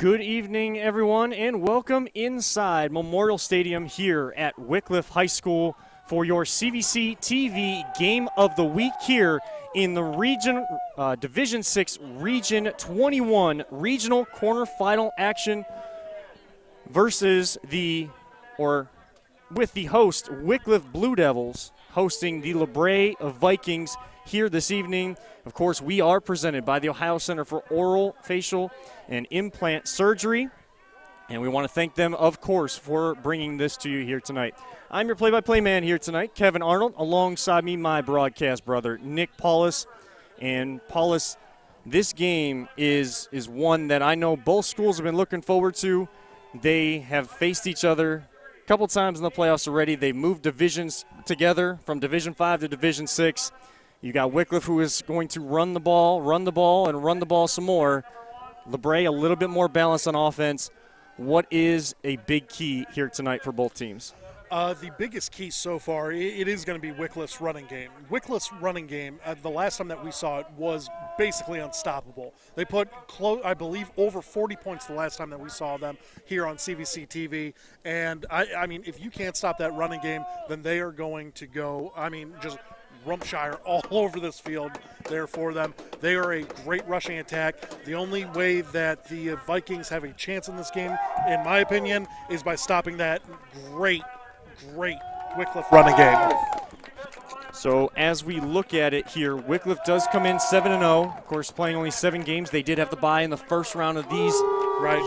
Good evening, everyone, and welcome inside Memorial Stadium here at Wycliffe High School for your CVC TV Game of the Week here in the Division 6 Region 21 Regional Quarterfinal action versus with the host Wickliffe Blue Devils hosting the LaBrae Vikings here this evening. Of course, we are presented by the Ohio Center for Oral, Facial, and Implant Surgery, and we want to thank them, of course, for bringing this to you here tonight. I'm your play-by-play man here tonight, Kevin Arnold. Alongside me, my broadcast brother, Nick Paulus. And Paulus, this game is one that I know both schools have been looking forward to. They have faced each other a couple times in the playoffs already. They moved divisions together from Division 5 to Division 6. You got Wickliffe, who is going to run the ball, and run the ball some more. LaBrae, a little bit more balance on offense. What is a big key here tonight for both teams? The biggest key so far, it is going to be Wycliffe's running game. Wycliffe's running game, the last time that we saw it, was basically unstoppable. They put, I believe, over 40 points the last time that we saw them here on CVC TV. And, I mean, if you can't stop that running game, then they are going to go, just Rumpshire all over this field there for them. They are a great rushing attack. The only way that the Vikings have a chance in this game, in my opinion, is by stopping that great Wickliffe running game. So as we look at it here, Wickliffe does come in 7-0. Of course, playing only 7 games. They did have to bye in the first round of these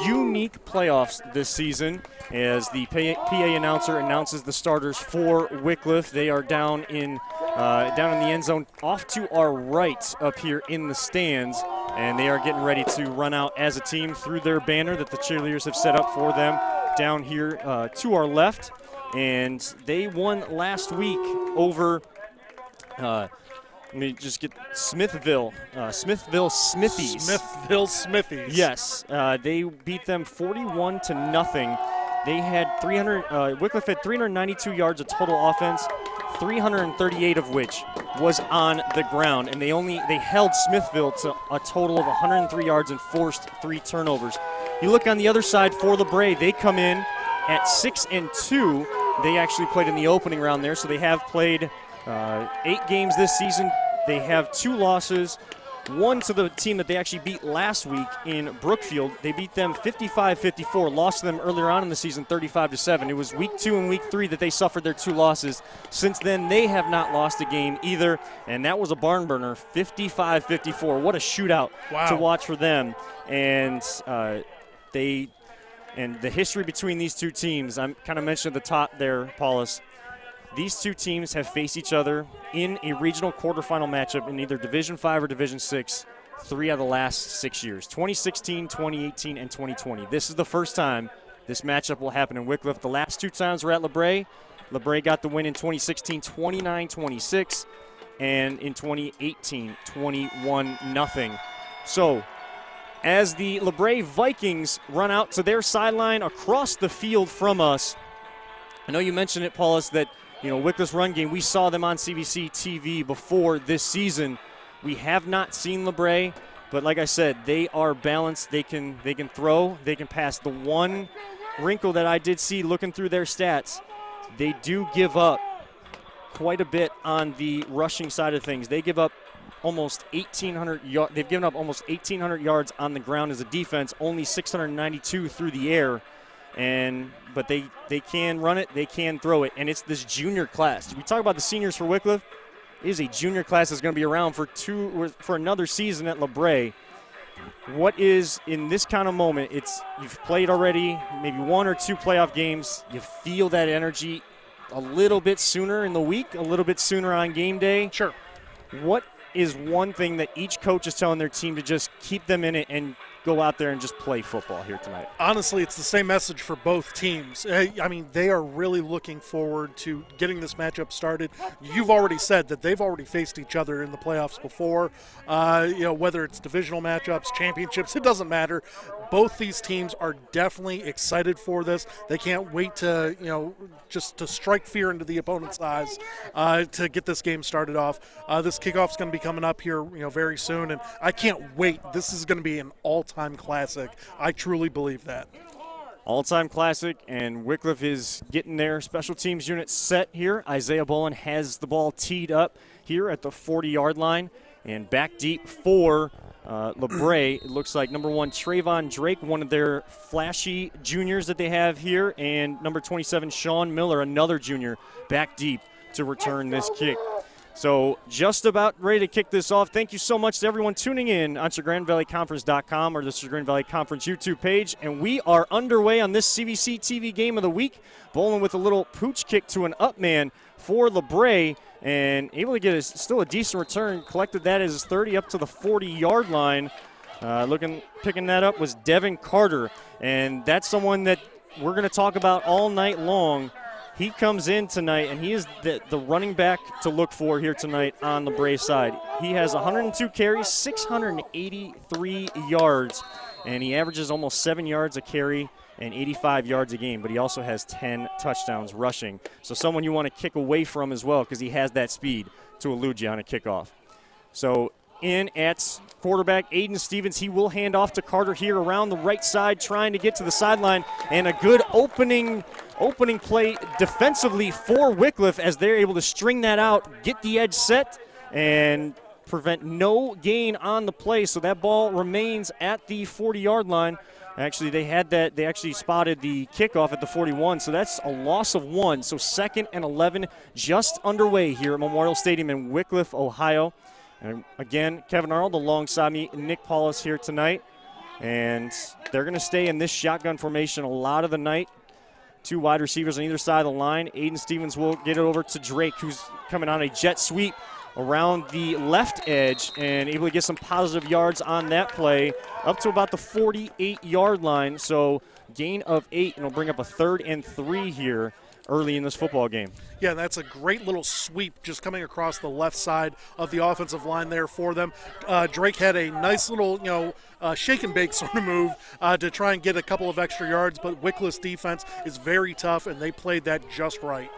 unique playoffs this season. As the PA announcer announces the starters for Wickliffe, they are down in the end zone, off to our right up here in the stands, and they are getting ready to run out as a team through their banner that the cheerleaders have set up for them down here to our left. And they won last week over let me just get Smithville Smithies. Smithville Smithies. Yes, they beat them 41-0. They had Wickliffe had 392 yards of total offense, 338 of which was on the ground, and they held Smithville to a total of 103 yards and forced 3 turnovers. You look on the other side for LaBrae, they come in at 6-2. They actually played in the opening round there, so they have played 8 games this season. They have 2 losses, one to the team that they actually beat last week in Brookfield. They beat them 55-54, lost to them earlier on in the season 35-7. It was week 2 and week 3 that they suffered their 2 losses. Since then, they have not lost a game either, and that was a barn burner, 55-54. What a shootout to watch for them. And and the history between these two teams, I kind of mentioned at the top there, Paulus, these two teams have faced each other in a regional quarterfinal matchup in either Division 5 or Division 6 3 out of the last 6 years, 2016, 2018, and 2020. This is the first time this matchup will happen in Wickliffe. The last 2 times were at LaBrae. LaBrae got the win in 2016, 29-26, and in 2018, 21-0. So as the LaBrae Vikings run out to their sideline across the field from us, I know you mentioned it, Paulus, that Wycliffe's run game, we saw them on CVC TV before this season. We have not seen LaBrae, but like I said, they are balanced. They can throw, they can pass. The one wrinkle that I did see looking through their stats, they do give up quite a bit on the rushing side of things. They give up almost 1,800 yards. They've given up almost 1,800 yards on the ground as a defense, only 692 through the air. But they can run it, they can throw it, and it's this junior class. We talk about the seniors for Wickliffe. It is a junior class that's going to be around for another season at LaBrae. What is, in this kind of moment, you've played already maybe 1 or 2 playoff games. You feel that energy a little bit sooner in the week, a little bit sooner on game day. Sure. What is one thing that each coach is telling their team to just keep them in it and go out there and just play football here tonight? Honestly, it's the same message for both teams. I mean, they are really looking forward to getting this matchup started. You've already said that they've already faced each other in the playoffs before. Whether it's divisional matchups, championships, it doesn't matter. Both these teams are definitely excited for this. They can't wait to, just to strike fear into the opponent's eyes to get this game started off. This kickoff's going to be coming up here, very soon, and I can't wait. This is going to be an all-time all-time classic. I truly believe that. All-time classic, and Wycliffe is getting their special teams unit set here. Isaiah Bolin has the ball teed up here at the 40-yard line, and back deep for LaBrae. It looks like number 1, Trayvon Drake, one of their flashy juniors that they have here, and number 27, Sean Miller, another junior, back deep to return this kick. So just about ready to kick this off. Thank you so much to everyone tuning in on ChagrinValleyConference.com or the Chagrin Valley Conference YouTube page. And we are underway on this CVC TV game of the week. Bolin with a little pooch kick to an up man for LaBrae and able to get still a decent return. Collected that as his 30 up to the 40-yard line. Picking that up was Devin Carter. And that's someone that we're going to talk about all night long. He comes in tonight, and he is the running back to look for here tonight on the LaBrae side. He has 102 carries, 683 yards, and he averages almost 7 yards a carry and 85 yards a game, but he also has 10 touchdowns rushing. So someone you want to kick away from as well because he has that speed to elude you on a kickoff. So in at quarterback, Aiden Stevens, he will hand off to Carter here around the right side, trying to get to the sideline, and a good opening play defensively for Wickliffe as they're able to string that out, get the edge set, and prevent no gain on the play. So that ball remains at the 40-yard line. Actually, they actually spotted the kickoff at the 41, so that's a loss of 1. So 2nd and 11 just underway here at Memorial Stadium in Wycliffe, Ohio. And again, Kevin Arnold alongside me, Nick Paulus here tonight. And they're going to stay in this shotgun formation a lot of the night. 2 wide receivers on either side of the line. Aiden Stevens will get it over to Drake, who's coming on a jet sweep around the left edge and able to get some positive yards on that play up to about the 48-yard line. So gain of 8, and it'll bring up a 3rd and 3 here early in this football game. Yeah, that's a great little sweep just coming across the left side of the offensive line there for them. Drake had a nice little, shake and bake sort of move to try and get a couple of extra yards, but Wycliffe's defense is very tough, and they played that just right.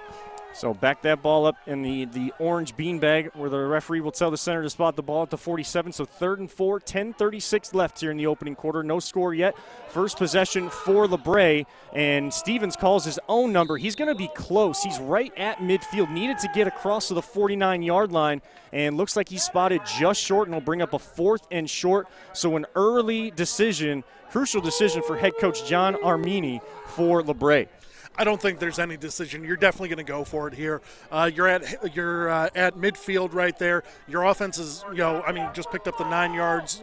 So back that ball up in the orange beanbag where the referee will tell the center to spot the ball at the 47. So 3rd and 4, 10:36 left here in the opening quarter. No score yet. First possession for LaBrae, and Stevens calls his own number. He's going to be close. He's right at midfield. Needed to get across to the 49-yard line, and looks like he's spotted just short, and will bring up a 4th and short. So an early decision, crucial decision for head coach John Armini for LaBrae. I don't think there's any decision. You're definitely going to go for it here. You're at midfield right there. Your offense is, just picked up the 9 yards.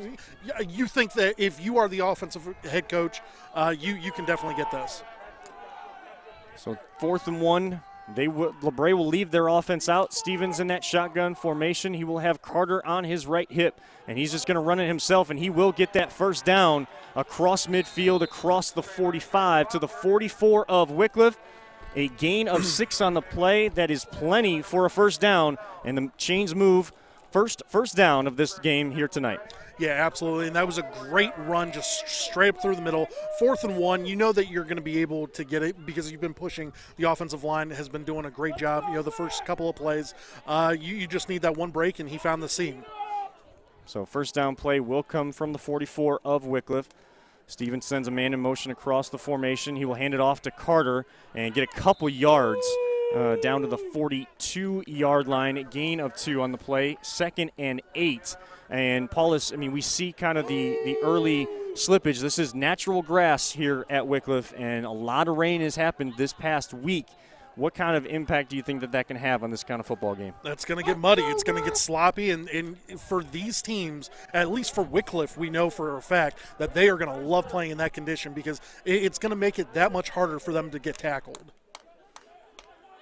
You think that if you are the offensive head coach, you can definitely get this. So 4th and 1. LaBrae will leave their offense out. Stevens in that shotgun formation. He will have Carter on his right hip, and he's just going to run it himself, and he will get that first down across midfield, across the 45 to the 44 of Wycliffe. A gain of 6 on the play. That is plenty for a first down, and the chains move. First down of this game here tonight. Yeah, absolutely, and that was a great run just straight up through the middle. 4th and 1, you know that you're going to be able to get it because you've been pushing. The offensive line has been doing a great job. The first couple of plays, you just need that one break, and he found the seam. So first down play will come from the 44 of Wycliffe. Stevens sends a man in motion across the formation. He will hand it off to Carter and get a couple yards down to the 42-yard line. Gain of 2 on the play. 2nd and 8. And Paulus, we see kind of the early slippage. This is natural grass here at Wycliffe, and a lot of rain has happened this past week. What kind of impact do you think that can have on this kind of football game? That's going to get muddy. It's going to get sloppy. And for these teams, at least for Wycliffe, we know for a fact that they are going to love playing in that condition because it's going to make it that much harder for them to get tackled.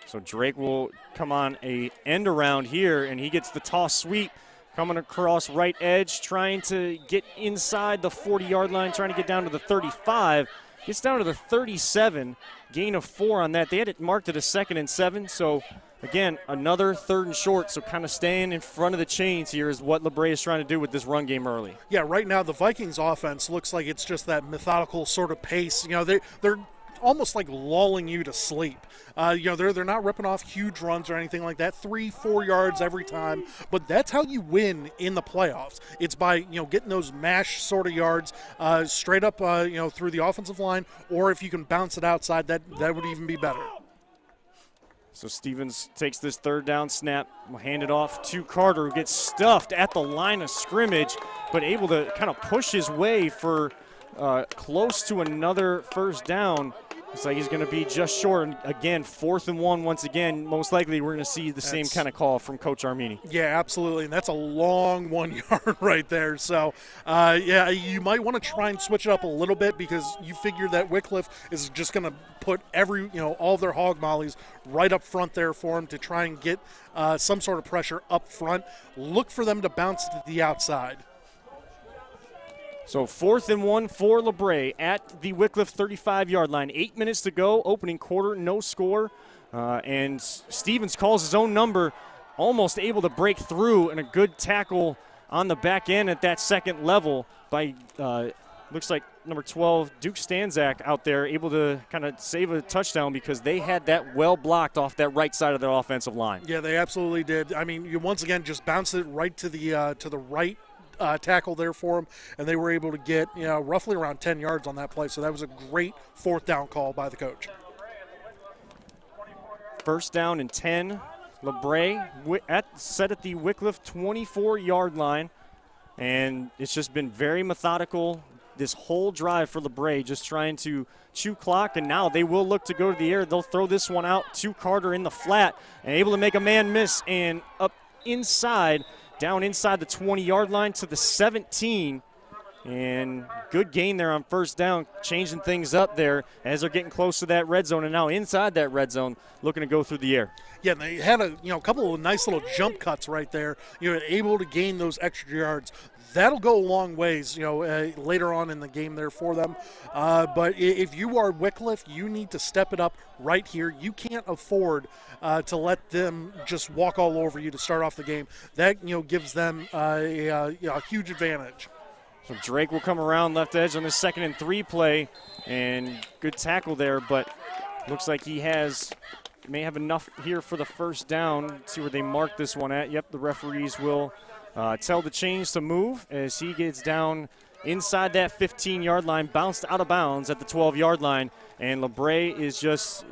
So Drake will come on a end around here, and he gets the toss sweep. Coming across right edge, trying to get inside the 40-yard line, trying to get down to the 35. Gets down to the 37. Gain of 4 on that. They had it marked at a 2nd and 7. So, again, another 3rd and short. So kind of staying in front of the chains here is what LaBrae is trying to do with this run game early. Yeah, right now the Vikings offense looks like it's just that methodical sort of pace. They're almost like lulling you to sleep. They're not ripping off huge runs or anything like that, 3-4 yards every time, but that's how you win in the playoffs. It's by getting those mash sort of yards straight up through the offensive line, or if you can bounce it outside, that would even be better. So Stevens takes this third down snap, will hand it off to Carter, who gets stuffed at the line of scrimmage, but able to kind of push his way for close to another first down. Looks like he's going to be just short. And again, 4th and 1 once again. Most likely we're going to see the same kind of call from Coach Armini. Yeah, absolutely. And that's a long 1 yard right there. So, you might want to try and switch it up a little bit because you figure that Wickliffe is just going to put all of their hog mollies right up front there for him to try and get some sort of pressure up front. Look for them to bounce to the outside. So 4th and 1 for LaBrae at the Wycliffe 35-yard line. 8 minutes to go, opening quarter, no score. And Stevens calls his own number, almost able to break through, and a good tackle on the back end at that second level by, looks like number 12, Duke Stanzak out there, able to kind of save a touchdown because they had that well blocked off that right side of their offensive line. Yeah, they absolutely did. I mean, you once again just bounced it right to the right tackle there for them, and they were able to get roughly around 10 yards on that play. So that was a great 4th down call by the coach. 1st down and 10. LaBrae set at the Wycliffe 24-yard line, and it's just been very methodical this whole drive for LaBrae, just trying to chew clock, and now they will look to go to the air. They'll throw this one out to Carter in the flat and able to make a man miss, and up inside, down inside the 20-yard line to the 17. And good gain there on 1st down, changing things up there as they're getting close to that red zone, and now inside that red zone looking to go through the air. Yeah, they had a couple of nice little jump cuts right there, able to gain those extra yards. That'll go a long ways, later on in the game there for them. But if you are Wickliffe, you need to step it up right here. You can't afford to let them just walk all over you to start off the game. That, gives them a huge advantage. So Drake will come around left edge on this 2nd and 3 play, and good tackle there, but looks like he may have enough here for the 1st down. Let's see where they mark this one at. Yep, the referees will tell the chains to move as he gets down inside that 15-yard line, bounced out of bounds at the 12-yard line, and LaBrae is just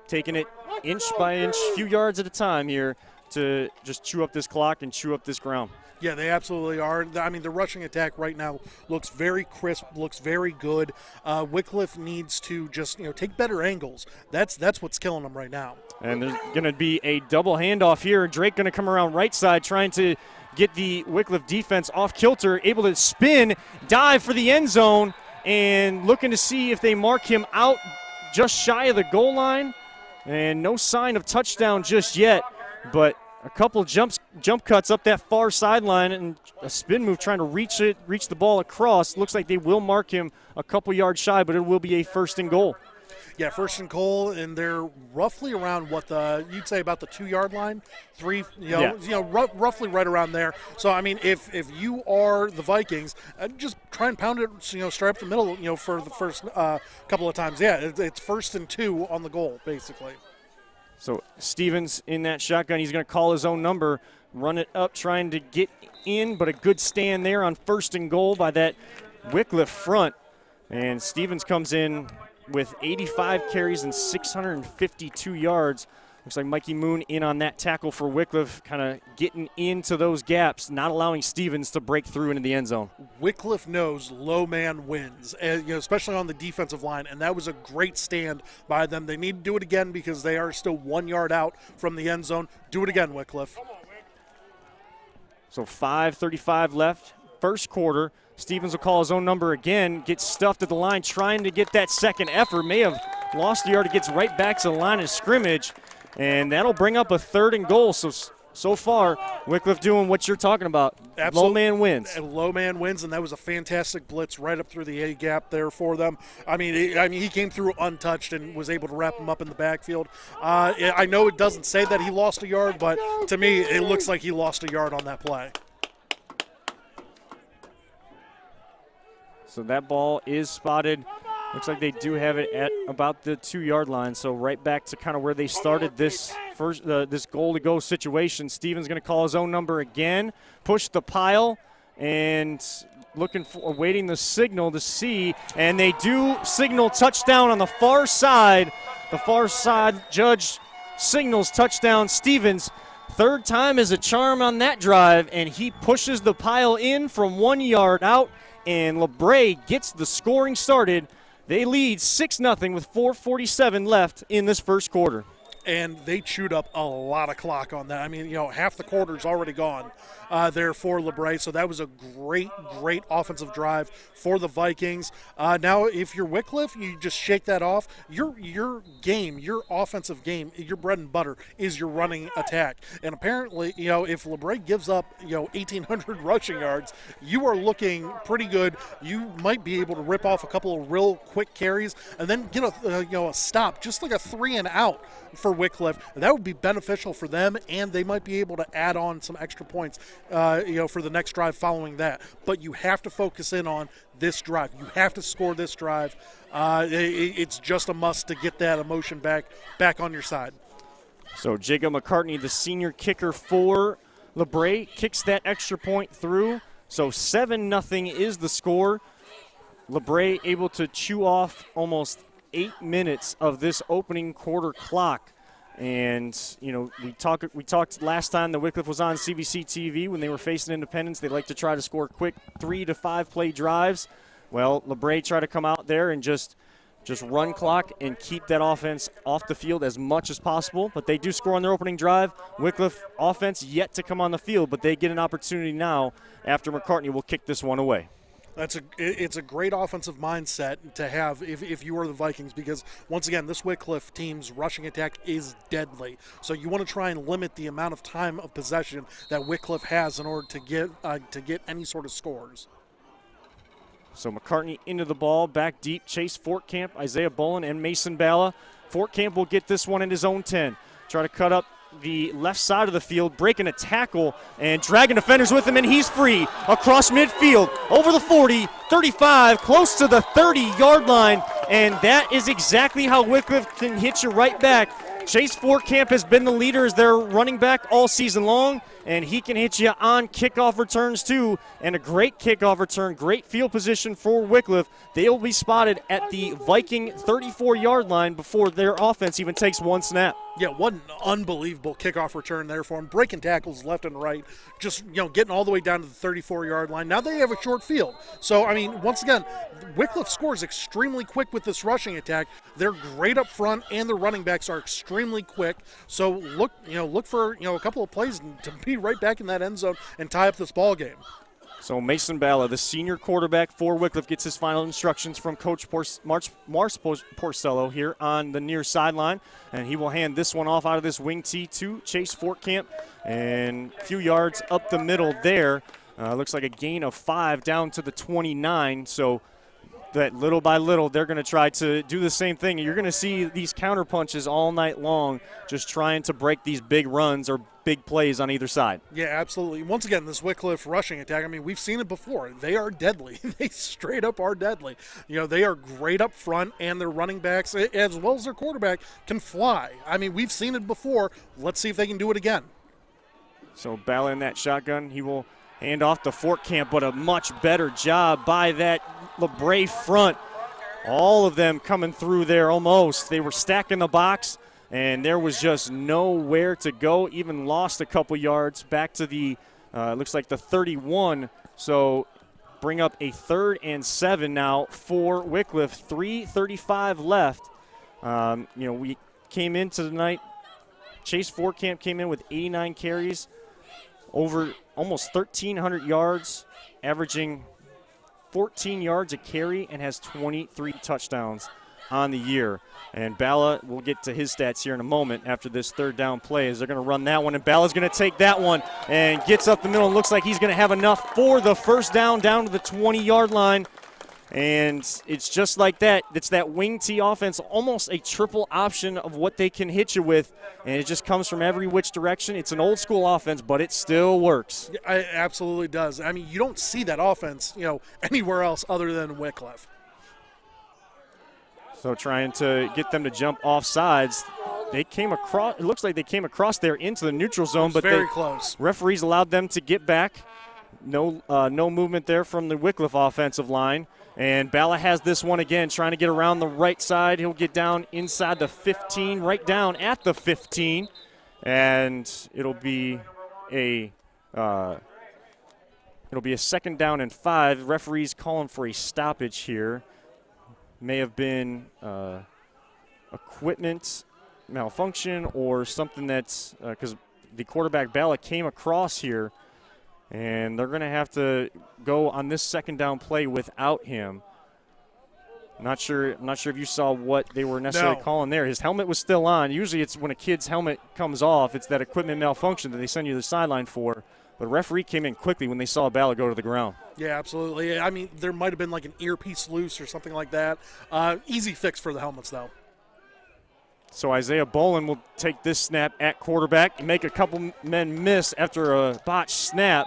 taking it inch by inch, few yards at a time here to just chew up this clock and chew up this ground. Yeah, they absolutely are. I mean, the rushing attack right now looks very crisp, looks very good. Wickliffe needs to just, take better angles. That's what's killing them right now. And there's going to be a double handoff here. Drake going to come around right side trying to get the Wickliffe defense off kilter, able to spin, dive for the end zone, and looking to see if they mark him out just shy of the goal line. And no sign of touchdown just yet, but a couple jump cuts up that far sideline and a spin move trying to reach the ball across. Looks like they will mark him a couple yards shy, but it will be a 1st and goal. Yeah, 1st and goal, and they're roughly around you'd say about the 2-yard line, roughly right around there. So I mean, if you are the Vikings, just try and pound it, straight up the middle, for the first couple of times. Yeah, it's 1st and 2 on the goal, basically. So Stevens in that shotgun, he's going to call his own number, run it up, trying to get in, but a good stand there on 1st and goal by that Wickliffe front. And Stevens comes in with 85 carries and 652 yards. Looks like Mikey Moon in on that tackle for Wickliffe, kind of getting into those gaps, not allowing Stevens to break through into the end zone. Wickliffe knows low man wins, especially on the defensive line, and that was a great stand by them. They need to do it again because they are still 1 yard out from the end zone. Do it again, Wickliffe. So 5:35 left, 1st quarter. Stevens will call his own number again, gets stuffed at the line, trying to get that second effort. May have lost the yard. It gets right back to the line of scrimmage, and that'll bring up a 3rd and goal. So far, Wickliffe doing what you're talking about. Absolutely. Low man wins. And low man wins, and that was a fantastic blitz right up through the A gap there for them. I mean, he came through untouched and was able to wrap him up in the backfield. I know it doesn't say that he lost a yard, but to me, it looks like he lost a yard on that play. So that ball is spotted Looks like they do have it at about the 2-yard line, so right back to kind of where they started this this goal-to-go situation. Stevens going to call his own number again, push the pile, and awaiting the signal to see, and they do signal touchdown on the far side. The far side judge signals touchdown Stevens. Third time is a charm on that drive, and he pushes the pile in from 1 yard out, and LaBrae gets the scoring started. They lead 6-0 with 4:47 left in this first quarter. And they chewed up a lot of clock on that. I mean, half the quarter's already gone there for LaBrae. So that was a great, great offensive drive for the Vikings. Now, if you're Wickliffe, you just shake that off. Your game, your offensive game, your bread and butter is your running attack. And apparently, if LaBrae gives up, 1,800 rushing yards, you are looking pretty good. You might be able to rip off a couple of real quick carries and then get a stop, just like a 3-and-out for Wickliffe. That would be beneficial for them, and they might be able to add on some extra points, for the next drive following that. But you have to focus in on this drive. You have to score this drive. It's just a must to get that emotion back on your side. So Jacob McCartney, the senior kicker for LaBrae, kicks that extra point through. So 7-0 is the score. LaBrae able to chew off almost 8 minutes of this opening quarter clock. And, we talked last time that Wickliffe was on CVC TV when they were facing Independence. They like to try to score quick 3 to 5 play drives. Well, LaBrae tried to come out there and just run clock and keep that offense off the field as much as possible. But they do score on their opening drive. Wickliffe offense yet to come on the field, but they get an opportunity now after McCartney will kick this one away. It's a great offensive mindset to have if you are the Vikings, because once again, this Wickliffe team's rushing attack is deadly. So you want to try and limit the amount of time of possession that Wickliffe has in order to get any sort of scores. So McCartney into the ball, back deep, Chase Fortcamp, Isaiah Bolin, and Mason Balla. Fortcamp will get this one in his own 10. Try to cut up the left side of the field, breaking a tackle and dragging defenders with him, and he's free across midfield, over the 40, 35, close to the 30-yard line, and that is exactly how Wickliffe can hit you right back. Chase Fortcamp has been the leader as their running back all season long, and he can hit you on kickoff returns too, and a great kickoff return, great field position for Wickliffe. They will be spotted at the Viking 34-yard line before their offense even takes one snap. Yeah, what an unbelievable kickoff return there for him, breaking tackles left and right, just getting all the way down to the 34-yard line. Now they have a short field. So, I mean, once again, Wickliffe scores extremely quick with this rushing attack. They're great up front, and the running backs are extremely quick. So look for a couple of plays to be right back in that end zone and tie up this ball game. So Mason Balla, the senior quarterback for Wickliffe, gets his final instructions from Coach Mars Porcello here on the near sideline, and he will hand this one off out of this wing tee to Chase Fortcamp, and a few yards up the middle there. Looks like a gain of 5 down to the 29, so that little by little they're going to try to do the same thing. You're going to see these counter punches all night long, just trying to break these big runs or big plays on either side. Yeah, absolutely. Once again, this Wickliffe rushing attack, I mean, we've seen it before. They are deadly. They straight up are deadly. They are great up front, and their running backs, as well as their quarterback, can fly. I mean, we've seen it before. Let's see if they can do it again. So Balla in that shotgun. He will hand off to Fortcamp, but a much better job by that LaBrae front. All of them coming through there almost. They were stacking the box, and there was just nowhere to go. Even lost a couple yards back to the, looks like the 31. So bring up a 3rd and 7 now for Wickliffe. 3:35 left. We came into the night. Chase Fortcamp came in with 89 carries, over almost 1,300 yards, averaging 14 yards a carry, and has 23 touchdowns on the year. And Balla, we'll get to his stats here in a moment after this third down play, as they're going to run that one, and Balla's going to take that one and gets up the middle and looks like he's going to have enough for the first down to the 20-yard line. And it's just like that. It's that wing tee offense, almost a triple option of what they can hit you with, and it just comes from every which direction. It's an old school offense, but it still works. It absolutely does. I mean, you don't see that offense, anywhere else other than Wickliffe. So trying to get them to jump off sides. They came across, it looks like they came across there into the neutral zone, but very close. Referees allowed them to get back. No movement there from the Wickliffe offensive line. And Bala has this one again, trying to get around the right side. He'll get down inside the 15, right down at the 15. And it'll be a second down and 5. Referees calling for a stoppage here. May have been equipment malfunction or something that's because the quarterback Bala came across here, and they're going to have to go on this second down play without him. Not sure if you saw what they were necessarily calling there. His helmet was still on. Usually it's when a kid's helmet comes off, it's that equipment malfunction that they send you to the sideline for. But the referee came in quickly when they saw Bala go to the ground. Yeah, absolutely. I mean, there might have been like an earpiece loose or something like that. Easy fix for the helmets, though. So Isaiah Bolin will take this snap at quarterback and make a couple men miss after a botched snap.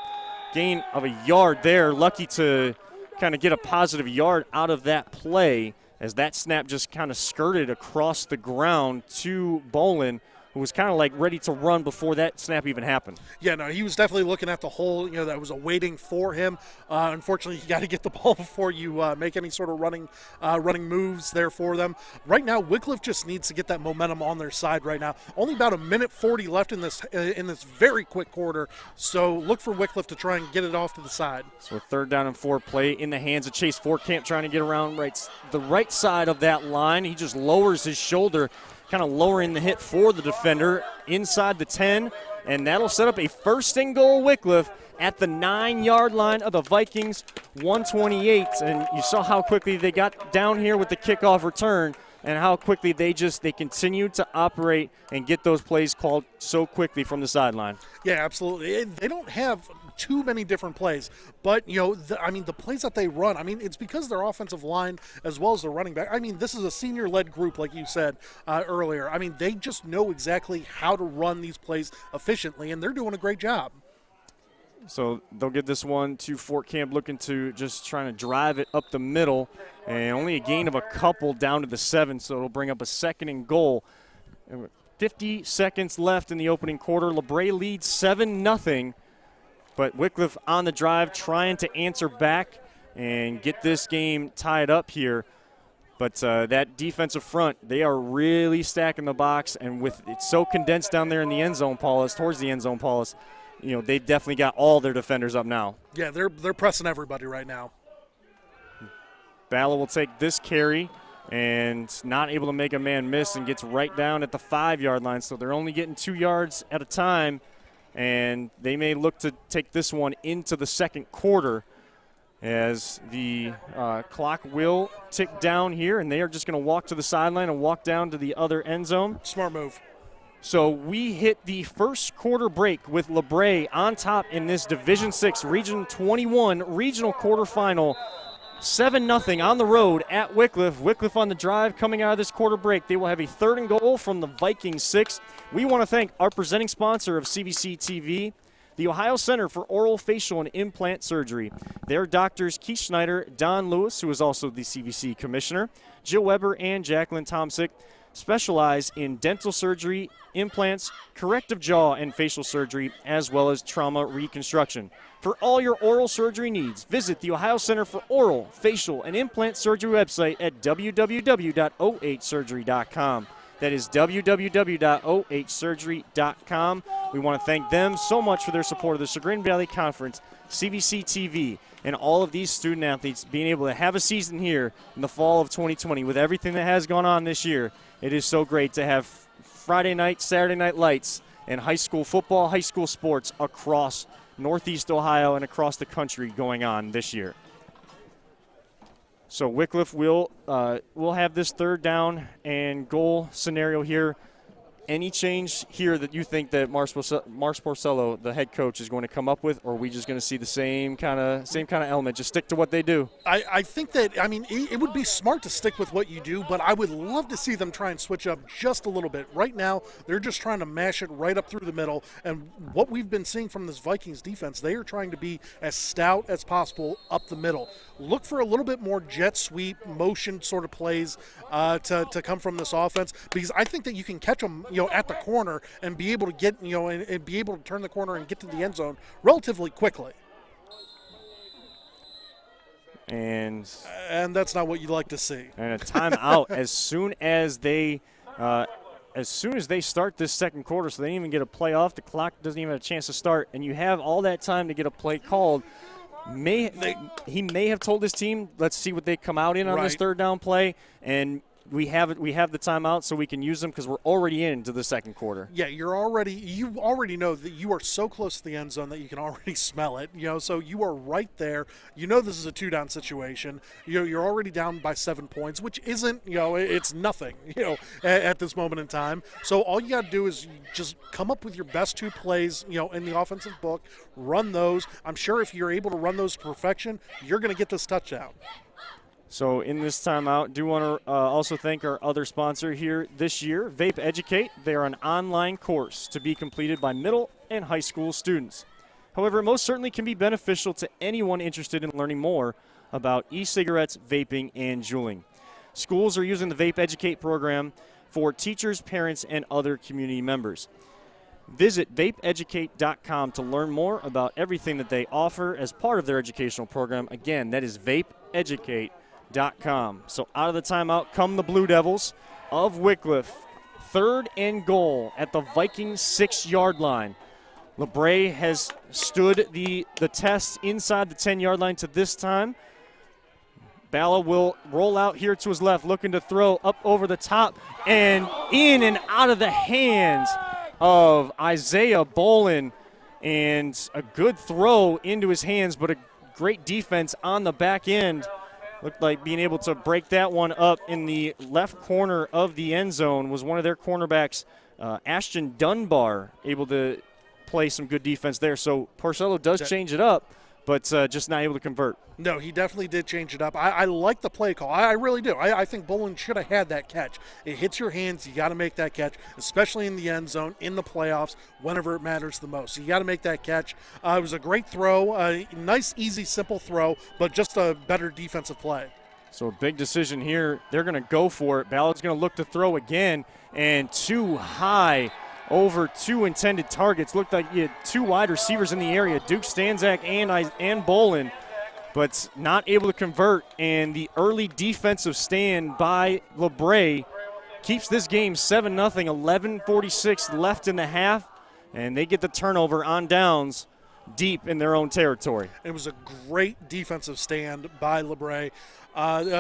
Gain of a yard there. Lucky to kind of get a positive yard out of that play as that snap just kind of skirted across the ground to Bolin, who was kind of like ready to run before that snap even happened. Yeah, no, he was definitely looking at the hole, that was awaiting for him. Unfortunately, you got to get the ball before you make any sort of running moves there for them. Right now, Wycliffe just needs to get that momentum on their side right now. Only about 1:40 left in this very quick quarter, so look for Wycliffe to try and get it off to the side. So a 3rd down and 4 play in the hands of Chase Forkamp, trying to get around the right side of that line. He just lowers his shoulder, kind of lowering the hit for the defender inside the 10, and that'll set up a 1st and goal Wickliffe at the 9-yard line of the Vikings, 128. And you saw how quickly they got down here with the kickoff return and how quickly they continued to operate and get those plays called so quickly from the sideline. Yeah, absolutely. They don't have too many different plays, but the plays that they run, it's because their offensive line as well as the running back. This is a senior-led group, like you said earlier. They just know exactly how to run these plays efficiently, and they're doing a great job. So they'll get this one to Forkamp, looking to just trying to drive it up the middle, and only a gain of a couple down to the 7, so it'll bring up a 2nd and goal. 50 seconds left in the opening quarter. LaBrae leads 7-0. But Wickliffe on the drive, trying to answer back and get this game tied up here. But that defensive front, they are really stacking the box. And with it so condensed down there in the end zone, Paulus, towards the end zone, Paulus, they've definitely got all their defenders up now. Yeah, they're pressing everybody right now. Bala will take this carry and not able to make a man miss and gets right down at the 5-yard line. So they're only getting 2 yards at a time. And they may look to take this one into the second quarter as the clock will tick down here, and they are just going to walk to the sideline and walk down to the other end zone. Smart move. So we hit the first quarter break with LaBrae on top in this Division VI Region 21 regional quarterfinal. 7-0 on the road at Wickliffe. Wickliffe on the drive coming out of this quarter break. They will have a 3rd and goal from the Vikings 6. We want to thank our presenting sponsor of CVC TV, the Ohio Center for Oral, Facial, and Implant Surgery. Their doctors Keith Schneider, Don Lewis, who is also the CVC commissioner, Jill Weber, and Jacqueline Tomsick specialize in dental surgery, implants, corrective jaw and facial surgery, as well as trauma reconstruction. For all your oral surgery needs, visit the Ohio Center for Oral, Facial, and Implant Surgery website at www.ohsurgery.com. That is www.ohsurgery.com. We want to thank them so much for their support of the Chagrin Valley Conference, CVC TV, and all of these student athletes being able to have a season here in the fall of 2020 with everything that has gone on this year. It is so great to have Friday night, Saturday night lights and high school football, high school sports across Northeast Ohio and across the country going on this year. So Wickliffe will have this 3rd down and goal scenario here any change here that you think that Mark Porcello, the head coach, is going to come up with, or are we just going to see the same kind of element? Just stick to what they do. I think that, it would be smart to stick with what you do, but I would love to see them try and switch up just a little bit. Right now, they're just trying to mash it right up through the middle, and what we've been seeing from this Vikings defense, they are trying to be as stout as possible up the middle. Look for a little bit more jet sweep, motion sort of plays to come from this offense, because I think that you can catch them, at the corner and be able to get, and be able to turn the corner and get to the end zone relatively quickly. And that's not what you'd like to see. And a timeout as soon as they start this second quarter, so they didn't even get a play off. The clock doesn't even have a chance to start, and you have all that time to get a play called. He may have told his team, let's see what they come out in on this third down play, and we have the timeout so we can use them because we're already into the second quarter. Yeah, you already know that you are so close to the end zone that you can already smell it. So you are right there. This is a 2-down situation. You're already down by 7 points, which isn't, it's nothing, at this moment in time. So all you got to do is just come up with your best 2 plays, in the offensive book, run those. I'm sure if you're able to run those to perfection, you're going to get this touchdown. So in this timeout, do want to also thank our other sponsor here this year, Vape Educate. They are an online course to be completed by middle and high school students. However, it most certainly can be beneficial to anyone interested in learning more about e-cigarettes, vaping, and juuling. Schools are using the Vape Educate program for teachers, parents, and other community members. Visit vapeeducate.com to learn more about everything that they offer as part of their educational program. Again, that is vapeeducate.com. So out of the timeout come the Blue Devils of Wickliffe. 3rd and goal at the Vikings 6-yard line. LaBrae has stood the test inside the 10-yard line to this time. Bala will roll out here to his left, looking to throw up over the top and in and out of the hands of Isaiah Bolin. And a good throw into his hands, but a great defense on the back end. Looked like being able to break that one up in the left corner of the end zone was one of their cornerbacks, Ashton Dunbar, able to play some good defense there. So Porcello does change it up, but just not able to convert. No, he definitely did change it up. I like the play call. I really do. I think Bolin should have had that catch. It hits your hands. You got to make that catch, especially in the end zone, in the playoffs, whenever it matters the most. So you got to make that catch. It was a great throw, nice, easy, simple throw, but just a better defensive play. So a big decision here. They're going to go for it. Ballard's going to look to throw again, and too high over 2 intended targets. Looked like you had 2 wide receivers in the area, Duke Stanzak and Bolin, but not able to convert. And the early defensive stand by LaBrae keeps this game 7-0, 11:46 left in the half, and they get the turnover on downs deep in their own territory. It was a great defensive stand by LaBrae.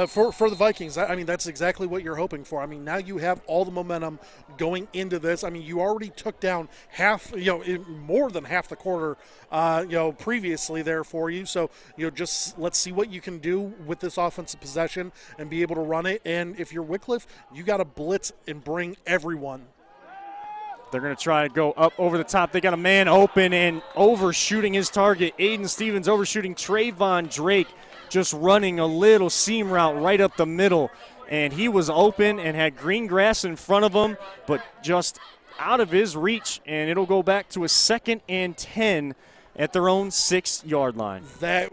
For the Vikings, that's exactly what you're hoping for. Now you have all the momentum going into this. You already took down half, more than half the quarter, previously there for you. So, just let's see what you can do with this offensive possession and be able to run it. And if you're Wycliffe, you got to blitz and bring everyone. They're going to try to go up over the top. They got a man open and overshooting his target. Aiden Stevens overshooting Trayvon Drake, just running a little seam route right up the middle. And he was open and had green grass in front of him, but just out of his reach. And it'll go back to a 2nd and 10 at their own 6-yard line. That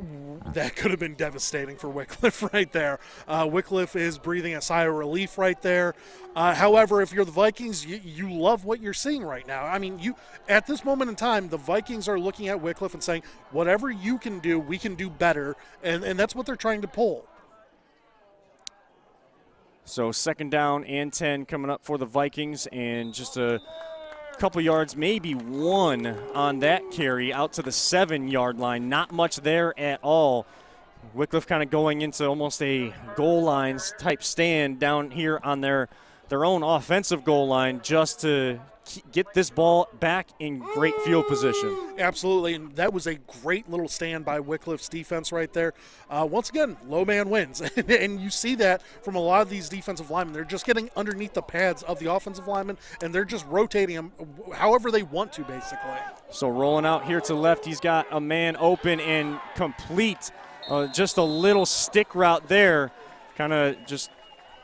could have been devastating for Wycliffe right there. Wycliffe is breathing a sigh of relief right there. However, if you're the Vikings, you love what you're seeing right now. At this moment in time, the Vikings are looking at Wycliffe and saying, whatever you can do, we can do better, and that's what they're trying to pull. So 2nd down and 10 coming up for the Vikings, and just a couple yards, maybe 1 on that carry out to the 7-yard line. Not much there at all. Wycliffe kind of going into almost a goal lines type stand down here on their their own offensive goal line just to get this ball back in great field position. Absolutely, and that was a great little stand by Wickliffe's defense right there. Once again, low man wins, and you see that from a lot of these defensive linemen. They're just getting underneath the pads of the offensive linemen, and they're just rotating them however they want to, basically. So rolling out here to the left, he's got a man open and complete. Just a little stick route there, kind of just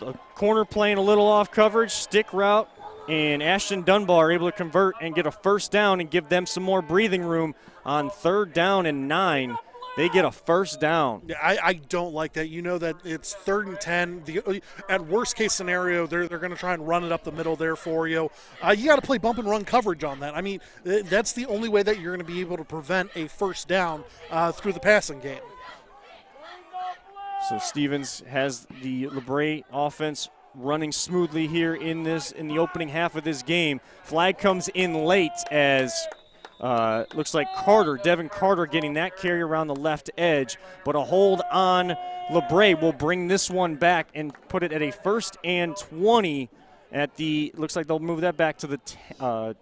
a corner playing a little off coverage, stick route. And Ashton Dunbar able to convert and get a first down and give them some more breathing room on 3rd down and 9. They get a first down. Yeah, I don't like that. You know that it's 3rd and 10. At worst case scenario, they're going to try and run it up the middle there for you. You got to play bump and run coverage on that. I mean, that's the only way that you're going to be able to prevent a first down through the passing game. So Stevens has the LaBrae offense running smoothly here in the opening half of this game. Flag comes in late as looks like Devin Carter getting that carry around the left edge, but a hold on LaBrae will bring this one back and put it at a 1st and 20 at looks like they'll move that back to the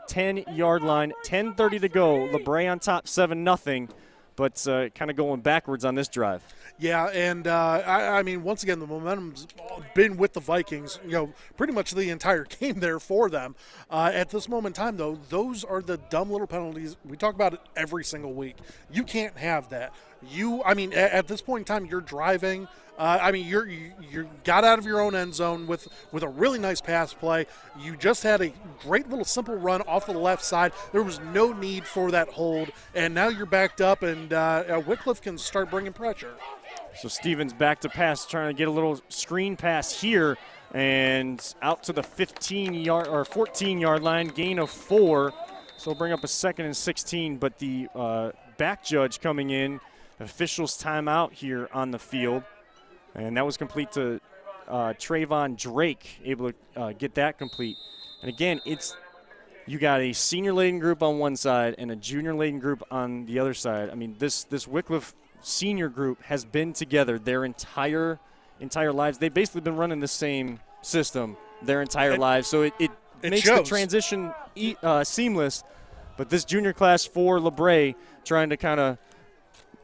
10-yard line. 10:30 to go. LaBrae on top 7-0, but kind of going backwards on this drive. Yeah, and I mean, once again, the momentum's been with the Vikings, pretty much the entire game there for them. At this moment in time, though, those are the dumb little penalties. We talk about it every single week. You can't have that. At this point in time, you're driving. You got out of your own end zone with a really nice pass play. You just had a great little simple run off of the left side. There was no need for that hold, and now you're backed up, and Wickliffe can start bringing pressure. So Stevens back to pass, trying to get a little screen pass here, and out to the 15-yard or 14-yard line, gain of 4. So bring up a 2nd and 16, but the back judge coming in, officials timeout here on the field. And that was complete to Trayvon Drake, able to get that complete. And again, you got a senior-laden group on one side and a junior-laden group on the other side. I mean, this Wycliffe senior group has been together their entire lives. They've basically been running the same system their entire lives, so it makes shows. the transition seamless. But this junior class for LaBrae trying to kind of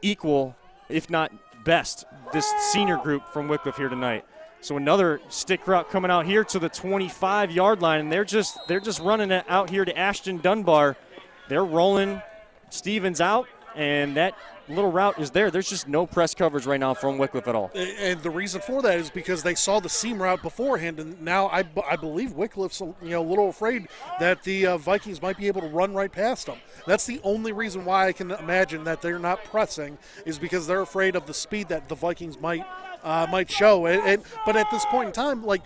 equal, if not best, this senior group from Wycliffe here tonight. So another stick route coming out here to the 25-yard line, and they're just running it out here to Ashton Dunbar. They're rolling Stevens out, and that little route is there. There's just no press coverage right now from Wycliffe at all. And the reason for that is because they saw the seam route beforehand, and now I believe Wycliffe's a little afraid that the Vikings might be able to run right past them. That's the only reason why I can imagine that they're not pressing, is because they're afraid of the speed that the Vikings might show. But at this point in time, like,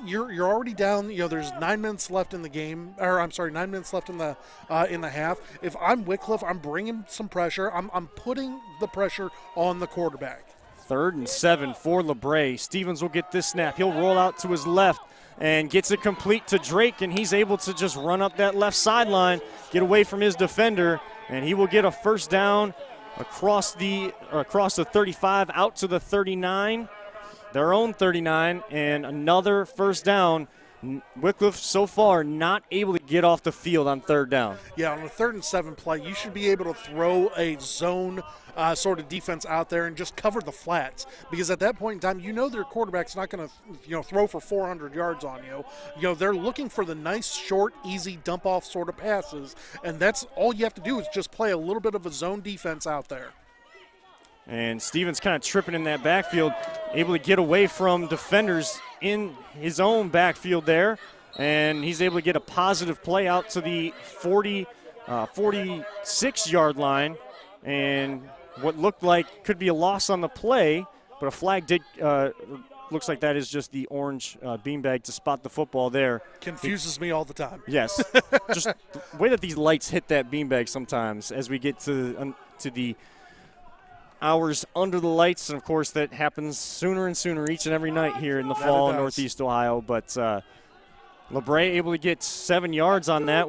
you're already down. There's 9 minutes left in the game, or I'm sorry, 9 minutes left in the half. If I'm Wycliffe, I'm bringing some pressure. I'm putting the pressure on the quarterback. 3rd and 7 for LaBrae. Stevens will get this snap. He'll roll out to his left and gets it complete to Drake, and he's able to just run up that left sideline, get away from his defender, and he will get a first down across the 35 out to the 39, their own 39, and another first down. Wycliffe so far not able to get off the field on 3rd down. Yeah, on a 3rd and 7 play, you should be able to throw a zone sort of defense out there and just cover the flats, because at that point in time, their quarterback's not going to throw for 400 yards on you. They're looking for the nice, short, easy dump-off sort of passes, and that's all you have to do is just play a little bit of a zone defense out there. And Stevens kind of tripping in that backfield, able to get away from defenders in his own backfield there, and he's able to get a positive play out to the 46-yard line, and what looked like could be a loss on the play, but a flag did looks like that is just the orange beanbag to spot the football there. Confuses me all the time. Yes. Just the way that these lights hit that beanbag sometimes as we get to the hours under the lights, and of course that happens sooner and sooner each and every night here in the fall in Northeast Ohio. But LaBrae able to get 7 yards on that.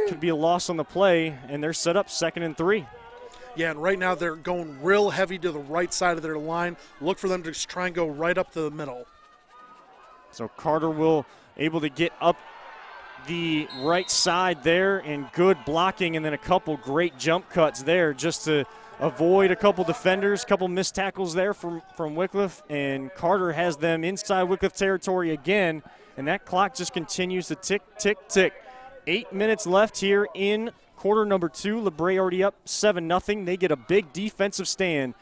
Could be a loss on the play, and they're set up 2nd and 3. Yeah, and right now they're going real heavy to the right side of their line. Look for them to just try and go right up to the middle. So Carter will able to get up the right side there, and good blocking, and then a couple great jump cuts there just to avoid a couple defenders, a couple missed tackles there from Wickliffe, and Carter has them inside Wickliffe territory again, and that clock just continues to tick, tick, tick. 8 minutes left here in quarter number 2. LaBrae already up 7-0. They get a big defensive stand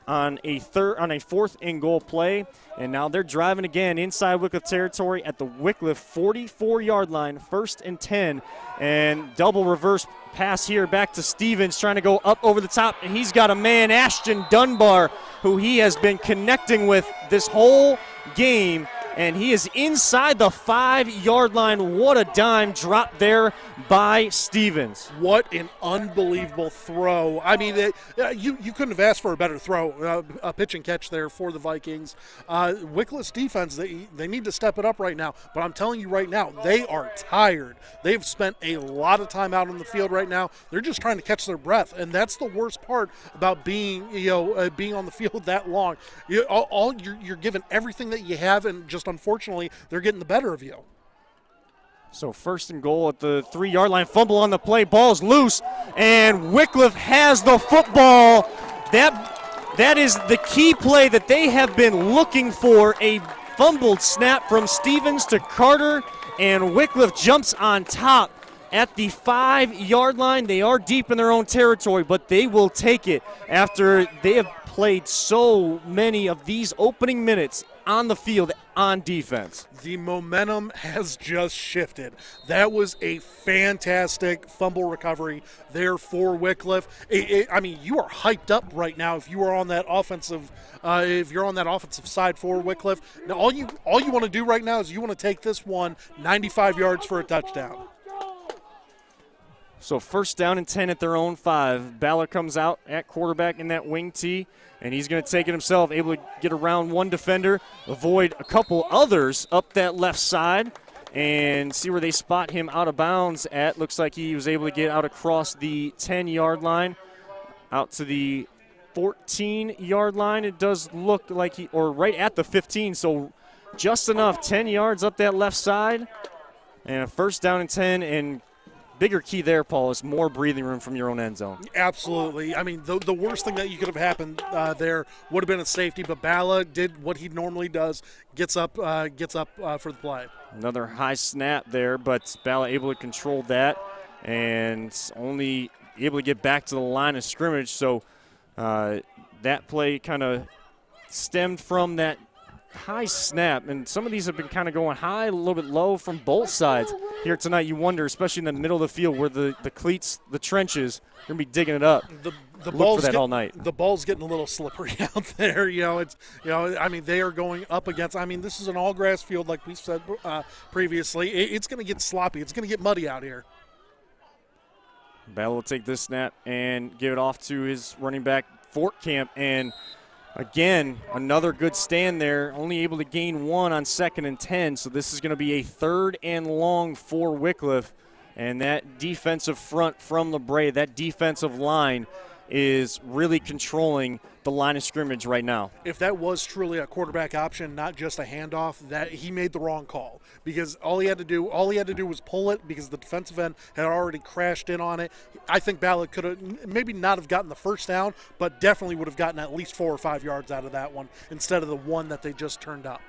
on a 4th and goal play, and now they're driving again inside Wickliffe territory at the Wickliffe 44-yard line, 1st and 10, and double reverse pass here back to Stevens, trying to go up over the top, and he's got a man, Ashton Dunbar, who he has been connecting with this whole game, and he is inside the 5-yard line. What a dime drop there by Stevens. What an unbelievable throw. I mean, you couldn't have asked for a better throw, a pitch and catch there for the Vikings. Wycliffe's defense, they need to step it up right now. But I'm telling you right now, they are tired. They've spent a lot of time out on the field right now. They're just trying to catch their breath, and that's the worst part about being on the field that long. You're given everything that you have, and just unfortunately, they're getting the better of you. So 1st and goal at the 3-yard line. Fumble on the play. Ball's loose, and Wickliffe has the football. That is the key play that they have been looking for. A fumbled snap from Stevens to Carter, and Wickliffe jumps on top at the 5-yard line. They are deep in their own territory, but they will take it after they have played so many of these opening minutes on the field on defense. The momentum has just shifted. That was a fantastic fumble recovery there for Wycliffe. I mean, you are hyped up right now if you are on that offensive side for Wycliffe. Now all you want to do right now is you want to take this one 95 yards for a touchdown. So 1st down and 10 at their own 5. Ballard comes out at quarterback in that wing tee, and he's going to take it himself, able to get around one defender, avoid a couple others up that left side, and see where they spot him out of bounds at. Looks like he was able to get out across the 10-yard line, out to the 14-yard line. It does look like or right at the 15, so just enough, 10 yards up that left side, and a 1st down and 10, and bigger key there, Paul, is more breathing room from your own end zone. Absolutely. I mean, the worst thing that you could have happened there would have been a safety, but Bala did what he normally does, gets up for the play. Another high snap there, but Bala able to control that and only able to get back to the line of scrimmage. So that play kind of stemmed from that high snap, and some of these have been kind of going high, a little bit low from both sides here tonight. You wonder, especially in the middle of the field where the cleats, the trenches, you're going to be digging it up. The ball's for that all night. The ball's getting a little slippery out there. I mean, they are going up against, I mean, this is an all-grass field like we said previously. It's going to get sloppy. It's going to get muddy out here. Battle will take this snap and give it off to his running back, Fortcamp, and again, another good stand there, only able to gain 1 on 2nd and 10, so this is going to be a 3rd and long for Wycliffe. And that defensive front from LaBrae, that defensive line is really controlling the line of scrimmage right now. If that was truly a quarterback option, not just a handoff, that he made the wrong call, because all he had to do was pull it because the defensive end had already crashed in on it. I think Ballard could have maybe not have gotten the 1st down, but definitely would have gotten at least 4 or 5 yards out of that one instead of the one that they just turned up.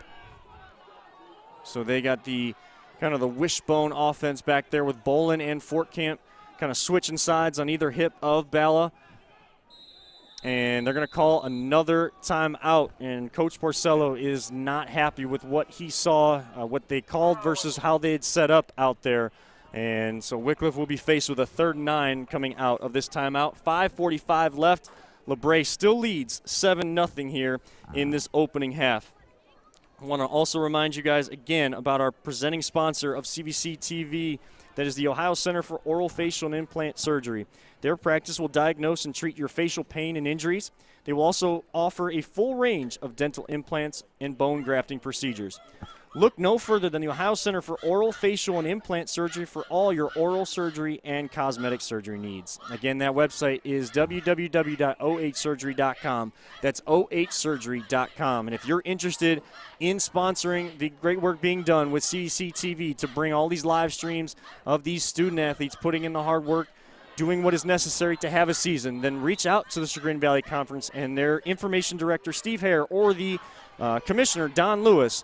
So they got the kind of the wishbone offense back there with Bolin and Fortcamp kind of switching sides on either hip of Bala. And they're going to call another timeout. And Coach Porcello is not happy with what he saw, what they called versus how they had set up out there. And so Wycliffe will be faced with a 3rd and 9 coming out of this timeout. 5:45 left. LaBrae still leads 7-0 here in this opening half. I want to also remind you guys again about our presenting sponsor of CVC TV. That is the Ohio Center for Oral, Facial, and Implant Surgery. Their practice will diagnose and treat your facial pain and injuries. They will also offer a full range of dental implants and bone grafting procedures. look no further than the Ohio Center for Oral, Facial, and Implant Surgery for all your oral surgery and cosmetic surgery needs. Again, that website is www.ohsurgery.com. That's ohsurgery.com. And if you're interested in sponsoring the great work being done with CVC TV to bring all these live streams of these student athletes putting in the hard work, doing what is necessary to have a season, then reach out to the Chagrin Valley Conference and their information director, Steve Hare, or the commissioner, Don Lewis,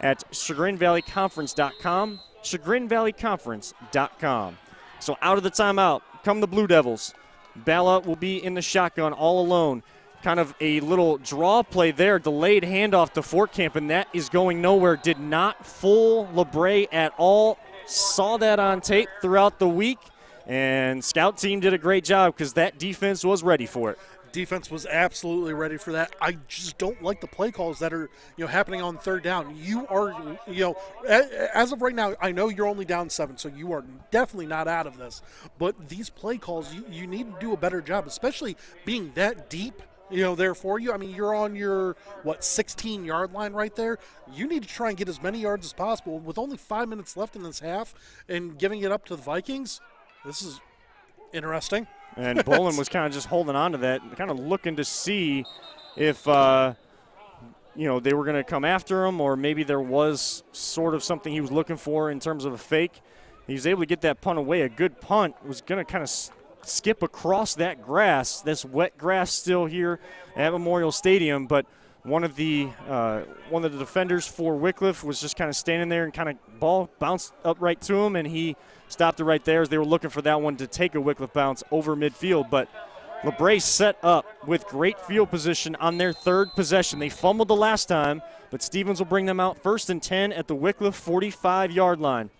at chagrinvalleyconference.com, chagrinvalleyconference.com. So out of the timeout come the Blue Devils. Bala will be in the shotgun all alone. Kind of a little draw play there, delayed handoff to Fort Camp, and that is going nowhere. Did not fool LaBrae at all. Saw that on tape throughout the week, and scout team did a great job because that defense was ready for it. Defense was absolutely ready for that. I just don't like the play calls that are, happening on third down. You are, as of right now, I know you're only down 7, so you are definitely not out of this. But these play calls, you need to do a better job, especially being that deep, there for you. I mean, you're on your, 16-yard line right there. You need to try and get as many yards as possible. With only 5 minutes left in this half and giving it up to the Vikings, this is interesting. And Bolin was kind of just holding on to that, kind of looking to see if, they were going to come after him, or maybe there was sort of something he was looking for in terms of a fake. He was able to get that punt away. A good punt was going to kind of skip across that grass, this wet grass still here at Memorial Stadium, but one of the defenders for Wickliffe was just kind of standing there, and kind of ball bounced up right to him, and he stopped it right there as they were looking for that one to take a Wickliffe bounce over midfield. But LaBrae set up with great field position on their third possession. They fumbled the last time, but Stevens will bring them out 1st and 10 at the Wickliffe 45-yard line.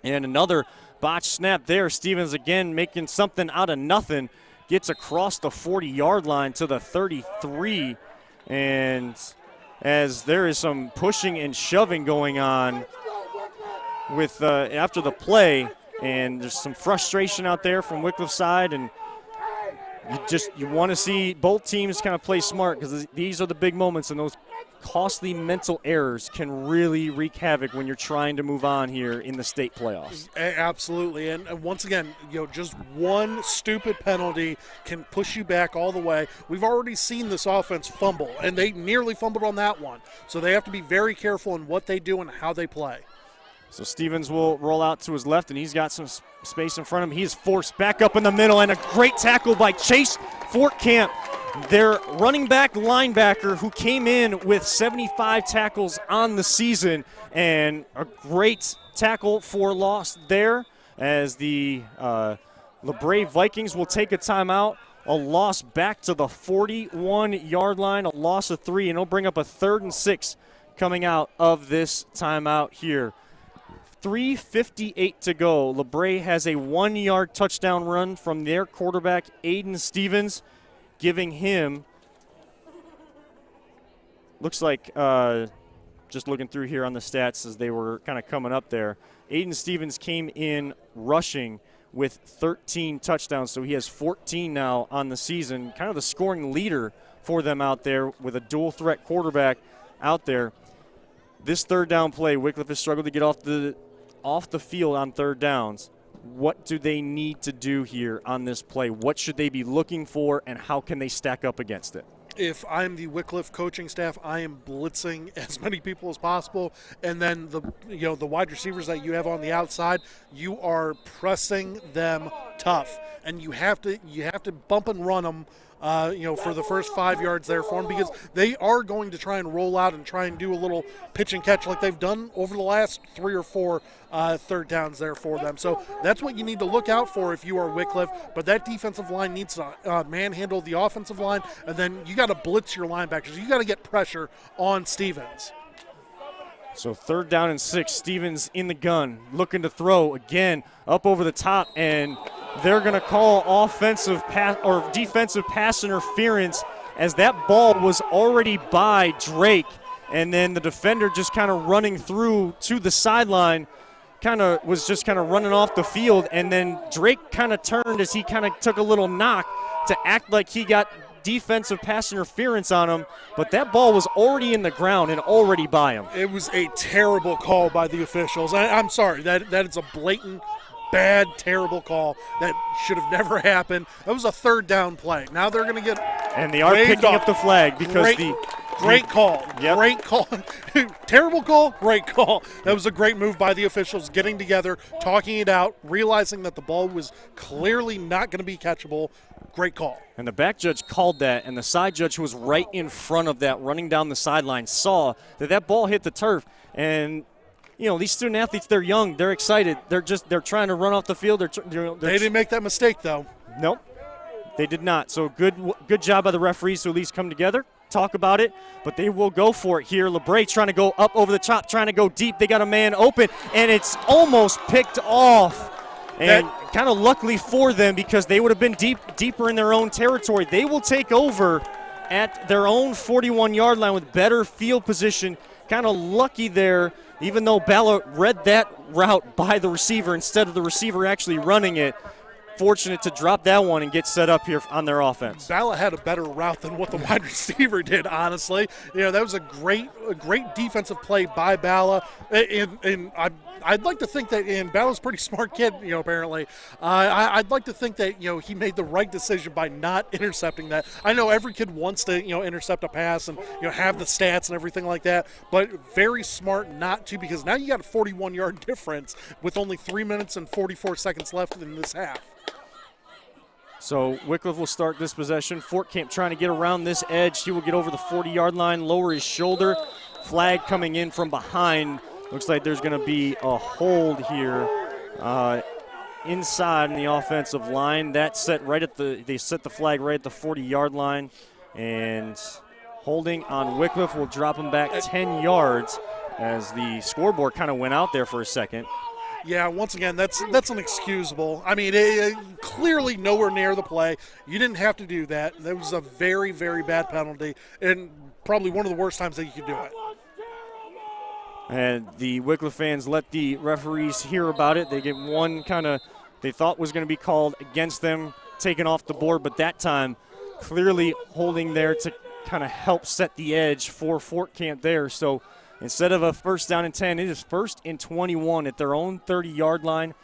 And another botched snap there. Stevens again making something out of nothing. Gets across the 40-yard line to the 33. And as there is some pushing and shoving going on with after the play, and there's some frustration out there from Wycliffe's side, and you want to see both teams kind of play smart, because these are the big moments, and those costly mental errors can really wreak havoc when you're trying to move on here in the state playoffs. Absolutely, and once again, just one stupid penalty can push you back all the way. We've already seen this offense fumble, and they nearly fumbled on that one, so they have to be very careful in what they do and how they play. So Stevens will roll out to his left, and he's got some space in front of him. He is forced back up in the middle, and a great tackle by Chase Fort Camp, their running back linebacker, who came in with 75 tackles on the season, and a great tackle for loss there, as the LaBrae Vikings will take a timeout. A loss back to the 41-yard line, a loss of 3, and it'll bring up a 3rd and 6 coming out of this timeout here. 3:58 to go. LaBrae has a 1-yard touchdown run from their quarterback, Aiden Stevens, giving him, looks like, just looking through here on the stats as they were kind of coming up there, Aiden Stevens came in rushing with 13 touchdowns, so he has 14 now on the season, kind of the scoring leader for them out there with a dual-threat quarterback out there. This third down play, Wycliffe has struggled to get off the field on third downs. What do they need to do here on this play? What should they be looking for, and how can they stack up against it? If I'm the Wycliffe coaching staff, I am blitzing as many people as possible, and then the wide receivers that you have on the outside, you are pressing them tough, and you have to bump and run them. For the first 5 yards there for them, because they are going to try and roll out and try and do a little pitch and catch like they've done over the last 3 or 4 third downs there for them. So that's what you need to look out for if you are Wycliffe. But that defensive line needs to manhandle the offensive line, and then you got to blitz your linebackers. You got to get pressure on Stevens. So 3rd down and 6, Stevens in the gun, looking to throw again up over the top, and they're going to call defensive pass interference, as that ball was already by Drake, and then the defender just kind of running through to the sideline, was just running off the field, and then Drake kind of turned as he kind of took a little knock to act like he got defensive pass interference on him, but that ball was already in the ground and already by him. It was a terrible call by the officials. I'm sorry, that is a blatant, bad, terrible call that should have never happened. That was a third down play. Now they're going to get and they are picking up the flag because Great call. Yep. Great call. Terrible call, great call. That was a great move by the officials, getting together, talking it out, realizing that the ball was clearly not going to be catchable. Great call. And the back judge called that, and the side judge who was right in front of that running down the sideline saw that ball hit the turf. And, you know, these student athletes, they're young, they're excited. They're trying to run off the field. They didn't make that mistake, though. Nope, they did not. So good job by the referees to at least come together, talk about it, but they will go for it here. LaBrae trying to go up over the top, trying to go deep. They got a man open, and it's almost picked off. And kind of luckily for them, because they would have been deeper in their own territory. They will take over at their own 41-yard line with better field position. Kind of lucky there, even though Bala read that route by the receiver instead of the receiver actually running it. Fortunate to drop that one and get set up here on their offense. Bala had a better route than what the wide receiver did, honestly. You know, that was a great defensive play by Bala. And I'd like to think that, and Bala's a pretty smart kid, you know, apparently. I'd like to think that, you know, he made the right decision by not intercepting that. I know every kid wants to, you know, intercept a pass and, you know, have the stats and everything like that, but very smart not to, because now you got a 41-yard difference with only 3 minutes and 44 seconds left in this half. So Wycliffe will start this possession. Fort Camp trying to get around this edge. He will get over the 40-yard line, lower his shoulder. Flag coming in from behind. Looks like there's going to be a hold here inside in the offensive line. That set right at they set the flag right at the 40-yard line, and holding on Wycliffe will drop him back 10 yards as the scoreboard kind of went out there for a second. Yeah, once again, that's inexcusable. I mean, clearly nowhere near the play. You didn't have to do that. That was a very, very bad penalty, and probably one of the worst times that you could do it. And the Wycliffe fans let the referees hear about it. They get one they thought was going to be called against them, taken off the board, but that time clearly holding there to kind of help set the edge for Fort Camp there. So instead of a first down and 10, it is 1st and 21 at their own 30-yard line.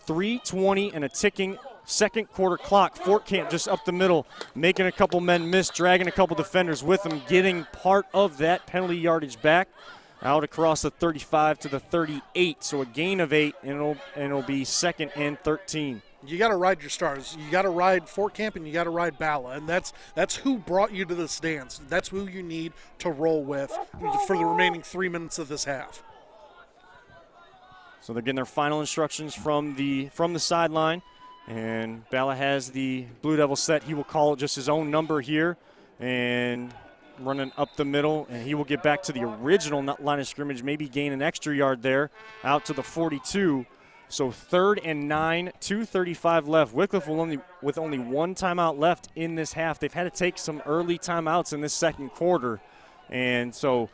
3:20 and a ticking second quarter clock. Fort Camp just up the middle, making a couple men miss, dragging a couple defenders with them, getting part of that penalty yardage back out across the 35 to the 38. So a gain of 8, and it'll be 2nd and 13. You got to ride your stars. You got to ride Fort Camp, and you got to ride Bala, and that's who brought you to this dance. That's who you need to roll with for the remaining 3 minutes of this half. So they're getting their final instructions from the sideline, and Bala has the Blue Devil set. He will call just his own number here, and running up the middle, and he will get back to the original line of scrimmage, maybe gain an extra yard there, out to the 42. So 3rd and 9, 2:35 left. Wycliffe with only one timeout left in this half. They've had to take some early timeouts in this second quarter, and so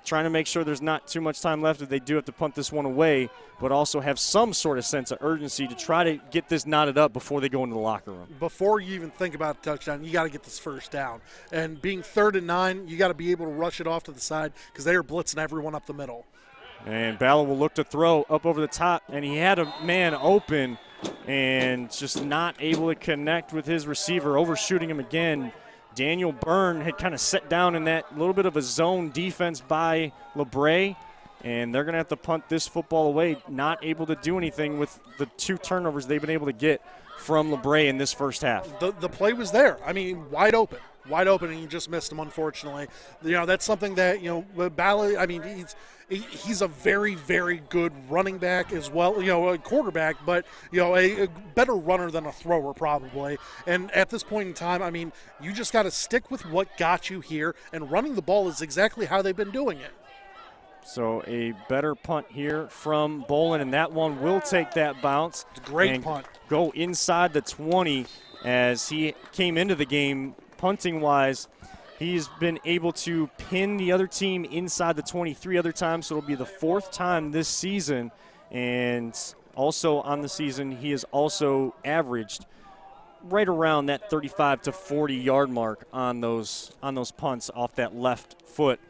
trying to make sure there's not too much time left if they do have to punt this one away, but also have some sort of sense of urgency to try to get this knotted up before they go into the locker room. Before you even think about a touchdown, you got to get this first down. And being 3rd and 9, you got to be able to rush it off to the side because they are blitzing everyone up the middle. And Bala will look to throw up over the top, and he had a man open and just not able to connect with his receiver, overshooting him again. Daniel Byrne had kind of set down in that little bit of a zone defense by LaBrae, and they're going to have to punt this football away, not able to do anything with the 2 turnovers they've been able to get from LaBrae in this first half. The play was there. I mean, wide open, and you just missed him, unfortunately. You know, that's something that, you know, Bala, I mean, he's a very, very good running back as well, you know, a quarterback, but, you know, a better runner than a thrower probably. And at this point in time, I mean, you just got to stick with what got you here, and running the ball is exactly how they've been doing it. So a better punt here from Bolin, and that one will take that bounce. It's a great punt. Go inside the 20 as he came into the game punting-wise. He's been able to pin the other team inside the 23 other times, so it'll be the 4th time this season. And also on the season, he has also averaged right around that 35 to 40 yard mark on those punts off that left foot.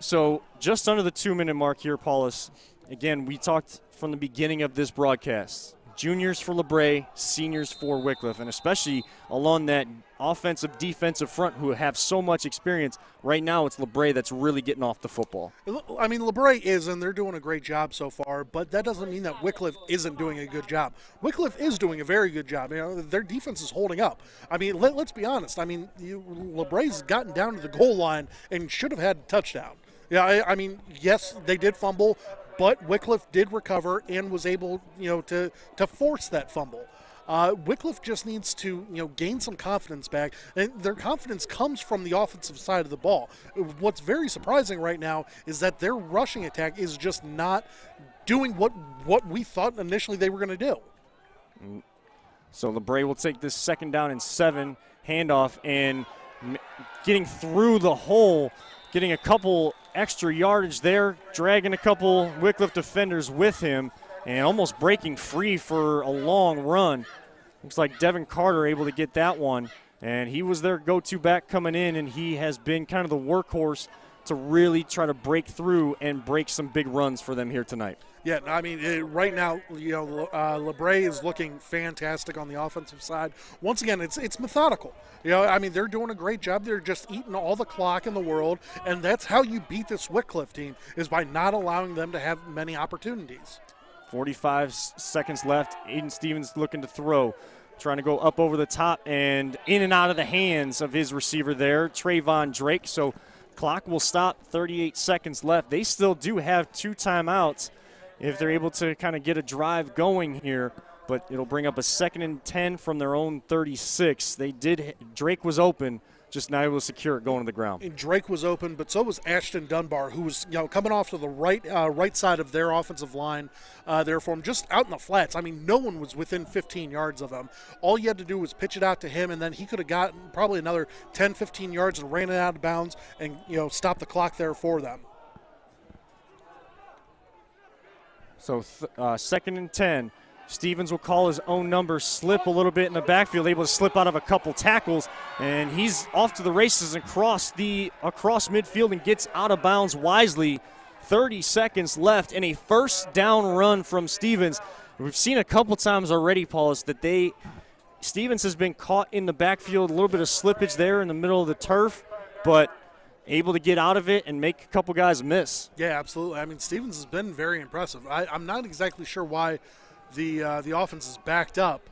So just under the 2-minute mark here, Paulus. Again, we talked from the beginning of this broadcast. Juniors for LaBrae, seniors for Wickliffe, and especially along that offensive, defensive front who have so much experience. Right now it's LaBrae that's really getting off the football. I mean, LaBrae is, and they're doing a great job so far, but that doesn't mean that Wickliffe isn't doing a good job. Wickliffe is doing a very good job. You know, their defense is holding up. I mean, let's be honest. I mean, LaBrae's gotten down to the goal line and should have had a touchdown. Yeah, I mean, yes, they did fumble, but Wickliffe did recover and was able, to force that fumble. Wickliffe just needs to, gain some confidence back, and their confidence comes from the offensive side of the ball. What's very surprising right now is that their rushing attack is just not doing what we thought initially they were going to do. So LaBrae will take this 2nd down and 7 handoff, and getting through the hole, getting a couple extra yardage there, dragging a couple Wickliffe defenders with him, and almost breaking free for a long run. Looks like Devin Carter able to get that one, and he was their go-to back coming in, and he has been kind of the workhorse to really try to break through and break some big runs for them here tonight. Yeah, I mean, right now, LaBrae is looking fantastic on the offensive side. Once again, it's methodical. I mean, they're doing a great job. They're just eating all the clock in the world, and that's how you beat this Wickliffe team, is by not allowing them to have many opportunities. 45 seconds left. Aiden Stevens looking to throw, trying to go up over the top and in and out of the hands of his receiver there, Trayvon Drake. So clock will stop, 38 seconds left. They still do have 2 timeouts if they're able to kind of get a drive going here, but it'll bring up a 2nd and 10 from their own 36. Drake was open, just not able to secure it going to the ground. And Drake was open, but so was Ashton Dunbar, who was coming off to the right side of their offensive line there for him, just out in the flats. I mean, no one was within 15 yards of him. All you had to do was pitch it out to him, and then he could have gotten probably another 10, 15 yards and ran it out of bounds and stopped the clock there for them. So 2nd and 10. Stevens will call his own number, slip a little bit in the backfield, able to slip out of a couple tackles, and he's off to the races across midfield and gets out of bounds wisely. 30 seconds left, and a 1st down run from Stevens. We've seen a couple times already, Paulus, that Stevens has been caught in the backfield, a little bit of slippage there in the middle of the turf, but able to get out of it and make a couple guys miss. Yeah, absolutely. I mean, Stevens has been very impressive. I'm not exactly sure why the offense is backed up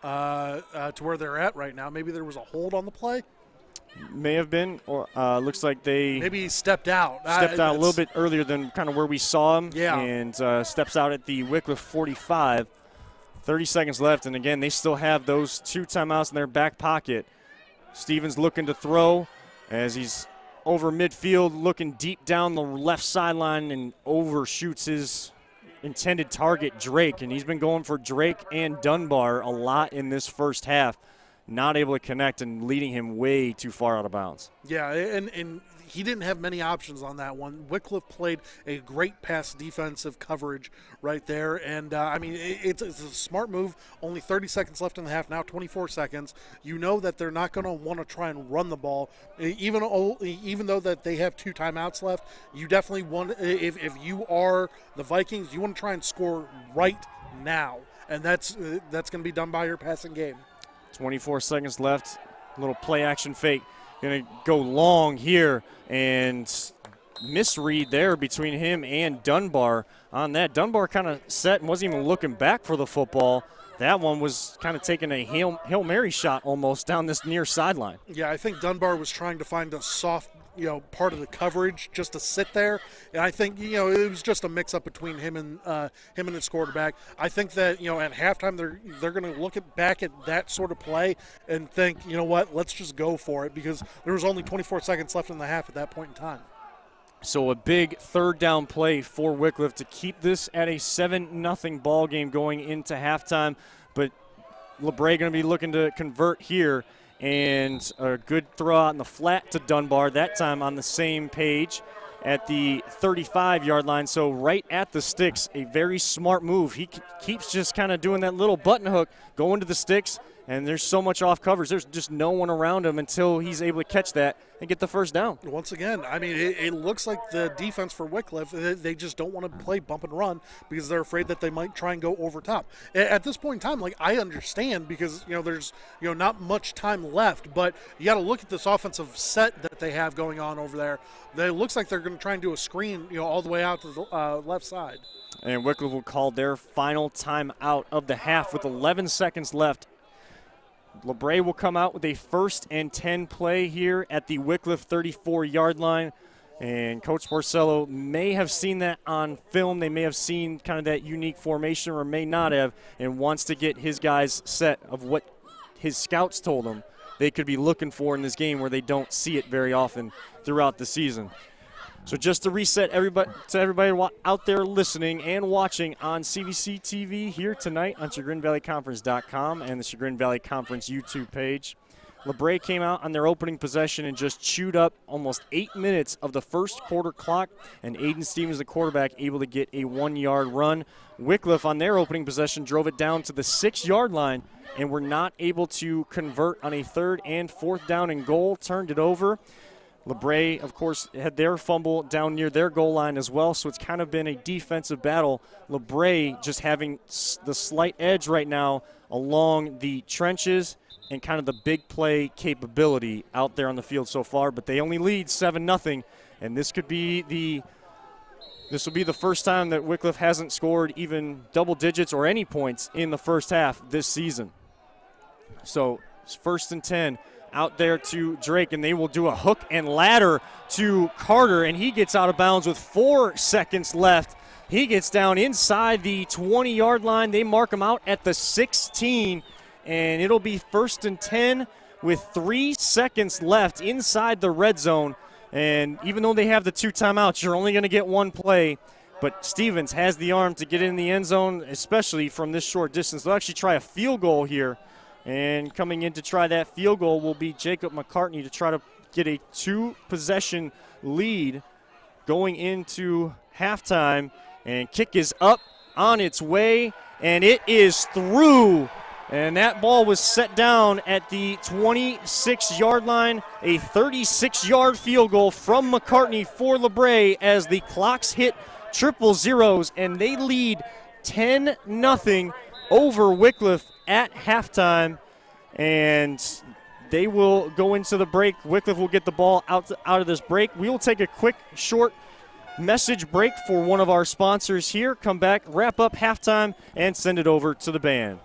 to where they're at right now. Maybe there was a hold on the play. May have been, or looks like maybe he stepped out. Stepped out a little bit earlier than kind of where we saw him. Yeah. And steps out at the Wycliffe 45. 30 seconds left, and again, they still have those 2 timeouts in their back pocket. Stevens looking to throw as he's over midfield, looking deep down the left sideline and overshoots his intended target, Drake. And he's been going for Drake and Dunbar a lot in this first half. Not able to connect and leading him way too far out of bounds. Yeah, and he didn't have many options on that one. Wickliffe played a great pass defensive coverage right there. And, I mean, it's a smart move. Only 30 seconds left in the half, now 24 seconds. You know that they're not going to want to try and run the ball. Even though that they have 2 timeouts left, you definitely want, if you are the Vikings, you want to try and score right now. And that's going to be done by your passing game. 24 seconds left. Little play action fake. Going to go long here and misread there between him and Dunbar on that. Dunbar kind of set and wasn't even looking back for the football. That one was kind of taking a Hail Mary shot almost down this near sideline. Yeah, I think Dunbar was trying to find a soft part of the coverage just to sit there, and I think it was just a mix-up between him and his quarterback. I think that at halftime they're going to look back at that sort of play and think, what, let's just go for it, because there was only 24 seconds left in the half at that point in time. So a big 3rd down play for Wickliffe to keep this at a 7-0 ball game going into halftime, but LaBrae going to be looking to convert here. And a good throw out in the flat to Dunbar, that time on the same page at the 35-yard line. So right at the sticks, a very smart move. He keeps just kind of doing that little button hook, going to the sticks, and there's so much off coverage. There's just no one around him until he's able to catch that and get the first down. Once again, I mean, it looks like the defense for Wickliffe, they just don't want to play bump and run because they're afraid that they might try and go over top. At this point in time, like, I understand because, there's, not much time left, but you got to look at this offensive set that they have going on over there. It looks like they're going to try and do a screen, all the way out to the left side. And Wycliff will call their final timeout of the half with 11 seconds left. LaBrae will come out with a 1st and 10 play here at the Wickliffe 34-yard line. And Coach Porcello may have seen that on film. They may have seen kind of that unique formation or may not have, and wants to get his guys set of what his scouts told him they could be looking for in this game where they don't see it very often throughout the season. So just to reset everybody out there listening and watching on CVC TV here tonight on ChagrinValleyConference.com and the Chagrin Valley Conference YouTube page. LaBrae came out on their opening possession and just chewed up almost 8 minutes of the first quarter clock, and Aiden Stevens, the quarterback, able to get a 1-yard run. Wickliffe on their opening possession drove it down to the 6-yard line and were not able to convert on a 3rd and 4th down and goal, turned it over. LaBrae, of course, had their fumble down near their goal line as well, so it's kind of been a defensive battle. LaBrae just having the slight edge right now along the trenches and kind of the big play capability out there on the field so far, but they only lead 7-0, and this will be the first time that Wickliffe hasn't scored even double digits or any points in the first half this season. So it's 1st and 10. Out there to Drake, and they will do a hook and ladder to Carter, and he gets out of bounds with 4 seconds left. He gets down inside the 20-yard line. They mark him out at the 16, and it'll be 1st and 10 with 3 seconds left inside the red zone. And even though they have the 2 timeouts, you're only going to get 1 play. But Stevens has the arm to get in the end zone, especially from this short distance. They'll actually try a field goal here. And coming in to try that field goal will be Jacob McCartney to try to get a 2-possession lead going into halftime. And kick is up, on its way, and it is through. And that ball was set down at the 26-yard line. A 36-yard field goal from McCartney for LaBrae as the clocks hit triple zeros, and they lead 10-0 over Wickliffe at halftime, and they will go into the break. Wickliffe will get the ball out of this break. We will take a quick, short message break for one of our sponsors here. Come back, wrap up halftime, and send it over to the band.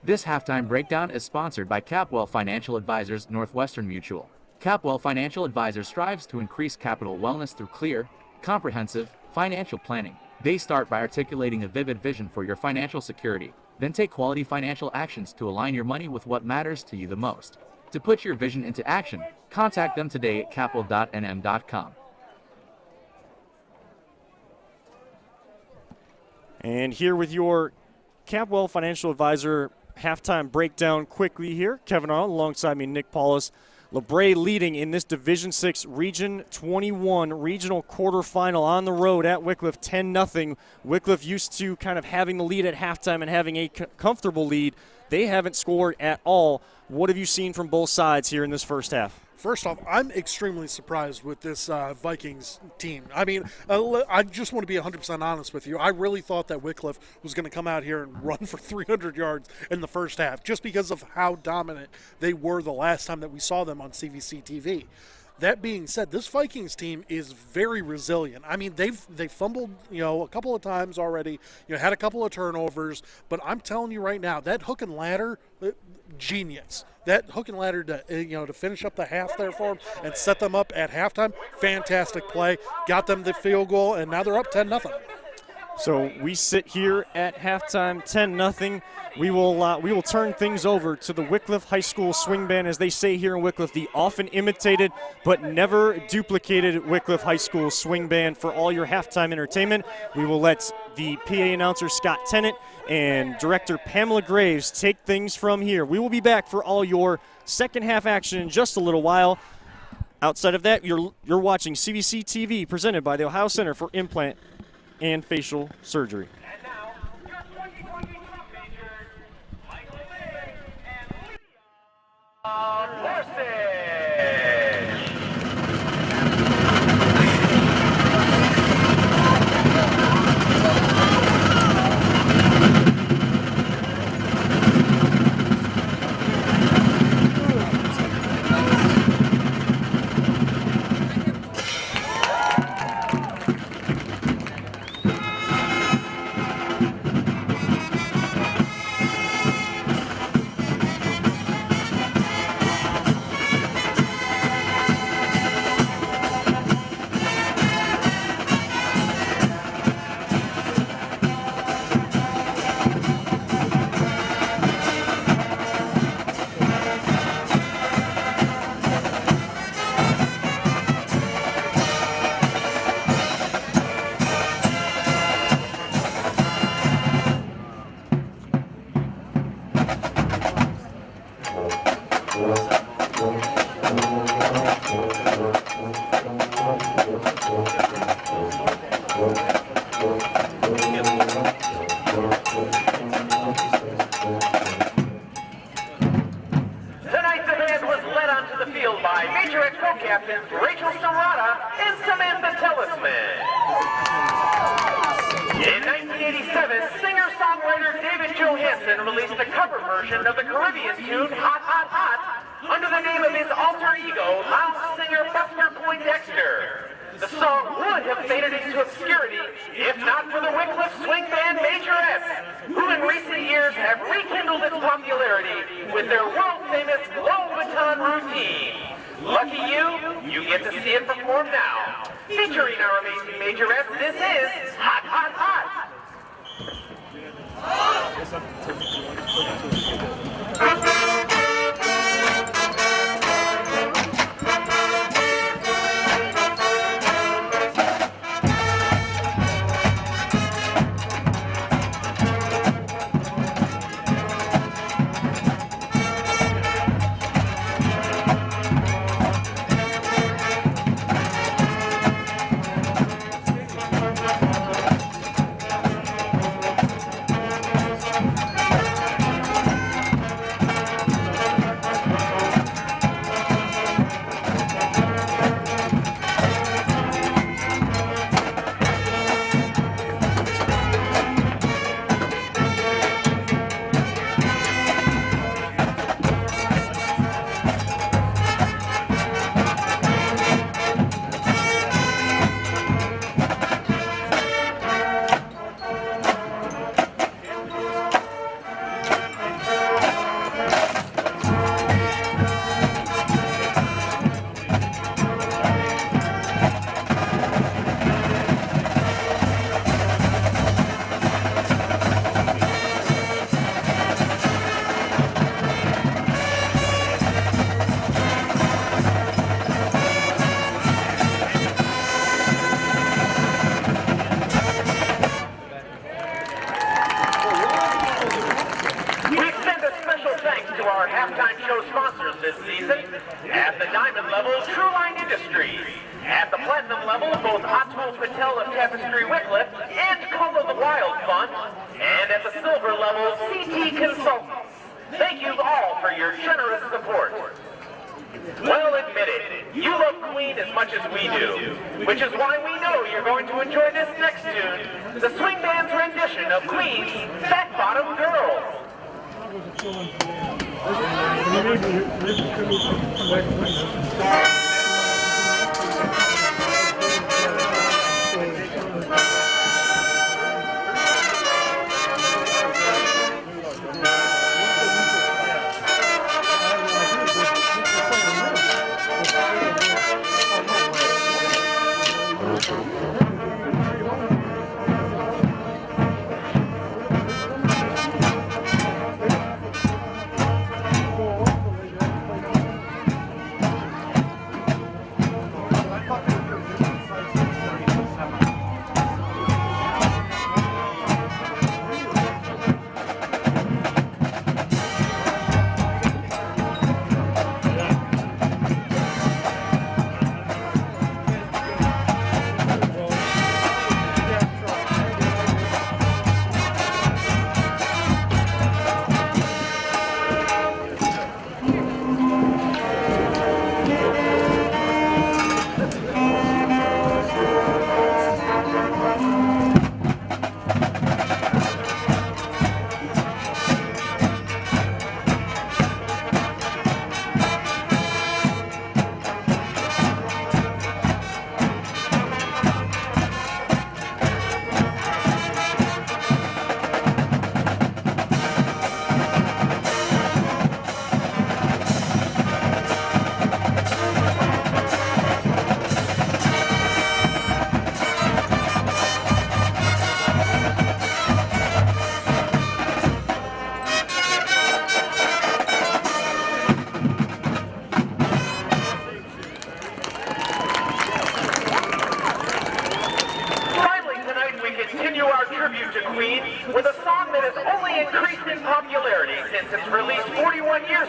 This halftime breakdown is sponsored by Capwell Financial Advisors Northwestern Mutual. Capwell Financial Advisors strives to increase capital wellness through clear, comprehensive financial planning. They start by articulating a vivid vision for your financial security, then take quality financial actions to align your money with what matters to you the most. To put your vision into action, contact them today at capwell.nm.com. And here with your Capwell Financial Advisor halftime breakdown quickly here. Kevin Arnold alongside me, Nick Paulus. LaBrae leading in this Division 6 Region 21 regional quarterfinal on the road at Wickliffe, 10-0. Wickliffe used to kind of having the lead at halftime and having a comfortable lead. They haven't scored at all. What have you seen from both sides here in this first half? First off, I'm extremely surprised with this Vikings team. I mean, I just want to be 100% honest with you. I really thought that Wickliffe was going to come out here and run for 300 yards in the first half just because of how dominant they were the last time that we saw them on CVC TV. That being said, this Vikings team is very resilient. I mean, they fumbled, a couple of times already, had a couple of turnovers, but I'm telling you right now, that hook and ladder, genius. That hook and ladder to finish up the half there for them and set them up at halftime, fantastic play. Got them the field goal, and now they're up 10-0. So we sit here at halftime, 10-0. We will turn things over to the Wycliffe High School Swing Band, as they say here in Wycliffe, the often imitated but never duplicated Wycliffe High School Swing Band for all your halftime entertainment. We will let the PA announcer Scott Tennant and director Pamela Graves take things from here. We will be back for all your second half action in just a little while. Outside of that, you're watching CVC TV, presented by the Ohio Center for Implant and Facial Surgery. And now, your 2020 Released a cover version of the Caribbean tune Hot Hot Hot under the name of his alter ego, lounge singer Buster Poindexter. The song would have faded into obscurity if not for the Wickliffe swing band Majorettes, who in recent years have rekindled its popularity with their world-famous Glow Baton routine. Lucky you get to see it perform now. Featuring our amazing Majorettes, this is Hot Hot Hot. Tapestry Wycliff and Call of the Wild Fund, and at the silver level, CT Consultants. Thank you all for your generous support. Well, admit it, you love Queen as much as we do, which is why we know you're going to enjoy this next tune, the swing band's rendition of Queen's Fat Bottom Girl.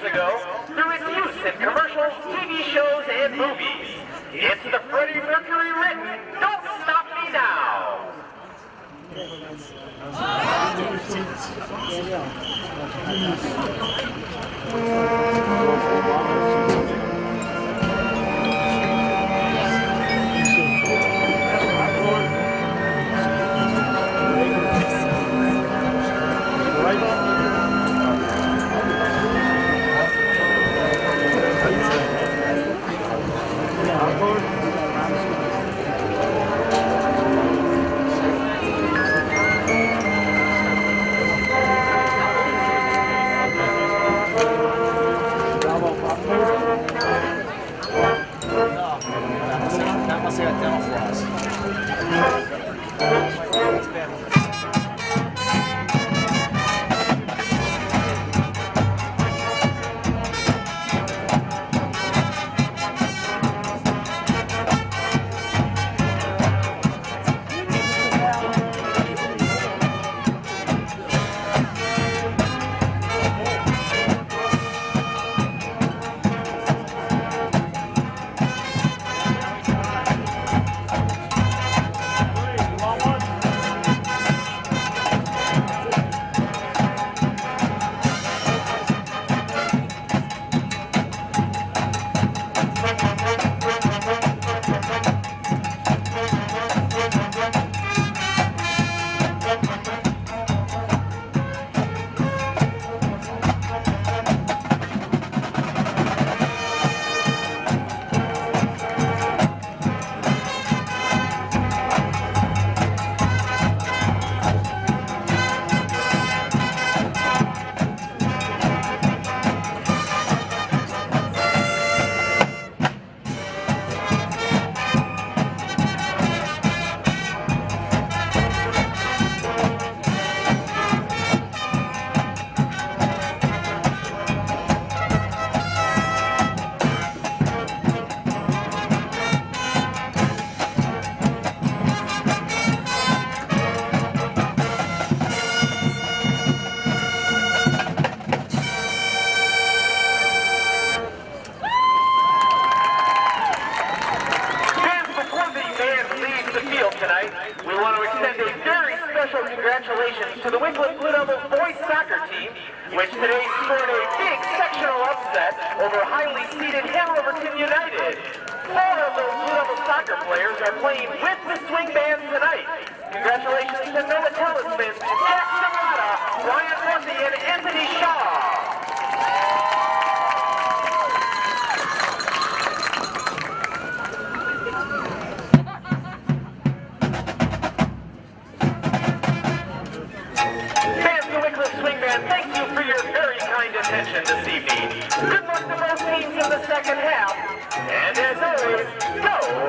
years ago through its use in commercials, TV shows, and movies. It's the Freddie Mercury written Don't Stop Me Now. Congratulations to the Wycliffe Blue Devils boys soccer team, which today scored a big sectional upset over highly seeded Hamilton United. 4 of those Blue Devil soccer players are playing with the swing band tonight. Congratulations to Noah Talisman, Jack Zamata, Ryan Murphy, and Anthony Shaw. Thank you for your very kind attention this evening. Good luck to both teams in the second half. And as always, go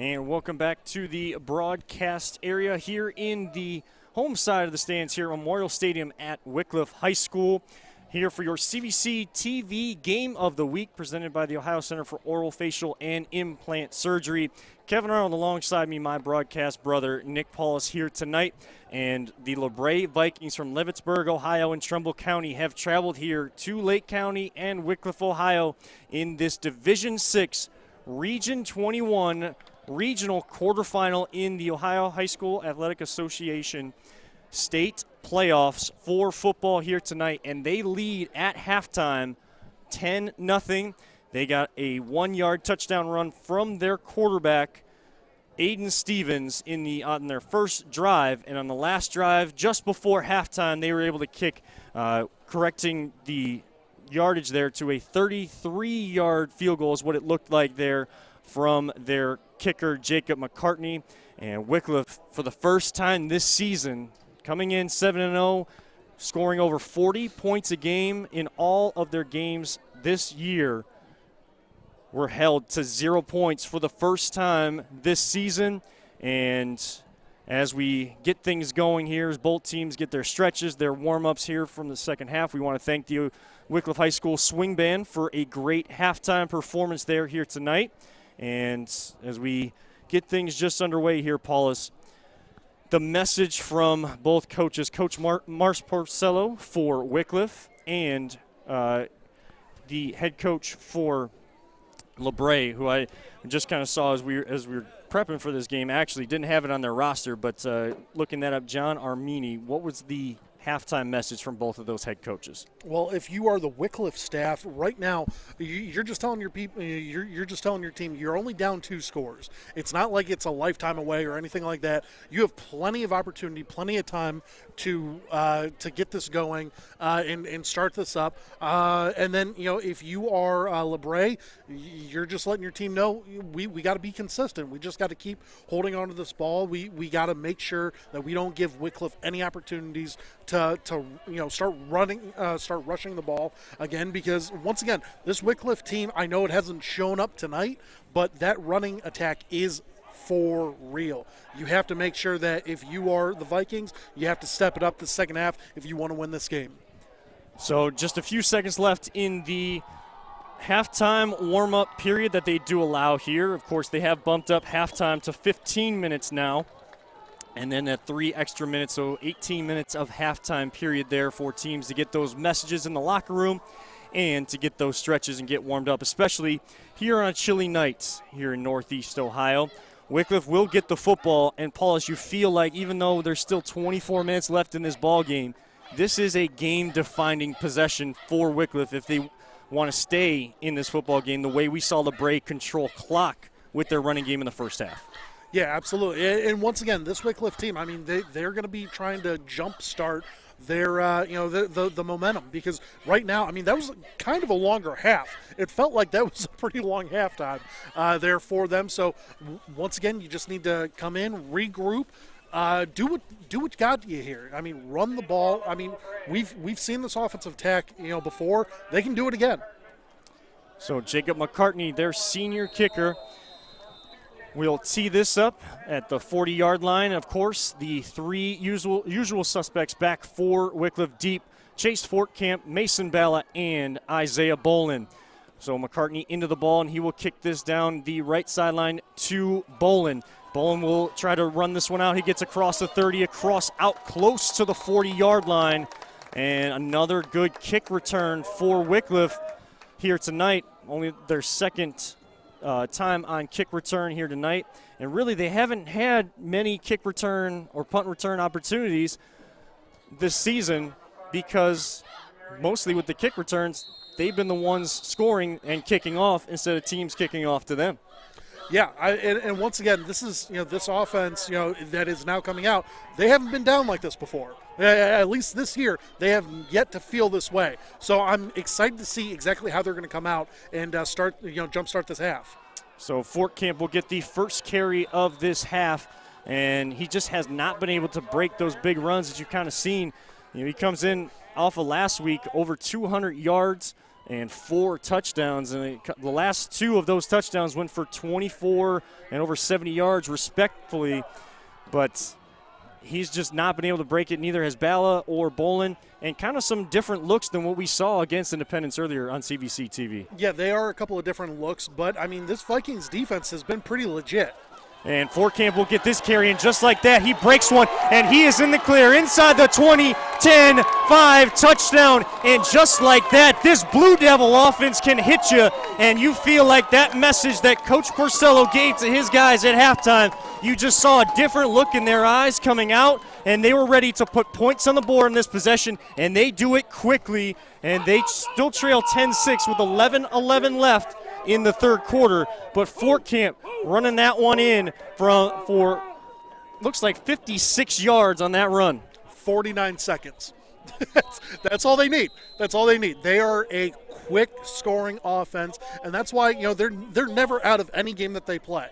And welcome back to the broadcast area here in the home side of the stands here at Memorial Stadium at Wickliffe High School. Here for your CVC TV Game of the Week presented by the Ohio Center for Oral, Facial, and Implant Surgery. Kevin Arnold alongside me, my broadcast brother Nick Paulus here tonight. And the LaBrae Vikings from Leavittsburg, Ohio and Trumbull County have traveled here to Lake County and Wickliffe, Ohio in this Division VI Region 21 regional quarterfinal in the Ohio High School Athletic Association state playoffs for football here tonight, and they lead at halftime 10-0. They got a 1-yard touchdown run from their quarterback, Aiden Stevens, on their first drive, and on the last drive, just before halftime, they were able to kick, correcting the yardage there to a 33-yard field goal is what it looked like there from their kicker, Jacob McCartney. And Wycliffe, for the first time this season, coming in 7-0, scoring over 40 points a game in all of their games this year, were held to 0 points for the first time this season. And as we get things going here, as both teams get their stretches, their warm-ups here from the second half, we want to thank the Wickliffe High School Swing Band for a great halftime performance here tonight. And as we get things just underway here, Paulus, the message from both coaches, Coach Mars Porcello for Wickliffe and the head coach for LaBrae, who I just kind of saw as we were prepping for this game, actually didn't have it on their roster, but looking that up, John Armini, what was the halftime message from both of those head coaches? Well, if you are the Wickliffe staff right now, you're just telling your people, you're just telling your team you're only down 2 scores. It's not like it's a lifetime away or anything like that. You have plenty of opportunity, plenty of time to get this going and start this up. And then, if you are LaBrae, you're just letting your team know we got to be consistent. We just got to keep holding on to this ball. We got to make sure that we don't give Wickliffe any opportunities to start rushing the ball again, because once again, this Wickliffe team, I know it hasn't shown up tonight, but that running attack is for real. You have to make sure that if you are the Vikings, you have to step it up the second half if you want to win this game. So just a few seconds left in the halftime warm-up period that they do allow here. Of course, they have bumped up halftime to 15 minutes now. And then at 3 extra minutes, so 18 minutes of halftime period there for teams to get those messages in the locker room and to get those stretches and get warmed up, especially here on a chilly night here in Northeast Ohio. Wickliffe will get the football, and Paulus, you feel like even though there's still 24 minutes left in this ball game, this is a game-defining possession for Wickliffe if they want to stay in this football game the way we saw LaBrae control clock with their running game in the first half. Yeah, absolutely. And once again, this Wickliffe team, I mean, they're going to be trying to jumpstart their, the momentum, because right now, I mean, that was kind of a longer half. It felt like that was a pretty long halftime there for them. So once again, you just need to come in, regroup, do what got you here. I mean, run the ball. I mean, we've seen this offensive attack, before. They can do it again. So Jacob McCartney, their senior kicker, we'll tee this up at the 40-yard line. Of course, the 3 usual suspects back for Wickliffe deep: Chase Fortcamp, Mason Balla, and Isaiah Bolin. So McCartney into the ball, and he will kick this down the right sideline to Bolin. Bolin will try to run this one out. He gets across the 30, out close to the 40-yard line. And another good kick return for Wickliffe here tonight. Only their second time on kick return here tonight, and really they haven't had many kick return or punt return opportunities this season, because mostly with the kick returns they've been the ones scoring and kicking off instead of teams kicking off to them. Yeah, and once again, this is this offense that is now coming out. They haven't been down like this before. At least this year, they have yet to feel this way. So I'm excited to see exactly how they're going to come out and jumpstart this half. So Fortcamp will get the first carry of this half, and he just has not been able to break those big runs that you've kind of seen. He comes in off of last week, over 200 yards and 4 touchdowns. And the last 2 of those touchdowns went for 24 and over 70 yards respectively. But he's just not been able to break it. Neither has Bala or Bolin. And kind of some different looks than what we saw against Independence earlier on CVC TV. Yeah, they are a couple of different looks. But, I mean, this Vikings defense has been pretty legit. And Fortcamp will get this carry, and just like that, he breaks one, and he is in the clear inside the 20, 10, 5, touchdown. And just like that, this Blue Devil offense can hit you, and you feel like that message that Coach Porcello gave to his guys at halftime, you just saw a different look in their eyes coming out, and they were ready to put points on the board in this possession, and they do it quickly, and they still trail 10-6 with 11:11 left in the third quarter. But Fort Camp running that one in for looks like 56 yards on that run. 49 seconds. That's all they need. That's all they need. They are a quick scoring offense, and that's why, you know, they're never out of any game that they play.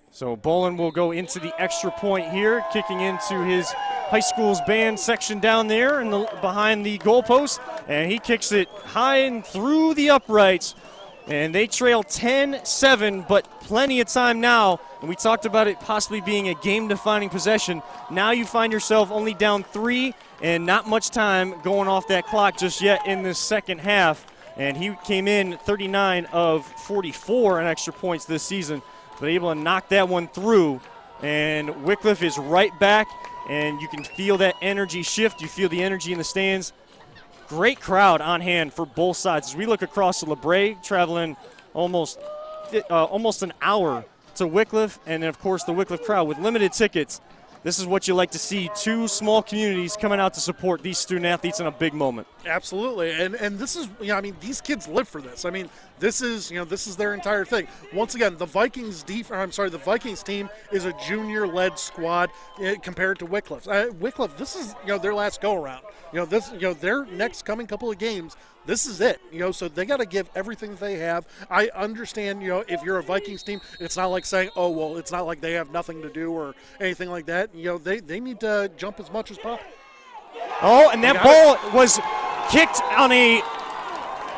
So Bolin will go into the extra point here, kicking into his high school's band section down there behind the goalpost, and he kicks it high and through the uprights. And they trail 10-7, but plenty of time now. And we talked about it possibly being a game-defining possession. Now you find yourself only down 3 and not much time going off that clock just yet in the second half. And he came in 39 of 44 in extra points this season, but able to knock that one through. And Wickliffe is right back, and you can feel that energy shift. You feel the energy in the stands. Great crowd on hand for both sides. As we look across to LaBrae, traveling almost an hour to Wickliffe, and then, of course, the Wycliffe crowd with limited tickets. This is what you like to see, 2 small communities coming out to support these student-athletes in a big moment. Absolutely, and this is, you know, I mean, these kids live for this. I mean, this is their entire thing. Once again, the Vikings team is a junior-led squad compared to Wycliffe. Wycliffe, this is, you know, their last go-around. You know, their next coming couple of games, this is it. You know, so they got to give everything that they have. I understand, you know, if you're a Vikings team, it's not like saying, oh, well, it's not like they have nothing to do or anything like that. You know, they need to jump as much as possible. Oh, and that ball was kicked on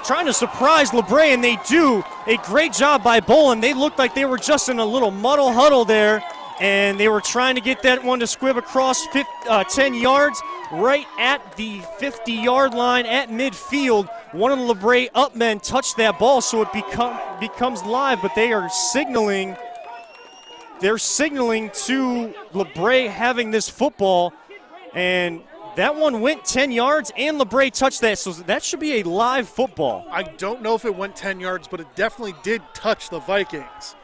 trying to surprise LaBrae, and they do a great job by Bolin. They looked like they were just in a little muddle huddle there, and they were trying to get that one to squib across 10 yards right at the 50-yard line at midfield. One of the LaBrae up men touched that ball, so it becomes live, but they are signaling. They're signaling to LaBrae having this football, and that one went 10 yards, and LaBrae touched that, so that should be a live football. I don't know if it went 10 yards, but it definitely did touch the Vikings.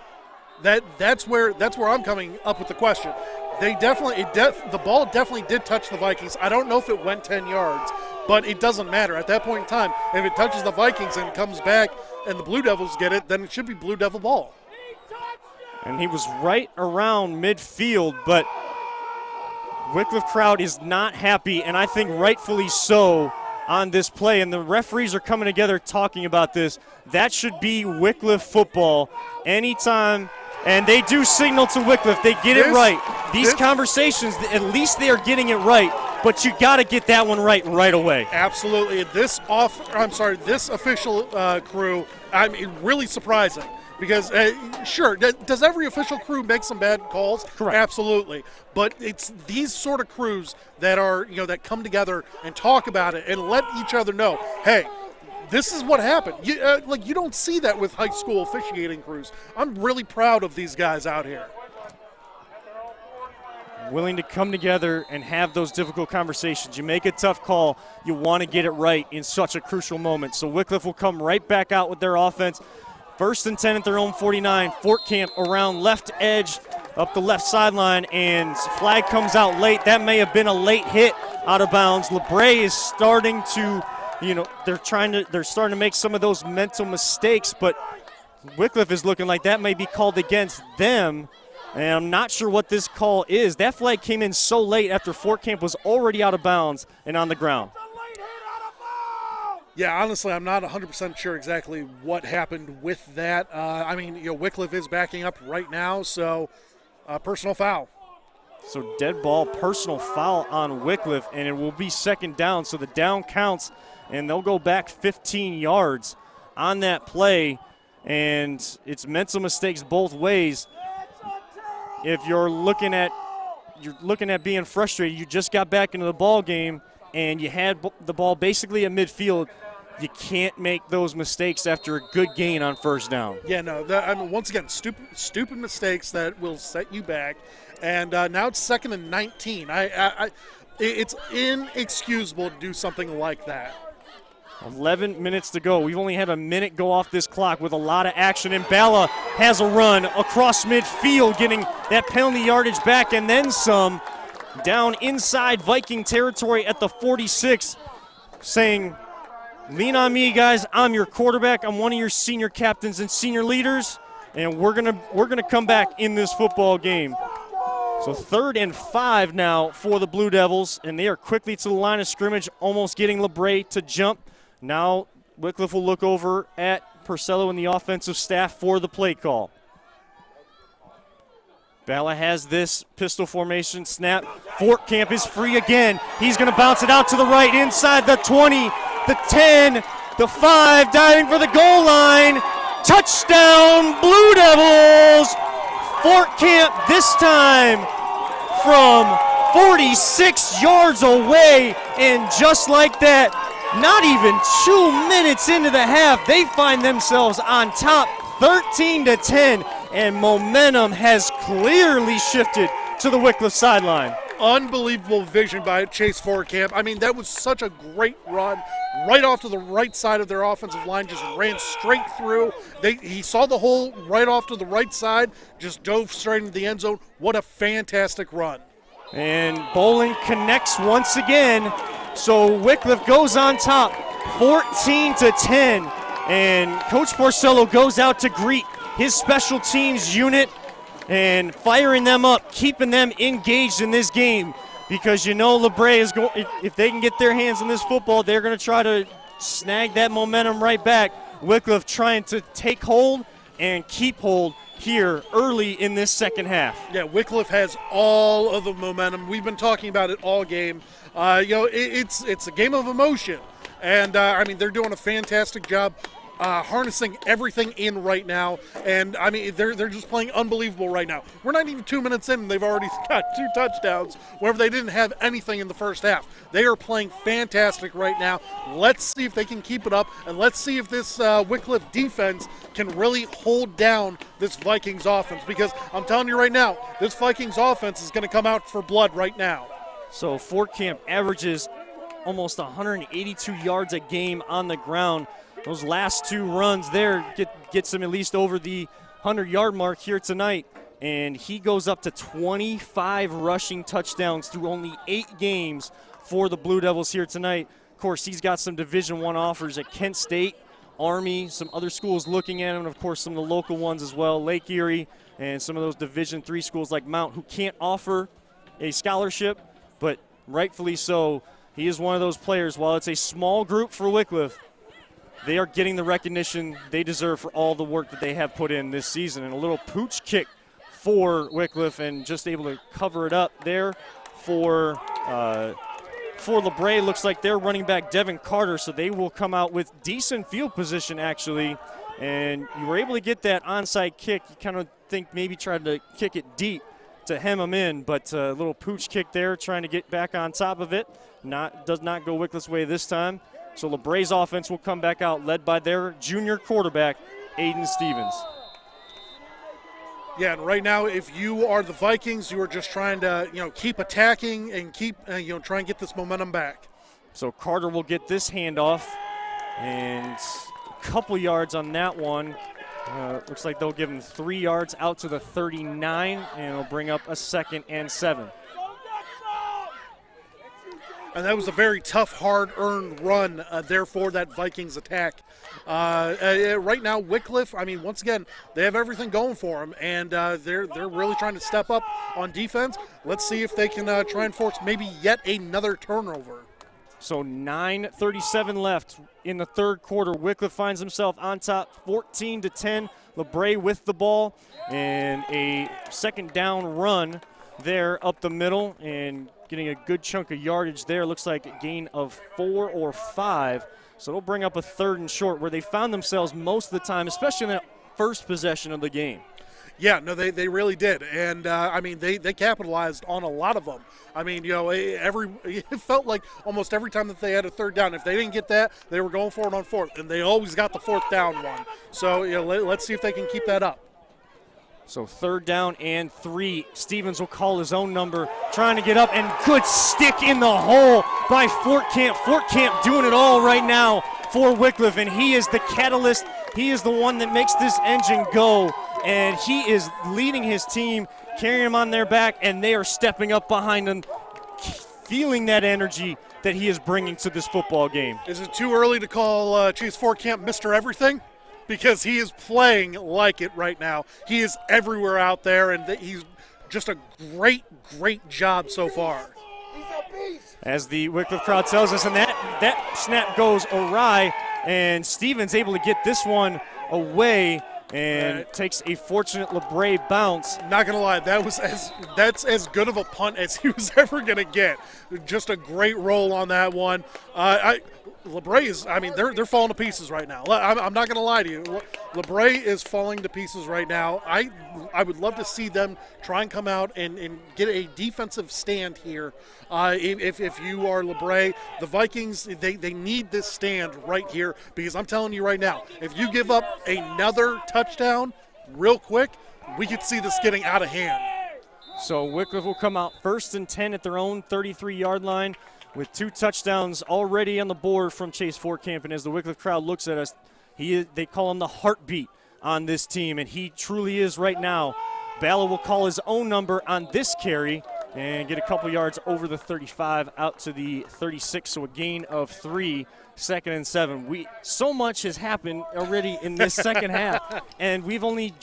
That's where I'm coming up with the question. The ball definitely did touch the Vikings. I don't know if it went 10 yards, but it doesn't matter. At that point in time, if it touches the Vikings and comes back and the Blue Devils get it, then it should be Blue Devil ball. And he was right around midfield, but Wycliffe crowd is not happy, and I think rightfully so on this play. And the referees are coming together talking about this. That should be Wycliffe football anytime. And they do signal to Wycliffe. They get it right. These conversations, at least they are getting it right, but you got to get that one right away. Absolutely. This official crew, I mean, really surprising. Because, sure, does every official crew make some bad calls? Correct. Absolutely. But it's these sort of crews that are, you know, that come together and talk about it and let each other know, hey, this is what happened. You don't see that with high school officiating crews. I'm really proud of these guys out here. Willing to come together and have those difficult conversations. You make a tough call, you want to get it right in such a crucial moment. So Wycliffe will come right back out with their offense. 1st and 10 at their own 49. Fort Camp around left edge up the left sideline, and flag comes out late. That may have been a late hit out of bounds. LaBrae is starting to, you know, they're starting to make some of those mental mistakes, but Wycliffe is looking like that may be called against them, and I'm not sure what this call is. That flag came in so late after Fort Camp was already out of bounds and on the ground. Yeah, honestly, I'm not 100% sure exactly what happened with that. I mean, you know, Wycliffe is backing up right now, so personal foul. So dead ball, personal foul on Wickliffe, and it will be second down. So the down counts, and they'll go back 15 yards on that play. And it's mental mistakes both ways. If you're looking at being frustrated, you just got back into the ball game, and you had the ball basically at midfield. You can't make those mistakes after a good gain on first down. Yeah, no. Once again, stupid mistakes that will set you back. And now it's 2nd and 19. It's inexcusable to do something like that. 11 minutes to go. We've only had a minute go off this clock with a lot of action. And Bala has a run across midfield, getting that penalty yardage back and then some. Down inside Viking territory at the 46, saying, lean on me, guys. I'm your quarterback. I'm one of your senior captains and senior leaders, and we're gonna come back in this football game. So 3rd and 5 now for the Blue Devils, and they are quickly to the line of scrimmage, almost getting LaBrae to jump. Now Wycliffe will look over at Purcello and the offensive staff for the play call. Bala has this pistol formation snap. Fort Camp is free again. He's going to bounce it out to the right inside the 20, the 10, the 5, diving for the goal line. Touchdown, Blue Devils! Fort Camp this time from 46 yards away, and just like that, not even 2 minutes into the half, they find themselves on top 13-10. And momentum has clearly shifted to the Wycliffe sideline. Unbelievable vision by Chase Fortcamp. I mean, that was such a great run right off to the right side of their offensive line, just ran straight through. He saw the hole right off to the right side, just dove straight into the end zone. What a fantastic run. And Bolin connects once again, so Wycliffe goes on top 14-10. And Coach Porcello goes out to greet his special teams unit and firing them up, keeping them engaged in this game, because you know LaBrae is going, if they can get their hands on this football, they're going to try to snag that momentum right back. Wycliffe trying to take hold and keep hold here early in this second half. Yeah, Wycliffe has all of the momentum. We've been talking about it all game. It's a game of emotion, and I mean, they're doing a fantastic job harnessing everything in right now, and I mean, they're just playing unbelievable right now. We're not even 2 minutes in, and they've already got 2 touchdowns, wherever they didn't have anything in the first half. They are playing fantastic right now. Let's see if they can keep it up, and let's see if this Wycliffe defense can really hold down this Vikings offense, because I'm telling you right now, this Vikings offense is going to come out for blood right now. So Fort Camp averages almost 182 yards a game on the ground. Those last 2 runs there gets him at least over the 100-yard mark here tonight. And he goes up to 25 rushing touchdowns through only 8 games for the Blue Devils here tonight. Of course, he's got some Division I offers at Kent State, Army, some other schools looking at him, and of course some of the local ones as well, Lake Erie, and some of those Division III schools like Mount, who can't offer a scholarship, but rightfully so. He is one of those players. While it's a small group for Wycliffe, they are getting the recognition they deserve for all the work that they have put in this season. And a little pooch kick for Wycliffe, and just able to cover it up there for LaBrae. Looks like their running back Devin Carter, so they will come out with decent field position actually. And you were able to get that onside kick. You kind of think maybe tried to kick it deep to hem him in, but a little pooch kick there, trying to get back on top of it. Does not go Wycliffe's way this time. So LaBrae's offense will come back out, led by their junior quarterback, Aiden Stevens. Yeah, and right now, if you are the Vikings, you are just trying to, keep attacking and keep, try and get this momentum back. So Carter will get this handoff, and a couple yards on that one. Looks like they'll give him 3 yards out to the 39, and it'll bring up a 2nd and 7. And that was a very tough, hard-earned run there for that Vikings attack. Right now, Wickliffe, I mean, once again, they have everything going for them, and they're really trying to step up on defense. Let's see if they can try and force maybe yet another turnover. So 9:37 left in the third quarter. Wycliffe finds himself on top, 14-10. LaBrae with the ball, and a second down run there up the middle and getting a good chunk of yardage there. Looks like a gain of 4 or 5. So it'll bring up a 3rd and short where they found themselves most of the time, especially in that first possession of the game. Yeah, no, they really did. And, I mean, they capitalized on a lot of them. I mean, you know, it felt like almost every time that they had a 3rd down, if they didn't get that, they were going for it on 4th. And they always got the 4th down one. So, you know, let's see if they can keep that up. So 3rd down and 3. Stevens will call his own number, trying to get up, and good stick in the hole by Fort Camp. Fort Camp doing it all right now for Wickliffe, and he is the catalyst. He is the one that makes this engine go, and he is leading his team, carrying them on their back, and they are stepping up behind him, feeling that energy that he is bringing to this football game. Is it too early to call Chase Fort Camp Mr. Everything? Because he is playing like it right now. He is everywhere out there, and he's just a great job so far. As the Wycliffe crowd tells us, and that snap goes awry, and Stevens able to get this one away and takes a fortunate LaBrae bounce. Not going to lie, that's as good of a punt as he was ever going to get. Just a great roll on that one. LaBrae is, I mean, they're falling to pieces right now. I'm not going to lie to you. LaBrae is falling to pieces right now. I would love to see them try and come out and get a defensive stand here. If you are LaBrae, the Vikings, they need this stand right here, because I'm telling you right now, if you give up another touchdown real quick, we could see this getting out of hand. So Wycliffe will come out 1st and 10 at their own 33-yard line, with 2 touchdowns already on the board from Chase Fort Camp. And as the Wycliffe crowd looks at us, they call him the heartbeat on this team, and he truly is right now. Balla will call his own number on this carry and get a couple yards over the 35 out to the 36, so a gain of 3, 2nd and 7. So much has happened already in this second half, and we've only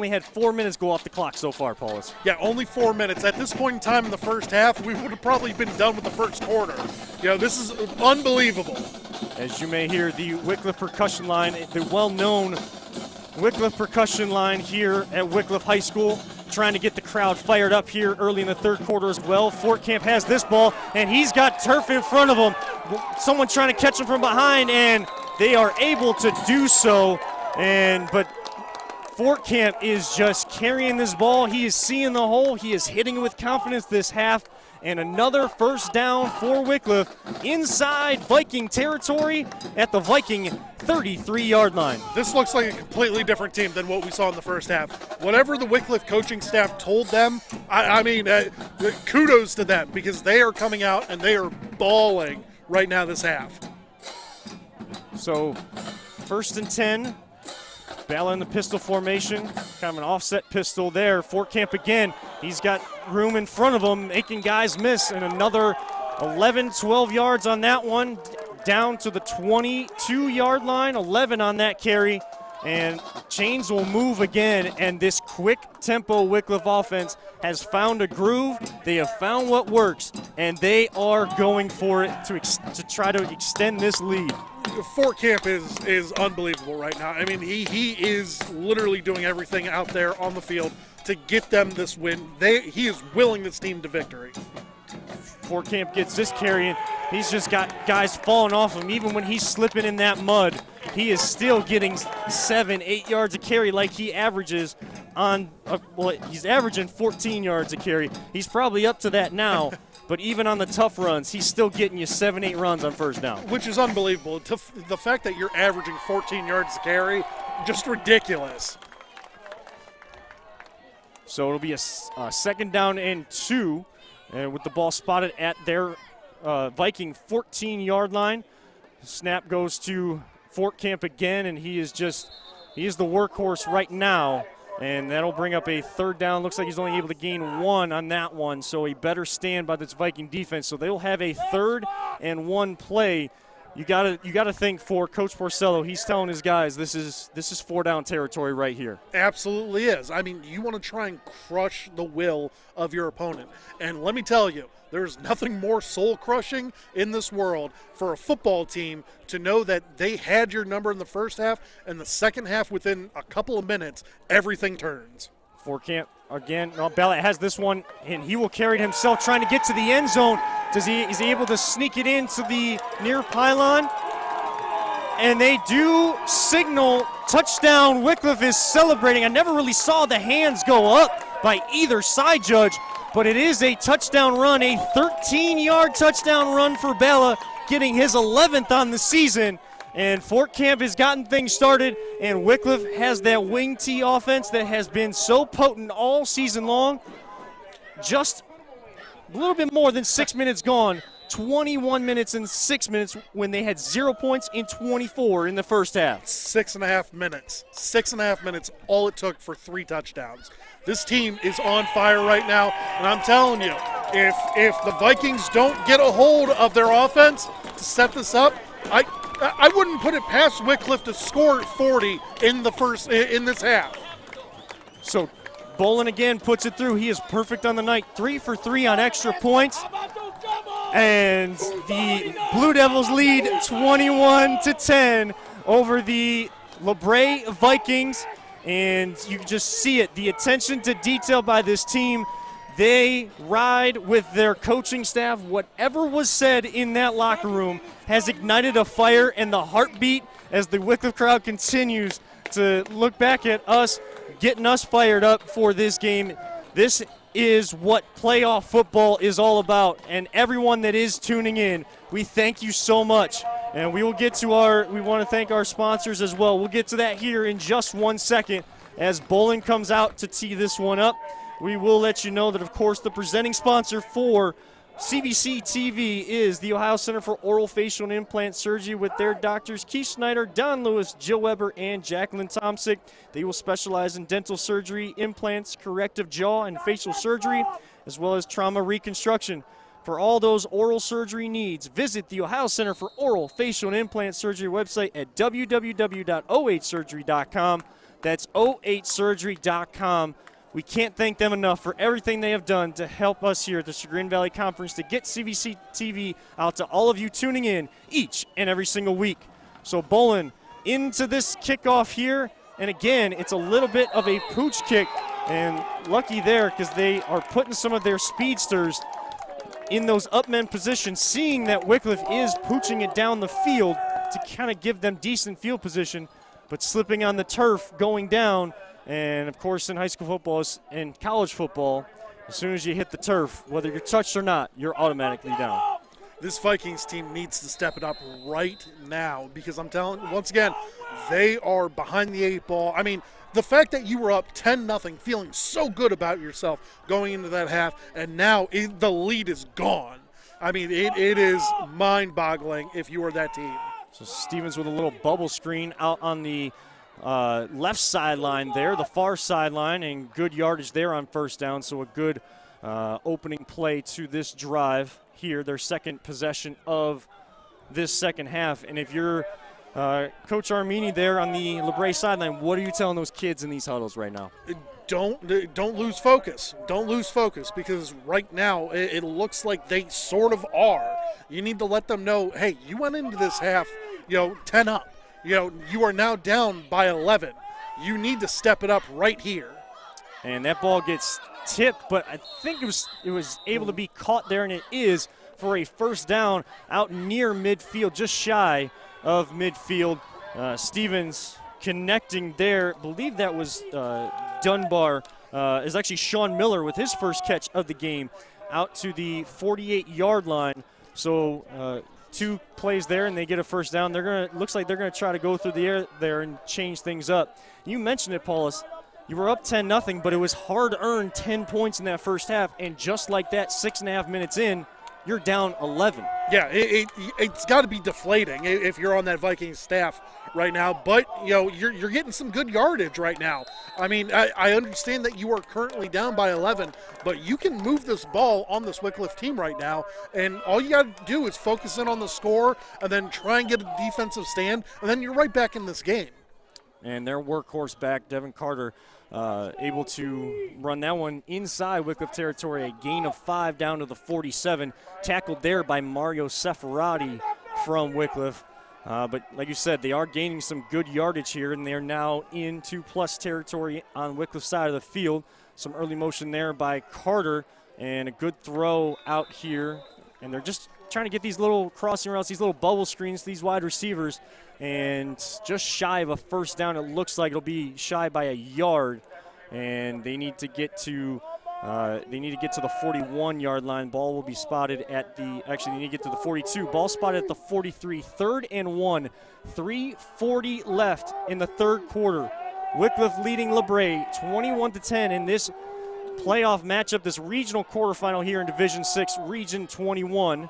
had 4 minutes go off the clock so far, Paulus. Yeah, only 4 minutes. At this point in time in the first half, we would have probably been done with the first quarter. You know, this is unbelievable. As you may hear, the Wycliffe percussion line, the well-known Wycliffe percussion line here at Wycliffe High School, trying to get the crowd fired up here early in the 3rd quarter as well. Fort Camp has this ball, and he's got turf in front of him. Someone trying to catch him from behind, and they are able to do so. But Fort Camp is just carrying this ball. He is seeing the hole. He is hitting it with confidence this half. And another 1st down for Wycliffe inside Viking territory at the Viking 33-yard line. This looks like a completely different team than what we saw in the first half. Whatever the Wycliffe coaching staff told them, I mean, kudos to them, because they are coming out and they are balling right now this half. So 1st and 10. Balla in the pistol formation, kind of an offset pistol there. Fort Camp again, he's got room in front of him, making guys miss, and another 11, 12 yards on that one, down to the 22-yard line, 11 on that carry, and chains will move again, and this quick tempo Wycliffe offense has found a groove. They have found what works, and they are going for it to try to extend this lead. Fort Camp is unbelievable right now. I mean, he is literally doing everything out there on the field to get them this win. He is willing this team to victory. Fort Camp gets this carry, and he's just got guys falling off him. Even when he's slipping in that mud, he is still getting 7, 8 yards a carry like he averages on, he's averaging 14 yards a carry. He's probably up to that now. But even on the tough runs, he's still getting you 7, 8 runs on 1st down. Which is unbelievable. The fact that you're averaging 14 yards to carry, just ridiculous. So it'll be a 2nd down and 2, and with the ball spotted at their Viking 14-yard line. Snap goes to Fort Camp again, and he is the workhorse right now. And that'll bring up a 3rd down. Looks like he's only able to gain 1 on that one, so a better stand by this Viking defense. So they'll have a 3rd and 1 play. You gotta think for Coach Porcello, he's telling his guys this is 4-down territory right here. Absolutely is. I mean, you want to try and crush the will of your opponent. And let me tell you, there's nothing more soul-crushing in this world for a football team to know that they had your number in the first half, and the second half, within a couple of minutes, everything turns. Fort Camp again, no, Bella has this one, and he will carry it himself, trying to get to the end zone. Is he able to sneak it into the near pylon? And they do signal touchdown. Wickliffe is celebrating. I never really saw the hands go up by either side, Judge, but it is a touchdown run, a 13-yard touchdown run for Bella, getting his 11th on the season. And Fort Camp has gotten things started, and Wickliffe has that wing T offense that has been so potent all season long. Just a little bit more than 6 minutes gone, 21 minutes and 6 minutes when they had 0 points in 24 in the first half. 6.5 minutes. 6.5 minutes, all it took for 3 touchdowns. This team is on fire right now, and I'm telling you, if the Vikings don't get a hold of their offense to set this up, I wouldn't put it past Wickliffe to score 40 in this half. So Bolin again puts it through. He is perfect on the night, 3 for 3 on extra points. And the Blue Devils lead 21-10 over the LaBrae Vikings. And you can just see it, the attention to detail by this team. They ride with their coaching staff. Whatever was said in that locker room has ignited a fire and the heartbeat as the Wycliffe crowd continues to look back at us, getting us fired up for this game. This is what playoff football is all about, and everyone that is tuning in, we thank you so much. And we will get to we want to thank our sponsors as well. We'll get to that here in just 1 second as Bolin comes out to tee this one up. We will let you know that, of course, the presenting sponsor for CVC TV is the Ohio Center for Oral, Facial, and Implant Surgery with their doctors Keith Snyder, Don Lewis, Jill Weber, and Jacqueline Tomsick. They will specialize in dental surgery, implants, corrective jaw and facial surgery, as well as trauma reconstruction. For all those oral surgery needs, visit the Ohio Center for Oral, Facial, and Implant Surgery website at www.ohsurgery.com. That's ohsurgery.com. We can't thank them enough for everything they have done to help us here at the Chagrin Valley Conference to get CVC TV out to all of you tuning in each and every single week. So Bolin into this kickoff here, and again, it's a little bit of a pooch kick, and lucky there because they are putting some of their speedsters in those up-men positions, seeing that Wycliffe is pooching it down the field to kind of give them decent field position, but slipping on the turf going down. And, of course, in high school football and college football, as soon as you hit the turf, whether you're touched or not, you're automatically down. This Vikings team needs to step it up right now because I'm telling you, once again, they are behind the 8 ball. I mean, the fact that you were up 10-0, feeling so good about yourself going into that half, and now the lead is gone. I mean, it is mind-boggling if you are that team. So Stevens with a little bubble screen out on the left sideline there, the far sideline, and good yardage there on first down. So a good opening play to this drive here, their second possession of this second half. And if you're Coach Armini there on the LaBrae sideline, what are you telling those kids in these huddles right now? Don't lose focus. Don't lose focus because right now it looks like they sort of are. You need to let them know, hey, you went into this half, 10 up. You are now down by 11. You need to step it up right here. And that ball gets tipped, but I think it was able to be caught there, and it is for a first down out near midfield, just shy of midfield. Stevens connecting there. I believe that was Dunbar. Is actually Sean Miller with his first catch of the game out to the 48-yard line. So 2 plays there, and they get a first down. Looks like they're gonna try to go through the air there and change things up. You mentioned it, Paulus. You were up 10-0, but it was hard-earned 10 points in that first half, and just like that, 6.5 minutes in, you're down 11. Yeah, it's got to be deflating if you're on that Vikings staff right now. But you're getting some good yardage right now. I mean, I understand that you are currently down by 11, but you can move this ball on this Wickliffe team right now, and all you got to do is focus in on the score and then try and get a defensive stand, and then you're right back in this game. And their workhorse back, Devin Carter, able to run that one inside Wickliffe territory, a gain of 5 down to the 47. Tackled there by Mario Seferati from Wickliffe. But like you said, they are gaining some good yardage here, and they're now in 2+ territory on Wycliffe's side of the field. Some early motion there by Carter, and a good throw out here. And they're just trying to get these little crossing routes, these little bubble screens, these wide receivers, and just shy of a first down. It looks like it'll be shy by a yard, and they need to get to the 41-yard line. Ball will be spotted at the, actually, they need to get to the 42. Ball spotted at the 43. 3rd and 1. 3:40 left in the third quarter. Wickliffe leading LaBrae 21-10 in this playoff matchup, this regional quarterfinal here in Division 6, Region 21.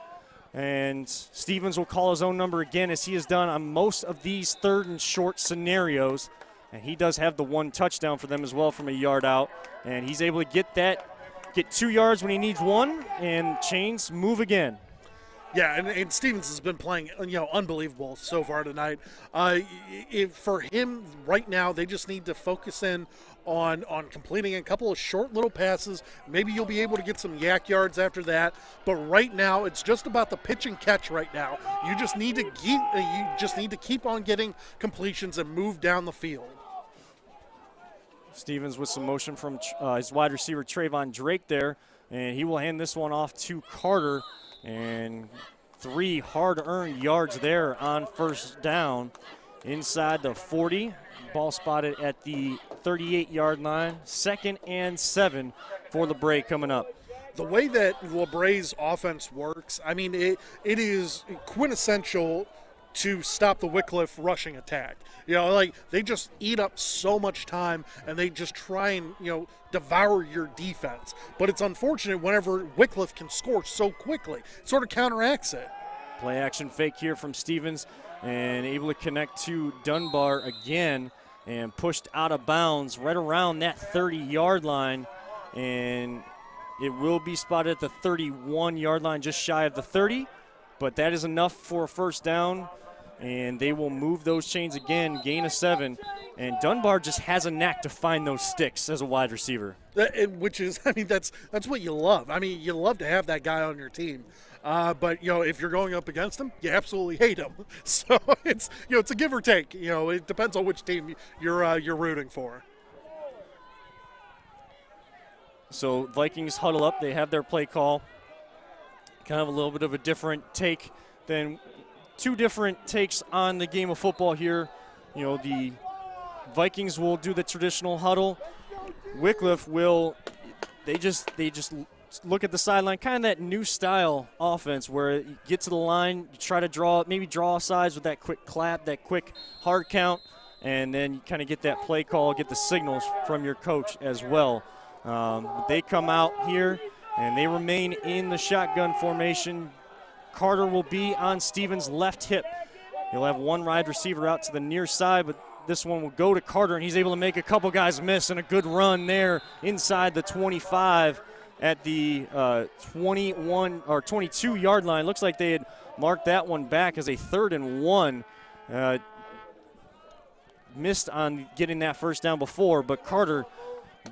And Stevens will call his own number again, as he has done on most of these 3rd and short scenarios. And he does have the 1 touchdown for them as well from a yard out. And he's able to get 2 yards when he needs 1, and chains move again. Yeah, and Stevens has been playing, unbelievable so far tonight. For him right now, they just need to focus in on completing a couple of short little passes. Maybe you'll be able to get some yak yards after that. But right now, it's just about the pitch and catch right now. You just need to keep on getting completions and move down the field. Stevens with some motion from his wide receiver Trayvon Drake there, and he will hand this one off to Carter. And 3 hard-earned yards there on first down inside the 40. Ball spotted at the 38-yard line. 2nd and 7 for LaBrae coming up. The way that LaBrae's offense works, it is quintessential to stop the Wickliffe rushing attack. They just eat up so much time, and they just try and, devour your defense. But it's unfortunate whenever Wickliffe can score so quickly. It sort of counteracts it. Play action fake here from Stevens, and able to connect to Dunbar again, and pushed out of bounds right around that 30-yard line. And it will be spotted at the 31-yard line, just shy of the 30. But that is enough for a first down. And they will move those chains again, gain of 7. And Dunbar just has a knack to find those sticks as a wide receiver. Which is, that's what you love. You love to have that guy on your team. But, if you're going up against him, you absolutely hate him. So it's a give or take. It depends on which team you're rooting for. So Vikings huddle up. They have their play call. Kind of a little bit of a different take than – 2 different takes on the game of football here. The Vikings will do the traditional huddle. Wycliffe will, they just look at the sideline, kind of that new style offense where you get to the line, you try to draw sides with that quick clap, that quick hard count, and then you kind of get that play call, get the signals from your coach as well. They come out here and they remain in the shotgun formation. Carter will be on Stevens' left hip. He'll have 1 wide receiver out to the near side, but this one will go to Carter, and he's able to make a couple guys miss, and a good run there inside the 25 at the 21 or 22-yard line. Looks like they had marked that one back as a 3rd and 1. Missed on getting that first down before, but Carter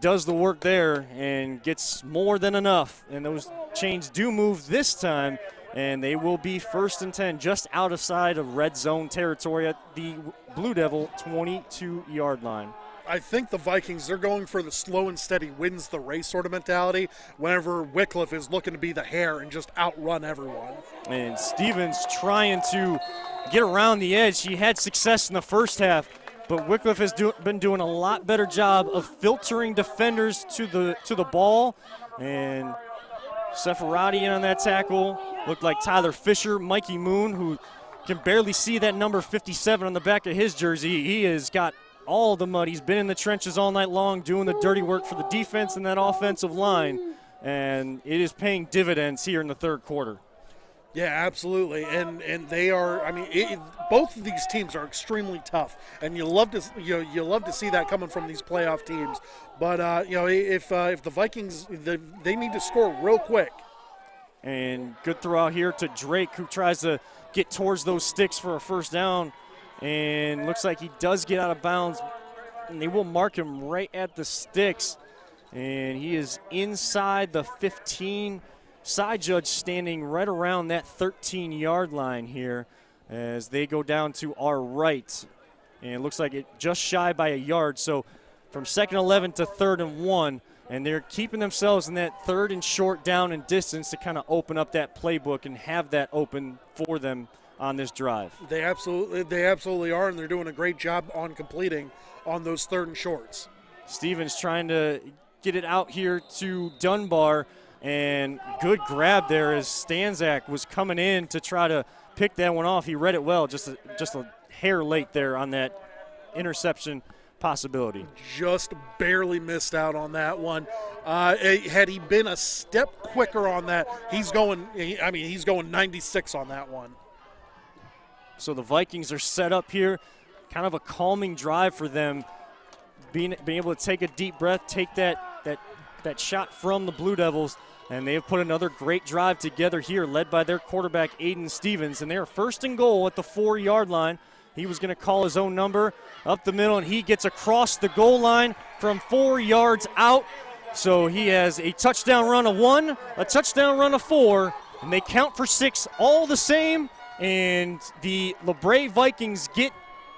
does the work there and gets more than enough. And those chains do move this time, and they will be 1st and 10 just outside of red zone territory at the Blue Devil 22-yard line. I think the Vikings, they're going for the slow and steady wins the race sort of mentality whenever Wickliffe is looking to be the hare and just outrun everyone. And Stevens trying to get around the edge. He had success in the first half, but Wickliffe has been doing a lot better job of filtering defenders to the ball. And Seferati in on that tackle. Looked like Tyler Fisher, Mikey Moon, who can barely see that number 57 on the back of his jersey. He has got all the mud. He's been in the trenches all night long doing the dirty work for the defense and that offensive line. And it is paying dividends here in the third quarter. Yeah, absolutely, and they are. Both of these teams are extremely tough, and you love to see that coming from these playoff teams. But if the Vikings, they need to score real quick. And good throw out here to Drake, who tries to get towards those sticks for a first down, and looks like he does get out of bounds. And they will mark him right at the sticks, and he is inside the 15. Side judge standing right around that 13-yard line here. as they go down to our right. And it looks like it just shy by a yard. So from 2nd and 11 to 3rd and 1. And they're keeping themselves in that 3rd and short down and distance to kind of open up that playbook and have that open for them on this drive. They absolutely are, and they're doing a great job on completing on those 3rd and shorts. Stevens trying to get it out here to Dunbar, and good grab there as Stanzak was coming in to try to pick that one off. He read it well, just a hair late there on that interception possibility. Just barely missed out on that one. Had he been a step quicker on that, he's going 96 on that one. So the Vikings are set up here, kind of a calming drive for them, being able to take a deep breath, take that shot from the Blue Devils, and they have put another great drive together here, led by their quarterback, Aiden Stevens, and they are 1st and goal at the 4-yard line. He was going to call his own number up the middle, and he gets across the goal line from 4 yards out. So he has a touchdown run of 1, a touchdown run of 4, and they count for 6 all the same. And the LaBrae Vikings get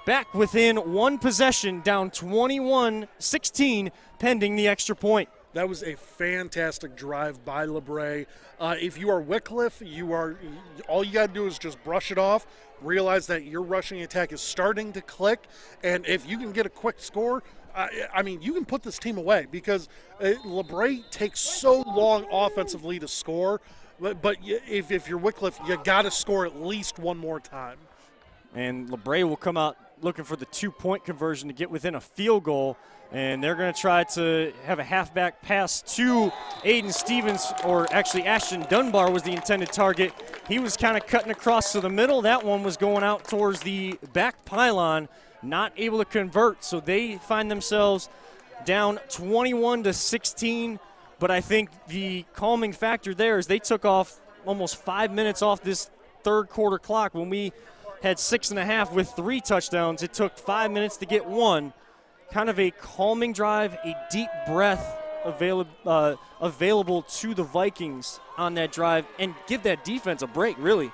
back within 1 possession, down 21-16, pending the extra point. That was a fantastic drive by LaBrae. If you are Wickliffe, all you got to do is just brush it off, realize that your rushing attack is starting to click, and if you can get a quick score, you can put this team away because LaBrae takes so long offensively to score, but if you're Wickliffe, you got to score at least one more time. And LaBrae will come out looking for the 2-point conversion to get within a field goal, and they're going to try to have a halfback pass to Aiden Stevens, or actually Ashton Dunbar was the intended target. He was kind of cutting across to the middle. That one was going out towards the back pylon, not able to convert, so they find themselves down 21-16. But I think the calming factor there is they took off almost 5 minutes off this 3rd quarter clock. When we had 6.5 with 3 touchdowns, it took 5 minutes to get 1. Kind of a calming drive, a deep breath available to the Vikings on that drive, and give that defense a break, really.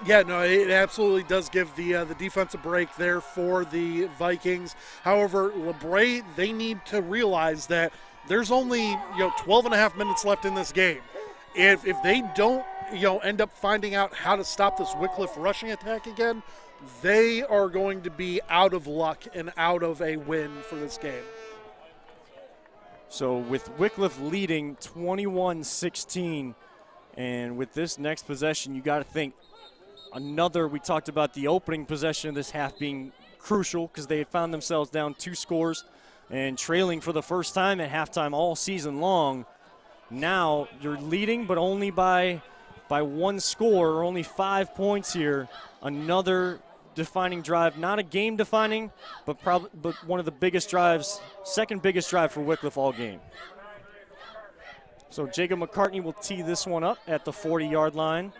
Yeah, no, it absolutely does give the defense a break there for the Vikings. However, LaBrae, they need to realize that there's only 12 and a half minutes left in this game. If they don't end up finding out how to stop this Wickliffe rushing attack again, they are going to be out of luck and out of a win for this game. So with Wickliffe leading 21-16, and with this next possession, you got to think we talked about the opening possession of this half being crucial because they had found themselves down 2 scores and trailing for the first time at halftime all season long. Now you're leading, but only by 1 score, or only 5 points here. Another defining drive, not a game defining, but one of the biggest drives, 2nd biggest drive for Wickliffe all game. So Jacob McCartney will tee this one up at the 40-yard line.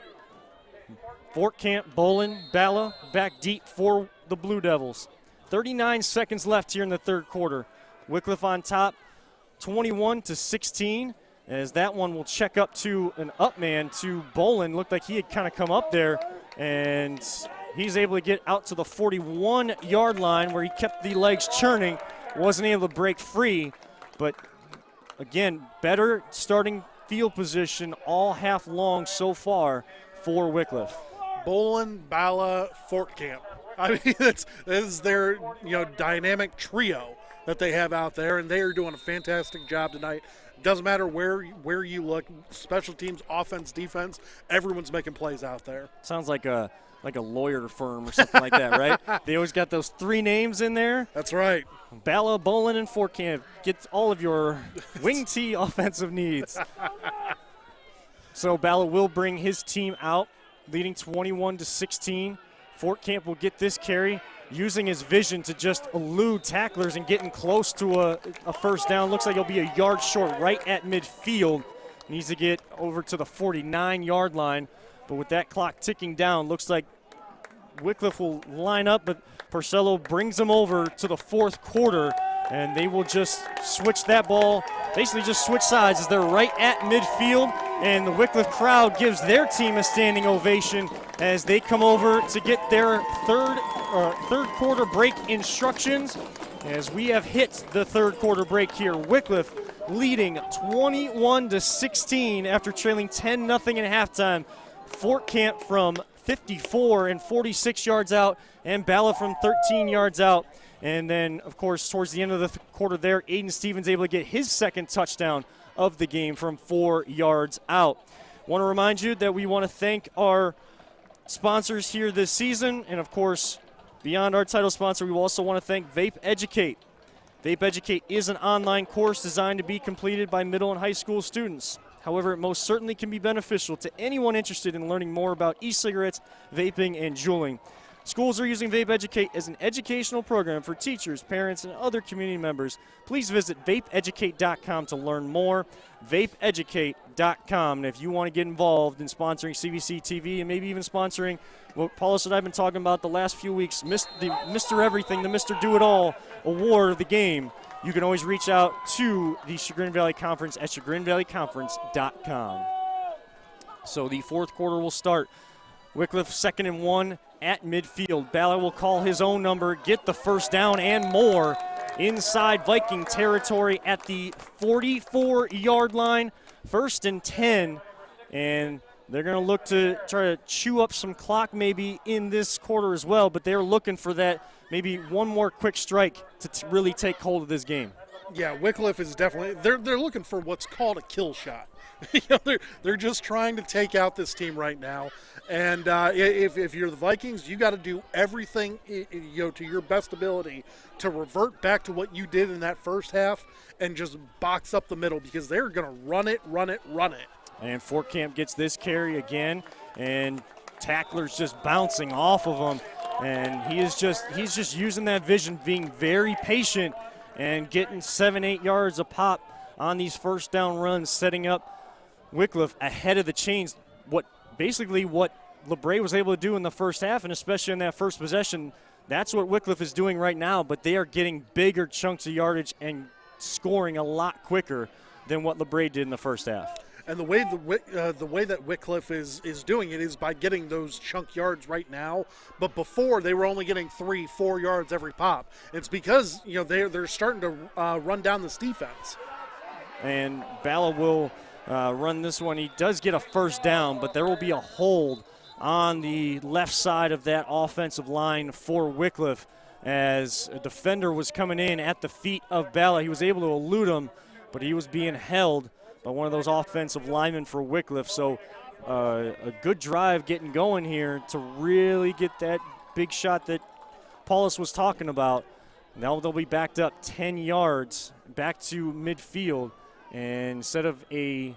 Fort Camp, Bolin, Bala back deep for the Blue Devils. 39 seconds left here in the 3rd quarter. Wickliffe on top, 21-16. As that one will check up to an up man to Bolin. Looked like he had kind of come up there, and he's able to get out to the 41-yard line where he kept the legs churning, wasn't able to break free. But again, better starting field position all half long so far for Wickliffe. Bolin, Bala, Fort Camp. This is their dynamic trio that they have out there, and they are doing a fantastic job tonight. Doesn't matter where you look, special teams, offense, defense, everyone's making plays out there. Sounds like a lawyer firm or something like that, right? They always got those 3 names in there. That's right. Bala, Bolin, and Fort Camp. Get all of your wing tee offensive needs. So Bala will bring his team out, leading 21-16. Fort Camp will get this carry, using his vision to just elude tacklers and getting close to a first down. Looks like he'll be a yard short right at midfield. Needs to get over to the 49-yard line. But with that clock ticking down, looks like Wickliffe will line up, but Porcello brings them over to the 4th quarter, and they will just switch that ball, basically just switch sides as they're right at midfield, and the Wickliffe crowd gives their team a standing ovation as they come over to get their third quarter break instructions. As we have hit the third quarter break here, Wycliffe leading 21-16 after trailing 10-0 at halftime. Fort Camp from 54 and 46 yards out, and Bala from 13 yards out. And then, of course, towards the end of the quarter there, Aiden Stevens able to get his second touchdown of the game from 4 yards out. Want to remind you that we want to thank our sponsors here this season, and of course, beyond our title sponsor, we also want to thank Vape Educate. Vape Educate is an online course designed to be completed by middle and high school students. However, it most certainly can be beneficial to anyone interested in learning more about e-cigarettes, vaping, and juuling. Schools are using Vape Educate as an educational program for teachers, parents, and other community members. Please visit vapeeducate.com to learn more. Vapeeducate.com. And if you want to get involved in sponsoring CVC TV and maybe even sponsoring what Paulus and I have been talking about the last few weeks, the Mr. Everything, the Mr. Do-It-All award of the game, you can always reach out to the Chagrin Valley Conference at chagrinvalleyconference.com. So the fourth quarter will start. Wickliffe 2nd and 1 at midfield. Ballard will call his own number, get the first down and more inside Viking territory at the 44-yard line. 1st and 10, and they're going to look to try to chew up some clock maybe in this quarter as well, but they're looking for that maybe one more quick strike to really take hold of this game. Yeah, Wickliffe is definitely they're looking for what's called a kill shot. They're just trying to take out this team right now. And if you're the Vikings, you got to do everything to your best ability to revert back to what you did in that first half and just box up the middle, because they're going to run it. And Fort Camp gets this carry again, and tackler's just bouncing off of him, and he's just using that vision, being very patient and getting 7-8 yards a pop on these first down runs, setting up Wickliffe ahead of the chains. What LaBrae was able to do in the first half, and especially in that first possession, that's what Wickliffe is doing right now, but they are getting bigger chunks of yardage and scoring a lot quicker than what LaBrae did in the first half. And the way that Wickliffe is doing it is by getting those chunk yards right now. But before, they were only getting 3-4 yards every pop. It's because they're starting to run down this defense. And Bala will run this one. He does get a first down, but there will be a hold on the left side of that offensive line for Wickliffe as a defender was coming in at the feet of Bala. He was able to elude him, but he was being held by one of those offensive linemen for Wickliffe. So a good drive getting going here to really get that big shot that Paulus was talking about. Now they'll be backed up 10 yards back to midfield. And instead of a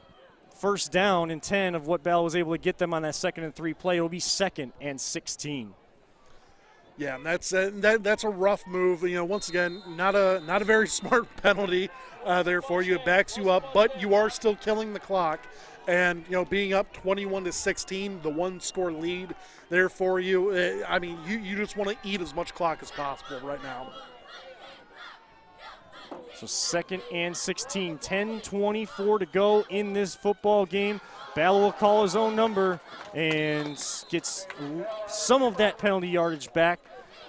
first down and 10 of what Bell was able to get them on that 2nd and 3 play, it'll be 2nd and 16. Yeah, and that's a rough move. Once again, not a very smart penalty there for you. It backs you up, but you are still killing the clock. And being up 21-16, the 1-score lead there for you. You just want to eat as much clock as possible right now. So 2nd and 16, 10:24 to go in this football game. Bala will call his own number and gets some of that penalty yardage back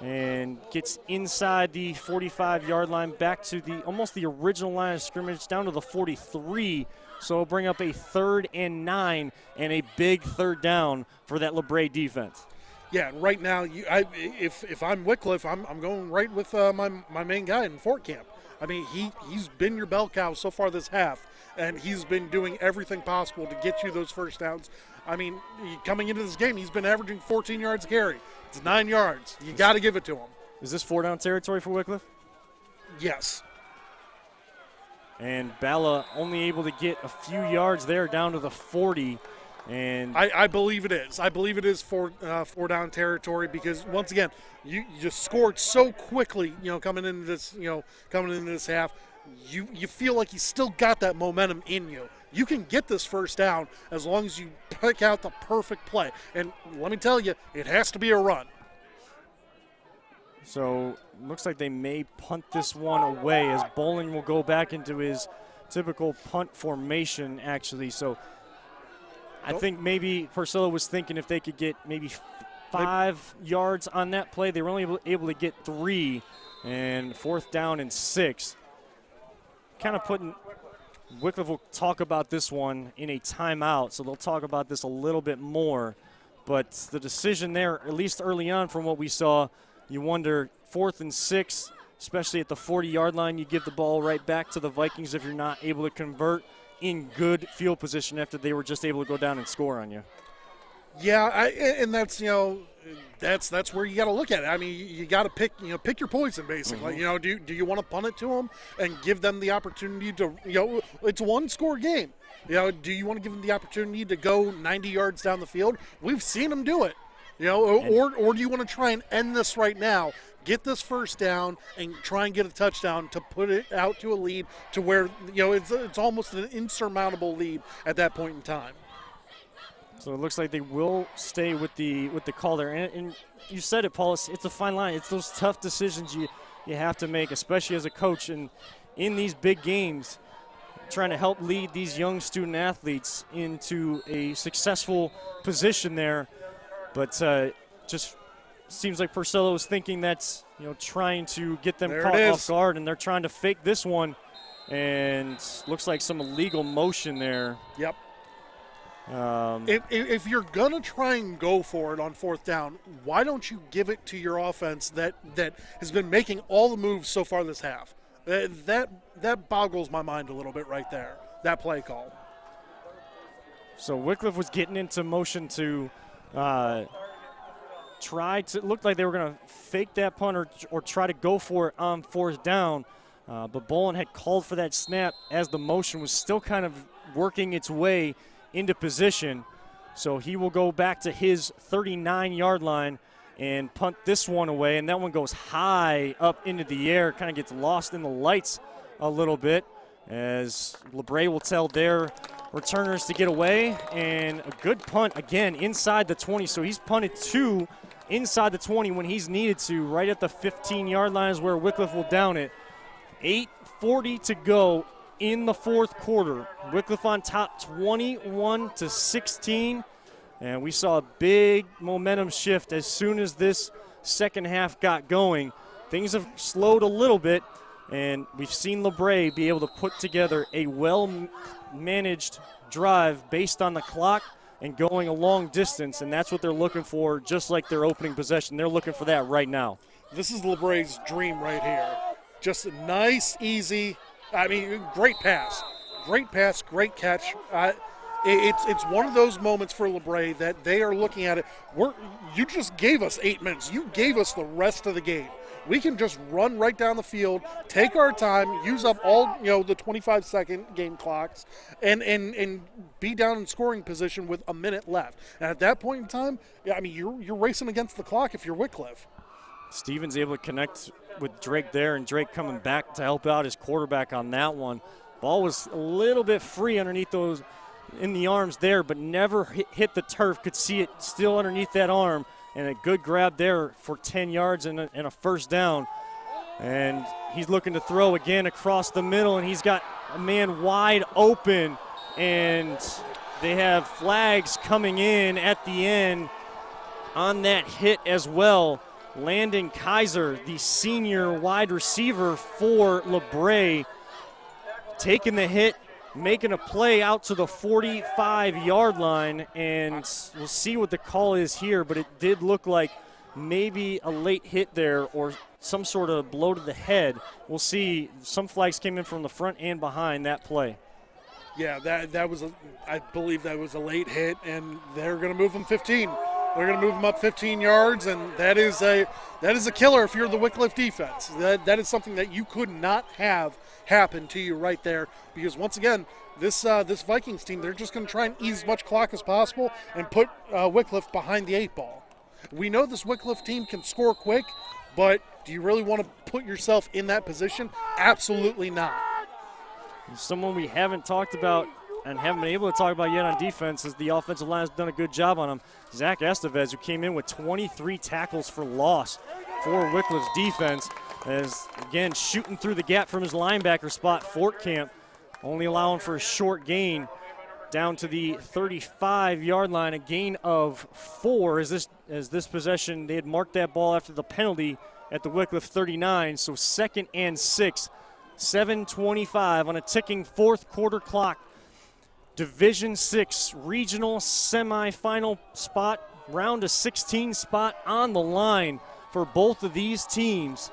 and gets inside the 45-yard line back to almost the original line of scrimmage down to the 43. So it'll bring up a 3rd and 9 and a big third down for that LaBrae defense. Yeah, right now, if I'm Wickliffe, I'm going right with my main guy in Fort Camp. He's been your bell cow so far this half, and he's been doing everything possible to get you those first downs. Coming into this game, he's been averaging 14 yards a carry. It's 9 yards. You got to give it to him. Is this 4-down territory for Wickliffe? Yes. And Bala only able to get a few yards there down to the 40. And I believe it is. I believe it is 4-down territory because once again, you just scored so quickly. Coming into this half, you feel like you still got that momentum in you. You can get this first down as long as you pick out the perfect play. And let me tell you, it has to be a run. So looks like they may punt this one away as Bowling will go back into his typical punt formation. Actually, so. I think maybe Porcello was thinking if they could get maybe 5 yards on that play. They were only able to get 3, and 4th down and 6. Kind of putting – Wycliffe will talk about this one in a timeout, so they'll talk about this a little bit more. But the decision there, at least early on from what we saw, you wonder 4th and 6, especially at the 40-yard line, you give the ball right back to the Vikings if you're not able to convert in good field position after they were just able to go down and score on you. Yeah, and that's, that's where you got to look at it. I mean, you got to pick your poison basically. Mm-hmm. Do you want to punt it to them and give them the opportunity to, it's a one-score game. Do you want to give them the opportunity to go 90 yards down the field? We've seen them do it. Or do you want to try and end this right now, get this first down, and try and get a touchdown to put it out to a lead to where, it's almost an insurmountable lead at that point in time. So it looks like they will stay with the call there. And you said it, Paulus, it's a fine line. It's those tough decisions you have to make, especially as a coach. And in these big games, trying to help lead these young student athletes into a successful position there. But just seems like Porcello is thinking that's, trying to get them caught off guard, and they're trying to fake this one. And looks like some illegal motion there. Yep. If you're going to try and go for it on 4th down, why don't you give it to your offense that has been making all the moves so far this half? That boggles my mind a little bit right there, that play call. So Wycliffe was getting into motion to try to – look like they were going to fake that punt or try to go for it on 4th down. But Bolin had called for that snap as the motion was still kind of working its way into position. So he will go back to his 39-yard line and punt this one away. And that one goes high up into the air, kind of gets lost in the lights a little bit as LaBrae will tell their returners to get away. And a good punt, again, inside the 20. So he's punted 2 inside the 20 when he's needed to. Right at the 15-yard line is where Wycliffe will down it. 8:40 to go in the 4th quarter. Wycliffe on top 21-16. And we saw a big momentum shift as soon as this second half got going. Things have slowed a little bit, and we've seen LaBrae be able to put together a well-managed drive based on the clock and going a long distance, and that's what they're looking for, just like their opening possession. They're looking for that right now. This is LaBrae's dream right here. Just a nice, easy, great pass. Great pass, great catch. It's one of those moments for LaBrae that they are looking at it. You just gave us 8 minutes. You gave us the rest of the game. We can just run right down the field, take our time, use up all the 25-second game clocks, and be down in scoring position with a minute left. And at that point in time, you're racing against the clock if you're Wickliffe. Stevens able to connect with Drake there, and Drake coming back to help out his quarterback on that one. Ball was a little bit free underneath those in the arms there, but never hit the turf. Could see it still underneath that arm, and a good grab there for 10 yards and a first down. And he's looking to throw again across the middle, and he's got a man wide open, and they have flags coming in at the end on that hit as well. Landon Kaiser, the senior wide receiver for LaBrae, taking the hit, making a play out to the 45-yard line, and we'll see what the call is here, but it did look like maybe a late hit there or some sort of blow to the head. We'll see. Some flags came in from the front and behind that play. Yeah, that was I believe that was a late hit, and they're going to move them 15. They're going to move them up 15 yards, and that is a killer if you're the Wickliffe defense. That is something that you could not have happen to you right there, because once again, this Vikings team, they're just going to try and ease as much clock as possible and put Wickliffe behind the 8 ball. We know this Wickliffe team can score quick, but do you really want to put yourself in that position? Absolutely not. Someone we haven't talked about and haven't been able to talk about yet on defense is the offensive line has done a good job on him. Zach Estevez, who came in with 23 tackles for loss for Wycliffe's defense, is, again, shooting through the gap from his linebacker spot. Fort Camp only allowing for a short gain. down to the 35-yard line, a gain of 4 as this possession, they had marked that ball after the penalty at the Wickliffe 39, so 2nd and 6, 7:25 on a ticking fourth quarter clock. Division 6 regional semifinal spot, round of 16 spot on the line for both of these teams.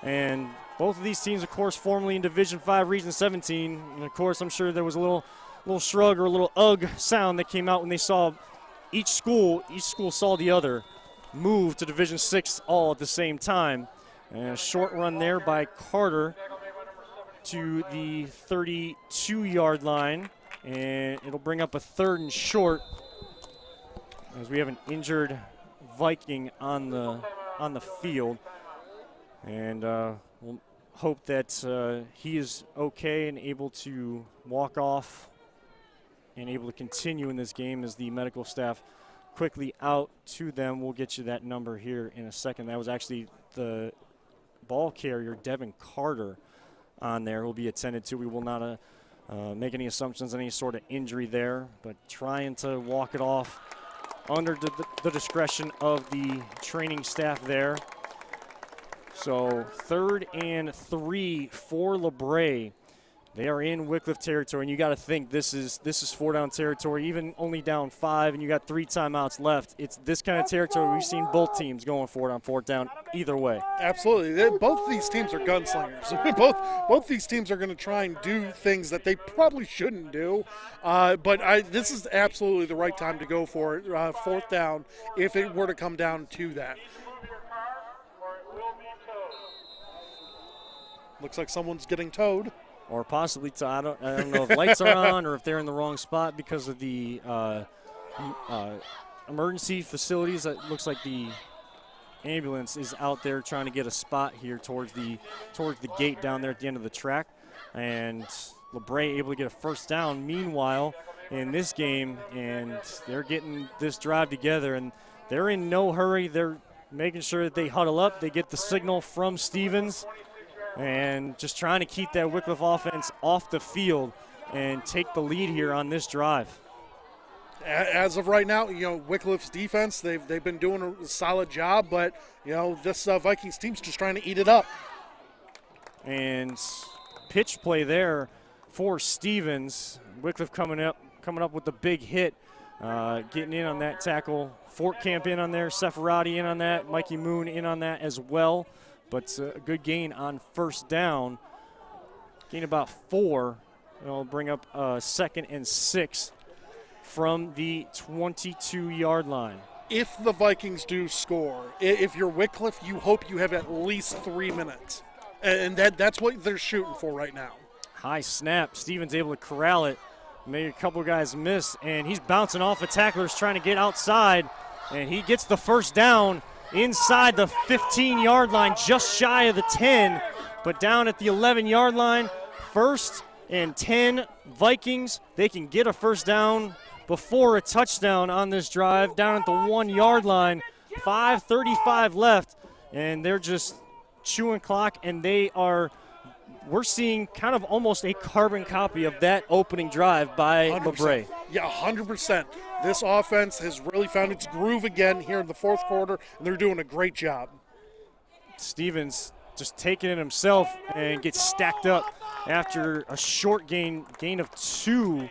And both of these teams, of course, formerly in Division 5, Region 17. And, of course, I'm sure there was a little shrug or a little ugh sound that came out when they saw each school saw the other move to Division 6 all at the same time. And a short run there by Carter to the 32-yard line. And it'll bring up a 3rd and short as we have an injured Viking on the field. And we'll hope that he is okay and able to walk off and able to continue in this game as the medical staff quickly out to them. We'll get you that number here in a second. That was actually the ball carrier, Devin Carter, on there will be attended to. We will not make any assumptions on any sort of injury there, but trying to walk it off under the discretion of the training staff there. So 3rd and 3 for LaBrae. They are in Wickliffe territory, and you got to think this is 4-down territory, even only down 5, and you got 3 timeouts left. It's this kind of territory we've seen both teams going for it on 4th down either way. Absolutely. Both of these teams are gunslingers. both these teams are going to try and do things that they probably shouldn't do, but this is absolutely the right time to go for it, 4th down, if it were to come down to that. Looks like someone's getting towed. Or possibly, I don't know if lights are on or if they're in the wrong spot because of the emergency facilities. It looks like the ambulance is out there trying to get a spot here towards the gate down there at the end of the track. And LaBrae able to get a 1st down. Meanwhile, in this game, and they're getting this drive together, and they're in no hurry. They're making sure that they huddle up. They get the signal from Stevens. And just trying to keep that Wickliffe offense off the field and take the lead here on this drive. As of right now, Wycliffe's defense, they've been doing a solid job, but, this Vikings team's just trying to eat it up. And pitch play there for Stevens. Wycliffe coming up with the big hit, getting in on that tackle. Fort Camp in on there, Seferati in on that, Mikey Moon in on that as well. But a good gain on 1st down. Gain about 4. It'll bring up 2nd and 6 from the 22-yard line. If the Vikings do score, if you're Wickliffe, you hope you have at least 3 minutes. And that's what they're shooting for right now. High snap. Stevens able to corral it. Maybe a couple guys miss. And he's bouncing off of tacklers trying to get outside. And he gets the 1st down inside the 15-yard line, just shy of the 10, but down at the 11-yard line. 1st and 10 Vikings. They can get a 1st down before a touchdown on this drive, down at the 1-yard line. 5:35 left, and they're just chewing clock, and we're seeing kind of almost a carbon copy of that opening drive by LaBrae. Yeah, 100%. This offense has really found its groove again here in the 4th quarter, and they're doing a great job. Stevens just taking it himself and gets stacked up after a short gain of 2,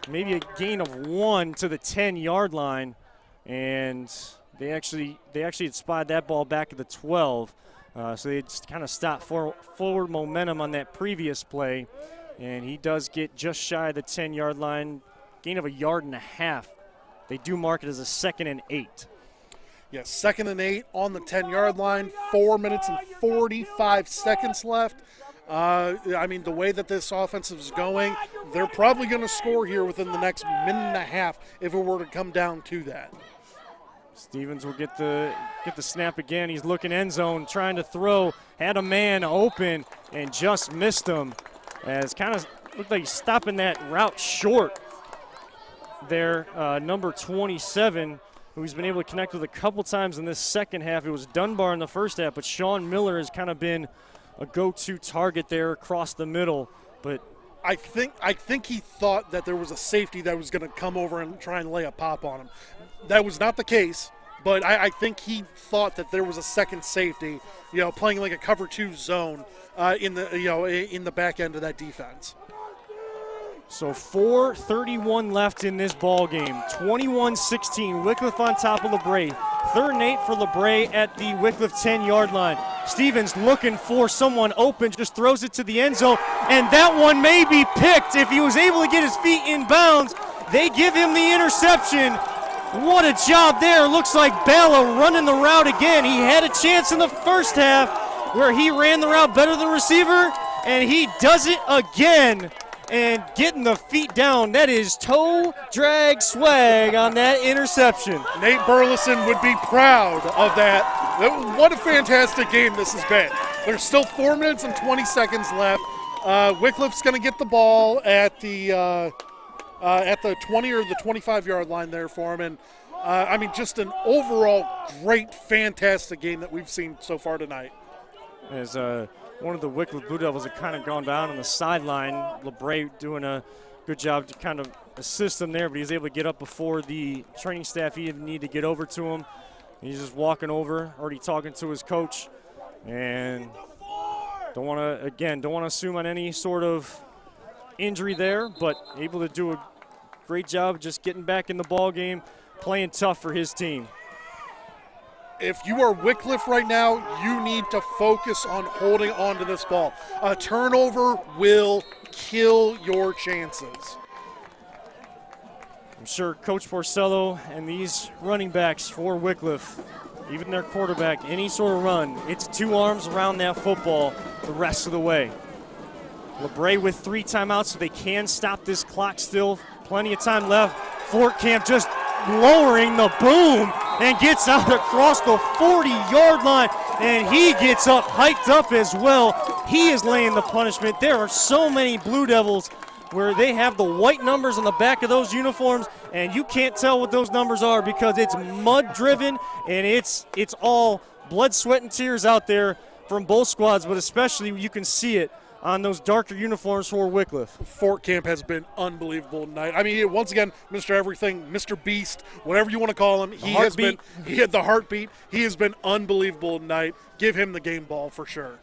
maybe a gain of 1 to the 10-yard line, and they actually had spied that ball back at the 12. So they just kind of stopped forward momentum on that previous play, and he does get just shy of the 10-yard line, gain of 1.5 yards. They do mark it as a 2nd and 8. Yes, 2nd and 8 on the 10-yard line, 4 minutes and 45 seconds left. The way that this offense is going, they're probably going to score here within the next minute and a half if it were to come down to that. Stevens will get the snap again. He's looking end zone, trying to throw. Had a man open and just missed him. As kind of looked like he's stopping that route short there. Number 27, who's been able to connect with a couple times in this second half. It was Dunbar in the first half, but Sean Miller has kind of been a go-to target there across the middle. But I think he thought that there was a safety that was going to come over and try and lay a pop on him. That was not the case, but I think he thought that there was a second safety, playing like a cover 2 zone in the back end of that defense. So 4:31 left in this ball game. 21-16. Wickliffe on top of LaBrae. 3rd and 8 for LaBrae at the Wickliffe 10-yard line. Stevens looking for someone open, just throws it to the end zone, and that one may be picked if he was able to get his feet in bounds. They give him the interception. What a job there. Looks like Bala running the route again. He had a chance in the first half where he ran the route better than the receiver, and he does it again. And getting the feet down, that is toe drag swag on that interception. Nate Burleson would be proud of that. What a fantastic game this has been. There's still 4 minutes and 20 seconds left. Wickliffe's going to get the ball at the 20 or the 25-yard line there for him. And just an overall great, fantastic game that we've seen so far tonight. As one of the Wycliffe Blue Devils had kind of gone down on the sideline. LaBrae doing a good job to kind of assist him there, but he's able to get up before the training staff even need to get over to him. He's just walking over, already talking to his coach, and don't want to assume on any sort of injury there, but able to do a great job just getting back in the ball game, playing tough for his team. If you are Wycliffe right now, you need to focus on holding on to this ball. A turnover will kill your chances. I'm sure Coach Porcello and these running backs for Wycliffe, even their quarterback, any sort of run, it's 2 arms around that football the rest of the way. LaBrae with 3 timeouts, so they can stop this clock still. Plenty of time left. Fort Camp just lowering the boom and gets out across the 40-yard line, and he gets up, hiked up as well. He is laying the punishment. There are so many Blue Devils where they have the white numbers on the back of those uniforms, and you can't tell what those numbers are because it's mud-driven, and it's all blood, sweat, and tears out there from both squads, but especially you can see it on those darker uniforms for Wycliffe. Fort Camp has been unbelievable tonight. Once again, Mr. Everything, Mr. Beast, whatever you want to call him, he had the heartbeat. He has been unbelievable tonight. Give him the game ball for sure.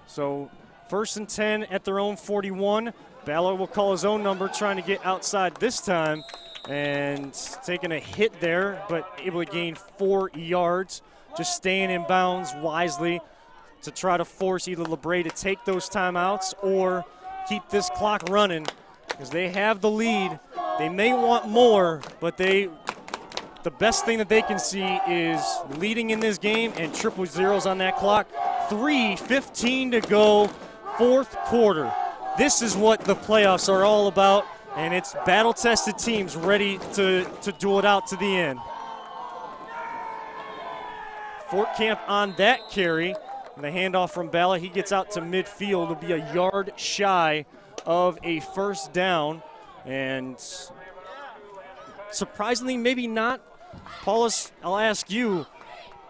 So 1st and 10 at their own 41. Ballard will call his own number, trying to get outside this time, and taking a hit there, but able to gain 4 yards, just staying in bounds wisely to try to force either LaBrae to take those timeouts or keep this clock running, because they have the lead. They may want more, but the best thing that they can see is leading in this game and triple zeros on that clock. 3:15 to go, 4th quarter. This is what the playoffs are all about, and it's battle-tested teams ready to duel it out to the end. Fort Camp on that carry. And the handoff from Bala, he gets out to midfield. It'll be a yard shy of a 1st down. And surprisingly, maybe not. Paulus, I'll ask you,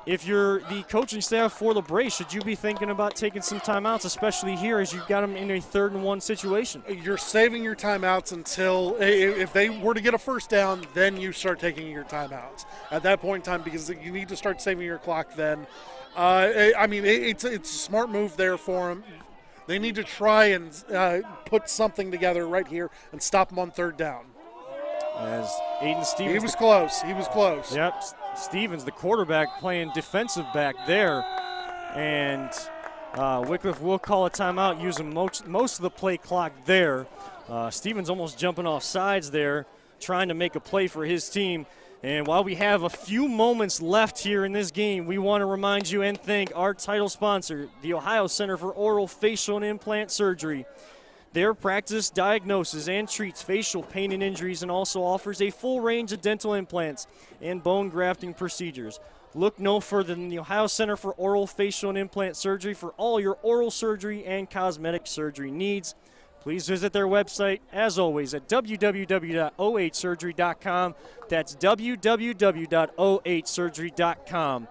if you're the coaching staff for LaBrae, should you be thinking about taking some timeouts, especially here as you've got them in a 3rd and 1 situation? You're saving your timeouts until, if they were to get a 1st down, then you start taking your timeouts at that point in time, because you need to start saving your clock then. It's a smart move there for them. They need to try and put something together right here and stop them on 3rd down. As Aiden Stevens. He was close. He was close. Yep. Stevens, the quarterback, playing defensive back there. And Wycliffe will call a timeout using most of the play clock there. Stevens almost jumping off sides there, trying to make a play for his team. And while we have a few moments left here in this game, we want to remind you and thank our title sponsor, the Ohio Center for Oral, Facial, and Implant Surgery. Their practice diagnoses and treats facial pain and injuries, and also offers a full range of dental implants and bone grafting procedures. Look no further than the Ohio Center for Oral, Facial, and Implant Surgery for all your oral surgery and cosmetic surgery needs. Please visit their website, as always, at www.ohsurgery.com. That's www.ohsurgery.com.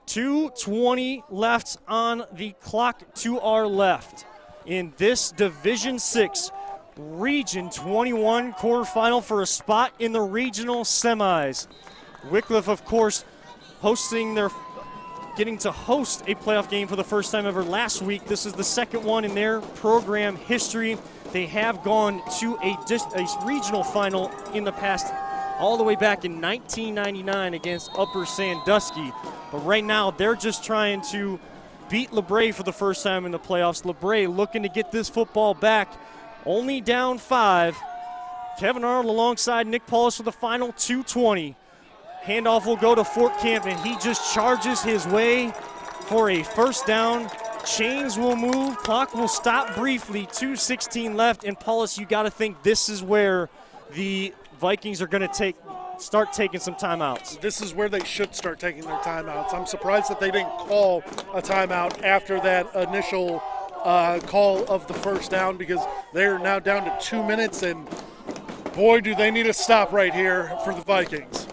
2:20 left on the clock to our left. in this Division 6 Region 21 quarterfinal for a spot in the regional semis. Wickliffe, of course, getting to host a playoff game for the first time ever last week. This is the second one in their program history. They have gone to a regional final in the past, all the way back in 1999 against Upper Sandusky. But right now, they're just trying to beat LaBrae for the first time in the playoffs. LaBrae looking to get this football back, only down 5. Kevin Arnold alongside Nick Paulus for the final 2:20. Handoff will go to Fort Camp, and he just charges his way for a first down. Chains will move, clock will stop briefly, 2:16 left, and Paulus, you got to think this is where the Vikings are going to start taking some timeouts. This is where they should start taking their timeouts. I'm surprised that they didn't call a timeout after that initial call of the first down, because they're now down to 2 minutes, and boy, do they need a stop right here for the Vikings.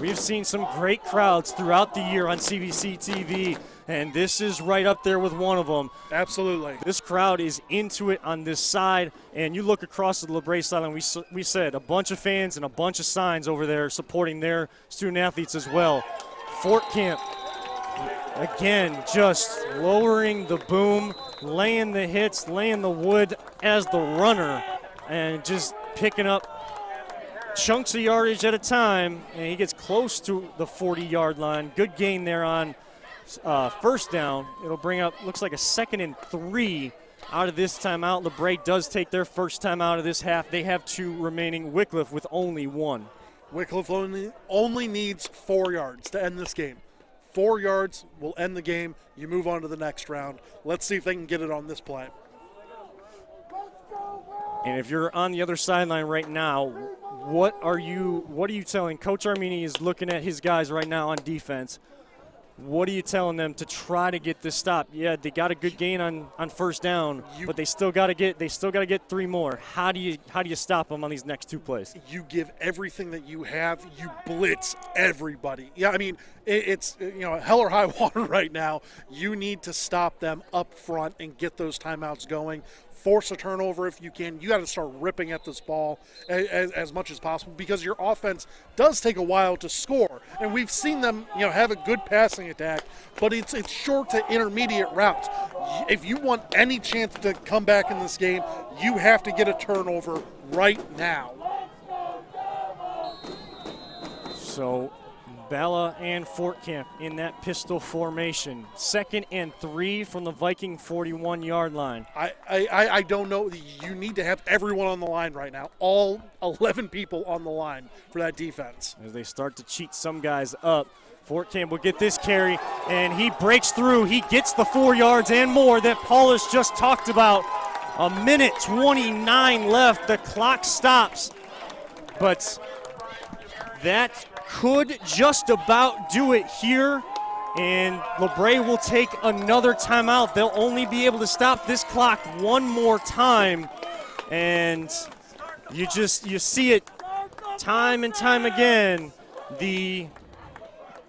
We've seen some great crowds throughout the year on CVC TV, and this is right up there with one of them. Absolutely. This crowd is into it on this side, and you look across the LaBrae sideline, we said a bunch of fans and a bunch of signs over there supporting their student athletes as well. Fort Camp, again, just lowering the boom, laying the hits, laying the wood as the runner, and just picking up chunks of yardage at a time, and he gets close to the 40-yard line. Good gain there on first down. It'll bring up, looks like a 2nd and 3 out of this timeout. LaBrae does take their first time out of this half. They have 2 remaining. Wickliffe with only 1. Wickliffe only needs 4 yards to end this game. 4 yards will end the game. You move on to the next round. Let's see if they can get it on this play. And if you're on the other sideline right now, what are you telling? Coach Armini is looking at his guys right now on defense. What are you telling them to try to get this stop? Yeah, they got a good gain on first down, but they still got to get 3 more. How do you stop them on these next 2 plays? You give everything that you have. You blitz everybody. Yeah, I mean, it's hell or high water right now. You need to stop them up front and get those timeouts going. Force a turnover if you can. You got to start ripping at this ball as much as possible, because your offense does take a while to score. And we've seen them, have a good passing attack, but it's short to intermediate routes. If you want any chance to come back in this game, you have to get a turnover right now. So Bella and Fort Camp in that pistol formation. 2nd and 3 from the Viking 41-yard line. I don't know. You need to have everyone on the line right now. All 11 people on the line for that defense. As they start to cheat some guys up, Fort Camp will get this carry, and he breaks through. He gets the 4 yards and more that Paulus just talked about. 1:29 left. The clock stops. But that could just about do it here, and LaBrae will take another timeout. They'll only be able to stop this clock 1 more time, and you see it time and time again. The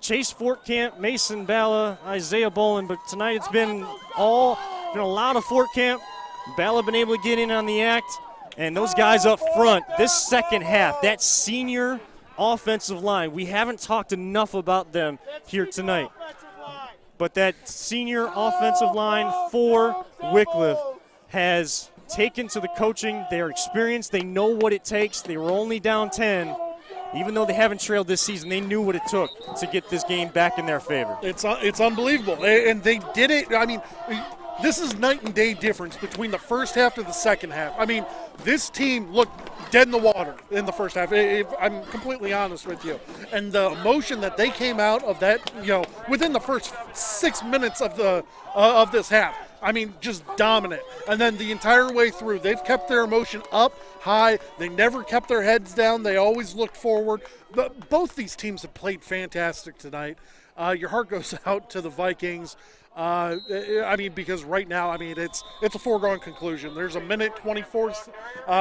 Chase Fort Camp, Mason Balla, Isaiah Bolin, but tonight it's been a lot of Fort Camp. Balla been able to get in on the act, and those guys up front, this second half, that senior offensive line, we haven't talked enough about them here tonight. But that senior offensive line for Wickliffe has taken to the coaching. They're experienced. They know what it takes. They were only down 10. Even though they haven't trailed this season, they knew what it took to get this game back in their favor. It's unbelievable. And they did it. I mean, this is night and day difference between the first half to the second half. I mean, this team looked dead in the water in the first half. I'm completely honest with you. And the emotion that they came out of that, within the first 6 minutes of this half, I mean, just dominant. And then the entire way through, they've kept their emotion up high. They never kept their heads down. They always looked forward. But both these teams have played fantastic tonight. Your heart goes out to the Vikings. Because right now, it's a foregone conclusion. There's 1:24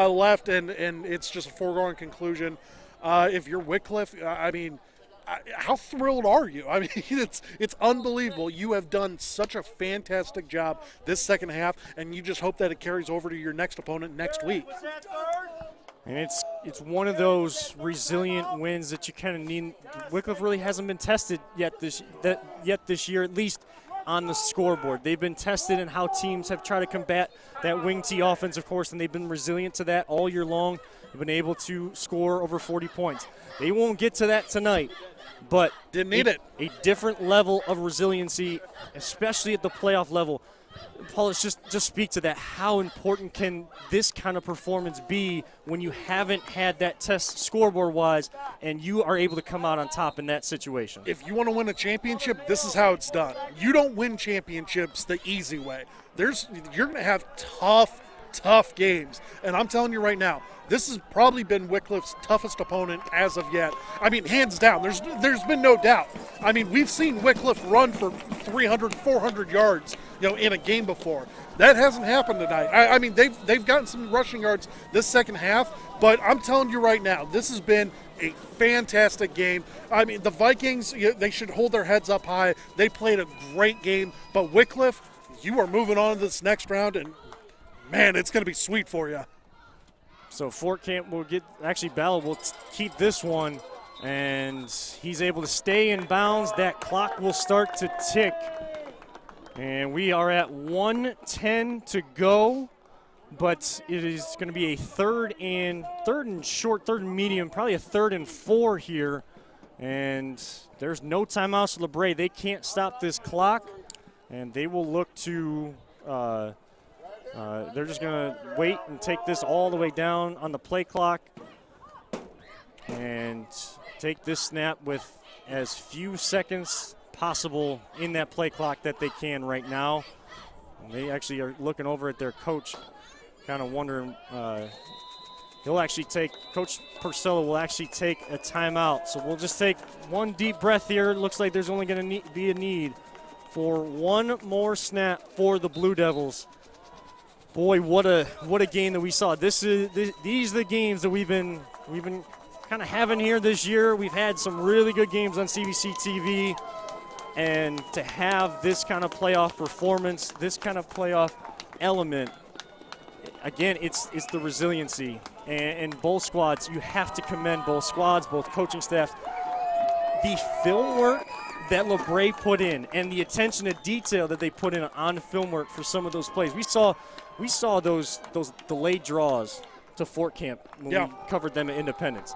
left, and it's just a foregone conclusion. If you're Wickliffe, how thrilled are you? I mean, it's unbelievable. You have done such a fantastic job this second half, and you just hope that it carries over to your next opponent next week. And it's one of those resilient wins that you kind of need. Wycliffe really hasn't been tested yet this year, at least on the scoreboard. They've been tested in how teams have tried to combat that wing T offense, of course, and they've been resilient to that all year long. They've been able to score over 40 points. They won't get to that tonight, but didn't need it. A different level of resiliency, especially at the playoff level. Paul, just speak to that. How important can this kind of performance be when you haven't had that test scoreboard-wise and you are able to come out on top in that situation? If you want to win a championship, this is how it's done. You don't win championships the easy way. You're going to have tough games. And I'm telling you right now, this has probably been Wycliffe's toughest opponent as of yet. I mean, hands down, there's been no doubt. I mean, we've seen Wickliffe run for 300, 400 yards, in a game before. That hasn't happened tonight. I mean, they've gotten some rushing yards this second half, but I'm telling you right now, this has been a fantastic game. I mean, the Vikings, they should hold their heads up high. They played a great game, but Wycliffe, you are moving on to this next round, and man, it's going to be sweet for you. So Fort Camp will Ballard will keep this one, and he's able to stay in bounds. That clock will start to tick. And we are at 1:10 to go, but it is going to be a third and medium, probably a 3rd and 4 here. And there's no timeouts for LaBrae. They can't stop this clock, and they will look to they're just going to wait and take this all the way down on the play clock and take this snap with as few seconds possible in that play clock that they can right now. And they actually are looking over at their coach, kind of wondering. Coach Porcello will actually take a timeout. So we'll just take one deep breath here. It looks like there's only going to be a need for one more snap for the Blue Devils. Boy, what a game that we saw. These are the games that we've been kind of having here this year. We've had some really good games on CVC TV, and to have this kind of playoff performance, this kind of playoff element, again, it's the resiliency. And both squads, you have to commend both squads, both coaching staffs. The film work that LaBrae put in and the attention to detail that they put in on film work for some of those plays. We saw those delayed draws to Fort Camp when we covered them at Independence.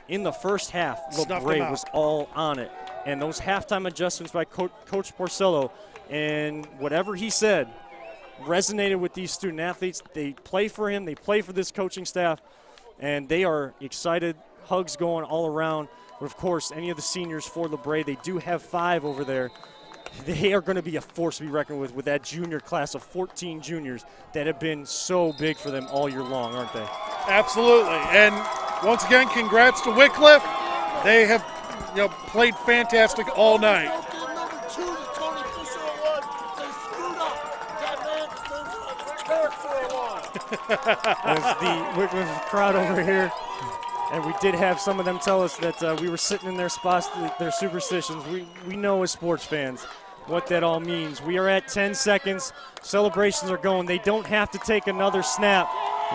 In the first half, LaBrae was all on it. And those halftime adjustments by Coach Porcello and whatever he said resonated with these student athletes. They play for him. They play for this coaching staff. And they are excited. Hugs going all around. But, of course, any of the seniors for LaBrae, they do have 5 over there. They are going to be a force to be reckoned with that junior class of 14 juniors that have been so big for them all year long, aren't they? Absolutely. And once again, congrats to Wycliffe. They have played fantastic all night. There's the Wycliffe crowd over here. And we did have some of them tell us that we were sitting in their spots, their superstitions. We know as sports fans what that all means. We are at 10 seconds. Celebrations are going. They don't have to take another snap.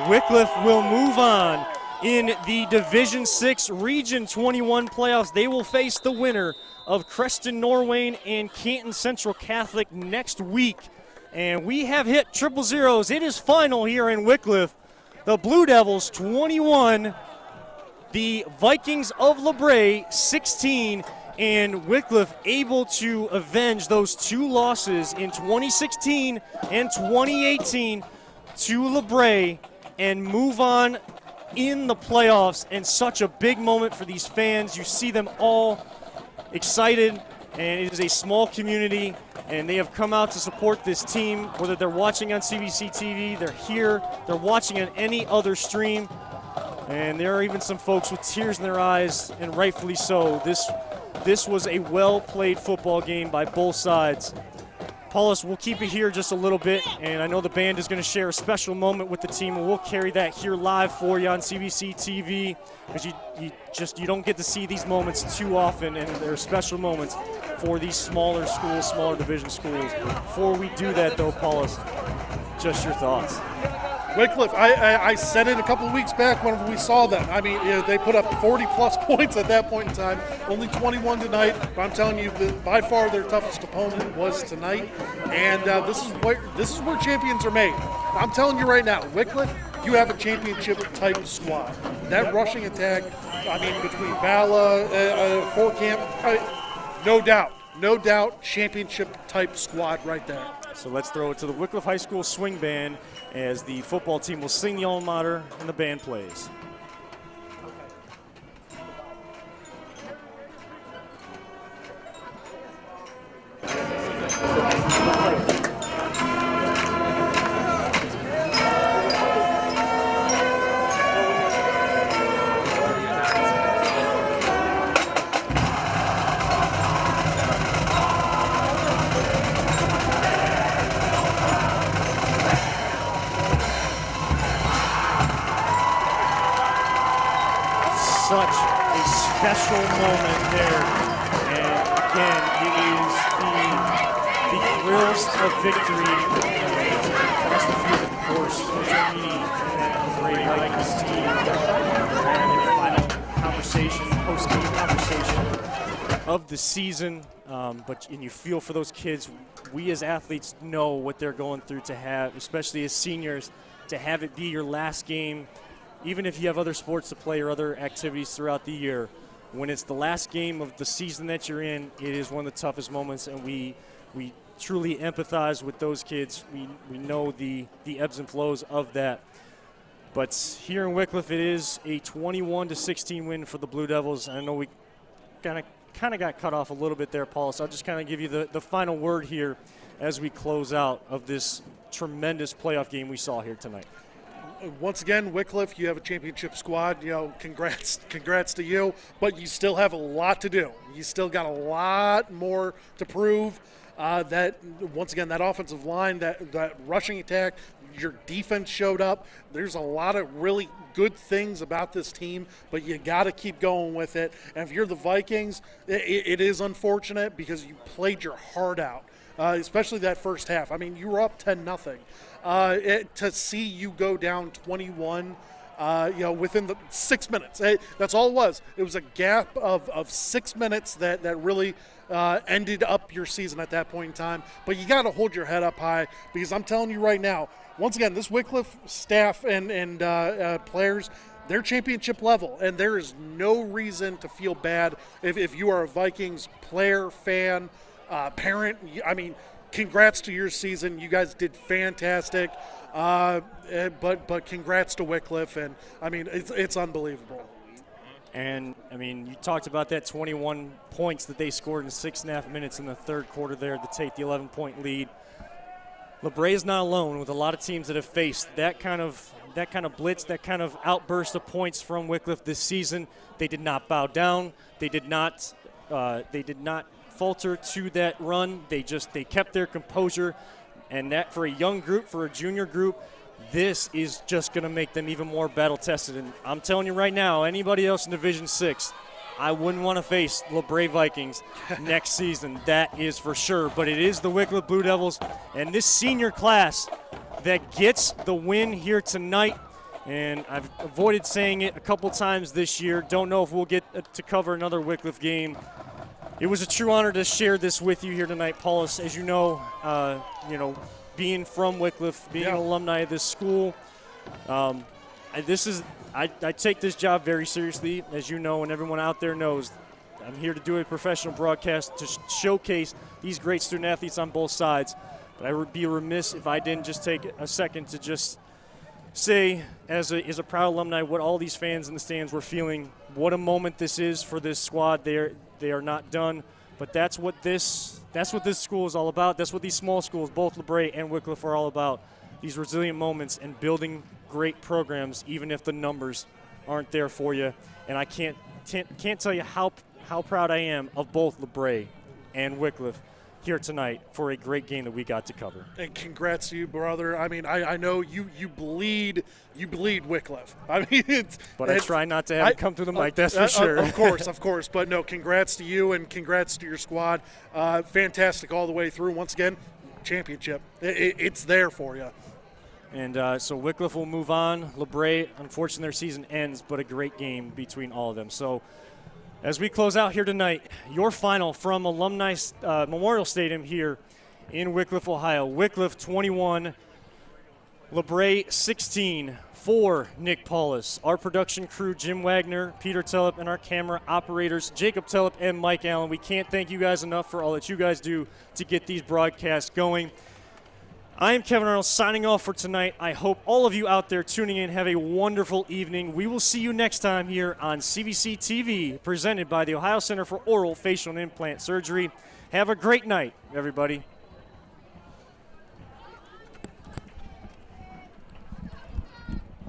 Wycliffe will move on in the Division VI Region 21 playoffs. They will face the winner of Creston Norwayne and Canton Central Catholic next week. And we have hit triple zeros. It is final here in Wycliffe. The Blue Devils 21. The Vikings of LaBrae, 16, and Wickliffe able to avenge those 2 losses in 2016 and 2018 to LaBrae and move on in the playoffs. And such a big moment for these fans. You see them all excited, and it is a small community, and they have come out to support this team, whether they're watching on CVC TV, they're here, they're watching on any other stream. And there are even some folks with tears in their eyes, and rightfully so. This was a well-played football game by both sides. Paulus, we'll keep it here just a little bit, and I know the band is going to share a special moment with the team, and we'll carry that here live for you on CVC TV, because you don't get to see these moments too often, and they're special moments for these smaller schools, smaller division schools. Before we do that, though, Paulus, just your thoughts. Wickliffe, I said it a couple of weeks back when we saw them. I mean, they put up 40-plus points at that point in time. Only 21 tonight, but I'm telling you, by far their toughest opponent was tonight. And this is where champions are made. I'm telling you right now, Wickliffe, you have a championship-type squad. That rushing attack, I mean, between Bala, Forkamp, no doubt, championship-type squad right there. So let's throw it to the Wycliffe High School Swing Band as the football team will sing the alma mater and the band plays. Such a special moment there, and again, it is the thrills of victory across the field, of course. Coach Meany and the great Vikings team having their final conversation, post-game conversation of the season. And you feel for those kids. We as athletes know what they're going through to have, especially as seniors, to have it be your last game. Even if you have other sports to play or other activities throughout the year, when it's the last game of the season that you're in, it is one of the toughest moments, and we truly empathize with those kids. We know the ebbs and flows of that. But here in Wycliffe, it is a 21-16 win for the Blue Devils. I know we kind of got cut off a little bit there, Paul, so I'll just kind of give you the final word here as we close out of this tremendous playoff game we saw here tonight. Once again, Wickliffe, you have a championship squad. Congrats to you. But you still have a lot to do. You still got a lot more to prove. That once again, that offensive line, that rushing attack, your defense showed up. There's a lot of really good things about this team, but you got to keep going with it. And if you're the Vikings, it is unfortunate because you played your heart out, especially that first half. I mean, you were up 10-0. To see you go down 21, within the 6 minutes. That's all it was. It was a gap of 6 minutes that really ended up your season at that point in time. But you got to hold your head up high, because I'm telling you right now, once again, this Wickliffe staff and players, they're championship level, and there is no reason to feel bad if you are a Vikings player, fan, parent. I mean, congrats to your season. You guys did fantastic. But congrats to Wickliffe, and I mean, it's unbelievable. And I mean, you talked about that 21 points that they scored in 6.5 minutes in the third quarter there to take the 11-point lead. LaBrae is not alone with a lot of teams that have faced that kind of blitz, that kind of outburst of points from Wickliffe this season. They did not bow down. They did not falter to that run. They kept their composure, and that for a young group, for a junior group, this is just going to make them even more battle tested. And I'm telling you right now, anybody else in Division 6, I wouldn't want to face LaBrae Vikings next season. That is for sure. But it is the Wycliffe Blue Devils and this senior class that gets the win here tonight. And I've avoided saying it a couple times this year. Don't know if we'll get to cover another Wycliffe game. It was a true honor to share this with you here tonight, Paulus. As you know, being from Wycliffe, being an alumni of this school, I take this job very seriously, as you know, and everyone out there knows. I'm here to do a professional broadcast to showcase these great student athletes on both sides. But I would be remiss if I didn't just take a second to just say, as a proud alumni, what all these fans in the stands were feeling. What a moment this is for this squad. They are not done, but that's what this school is all about. That's what these small schools, both LaBrae and Wycliffe, are all about. These resilient moments and building great programs, even if the numbers aren't there for you. And I can't tell you how proud I am of both LaBrae and Wycliffe here tonight for a great game that we got to cover. And congrats to you, brother. I mean, I know you bleed Wickliffe. I mean, I try not to have it come through the mic, that's for sure. Of course. But no, congrats to you and congrats to your squad. Fantastic all the way through. Once again, championship. It's there for you. And so Wycliffe will move on. LaBrae, unfortunately, their season ends, but a great game between all of them. So as we close out here tonight, your final from Alumni Memorial Stadium here in Wycliffe, Ohio. Wycliffe 21, LaBrae 16 for Nick Paulus. Our production crew, Jim Wagner, Peter Tellep, and our camera operators, Jacob Tellep and Mike Allen. We can't thank you guys enough for all that you guys do to get these broadcasts going. I am Kevin Arnold signing off for tonight. I hope all of you out there tuning in have a wonderful evening. We will see you next time here on CVC TV, presented by the Ohio Center for Oral, Facial, and Implant Surgery. Have a great night, everybody.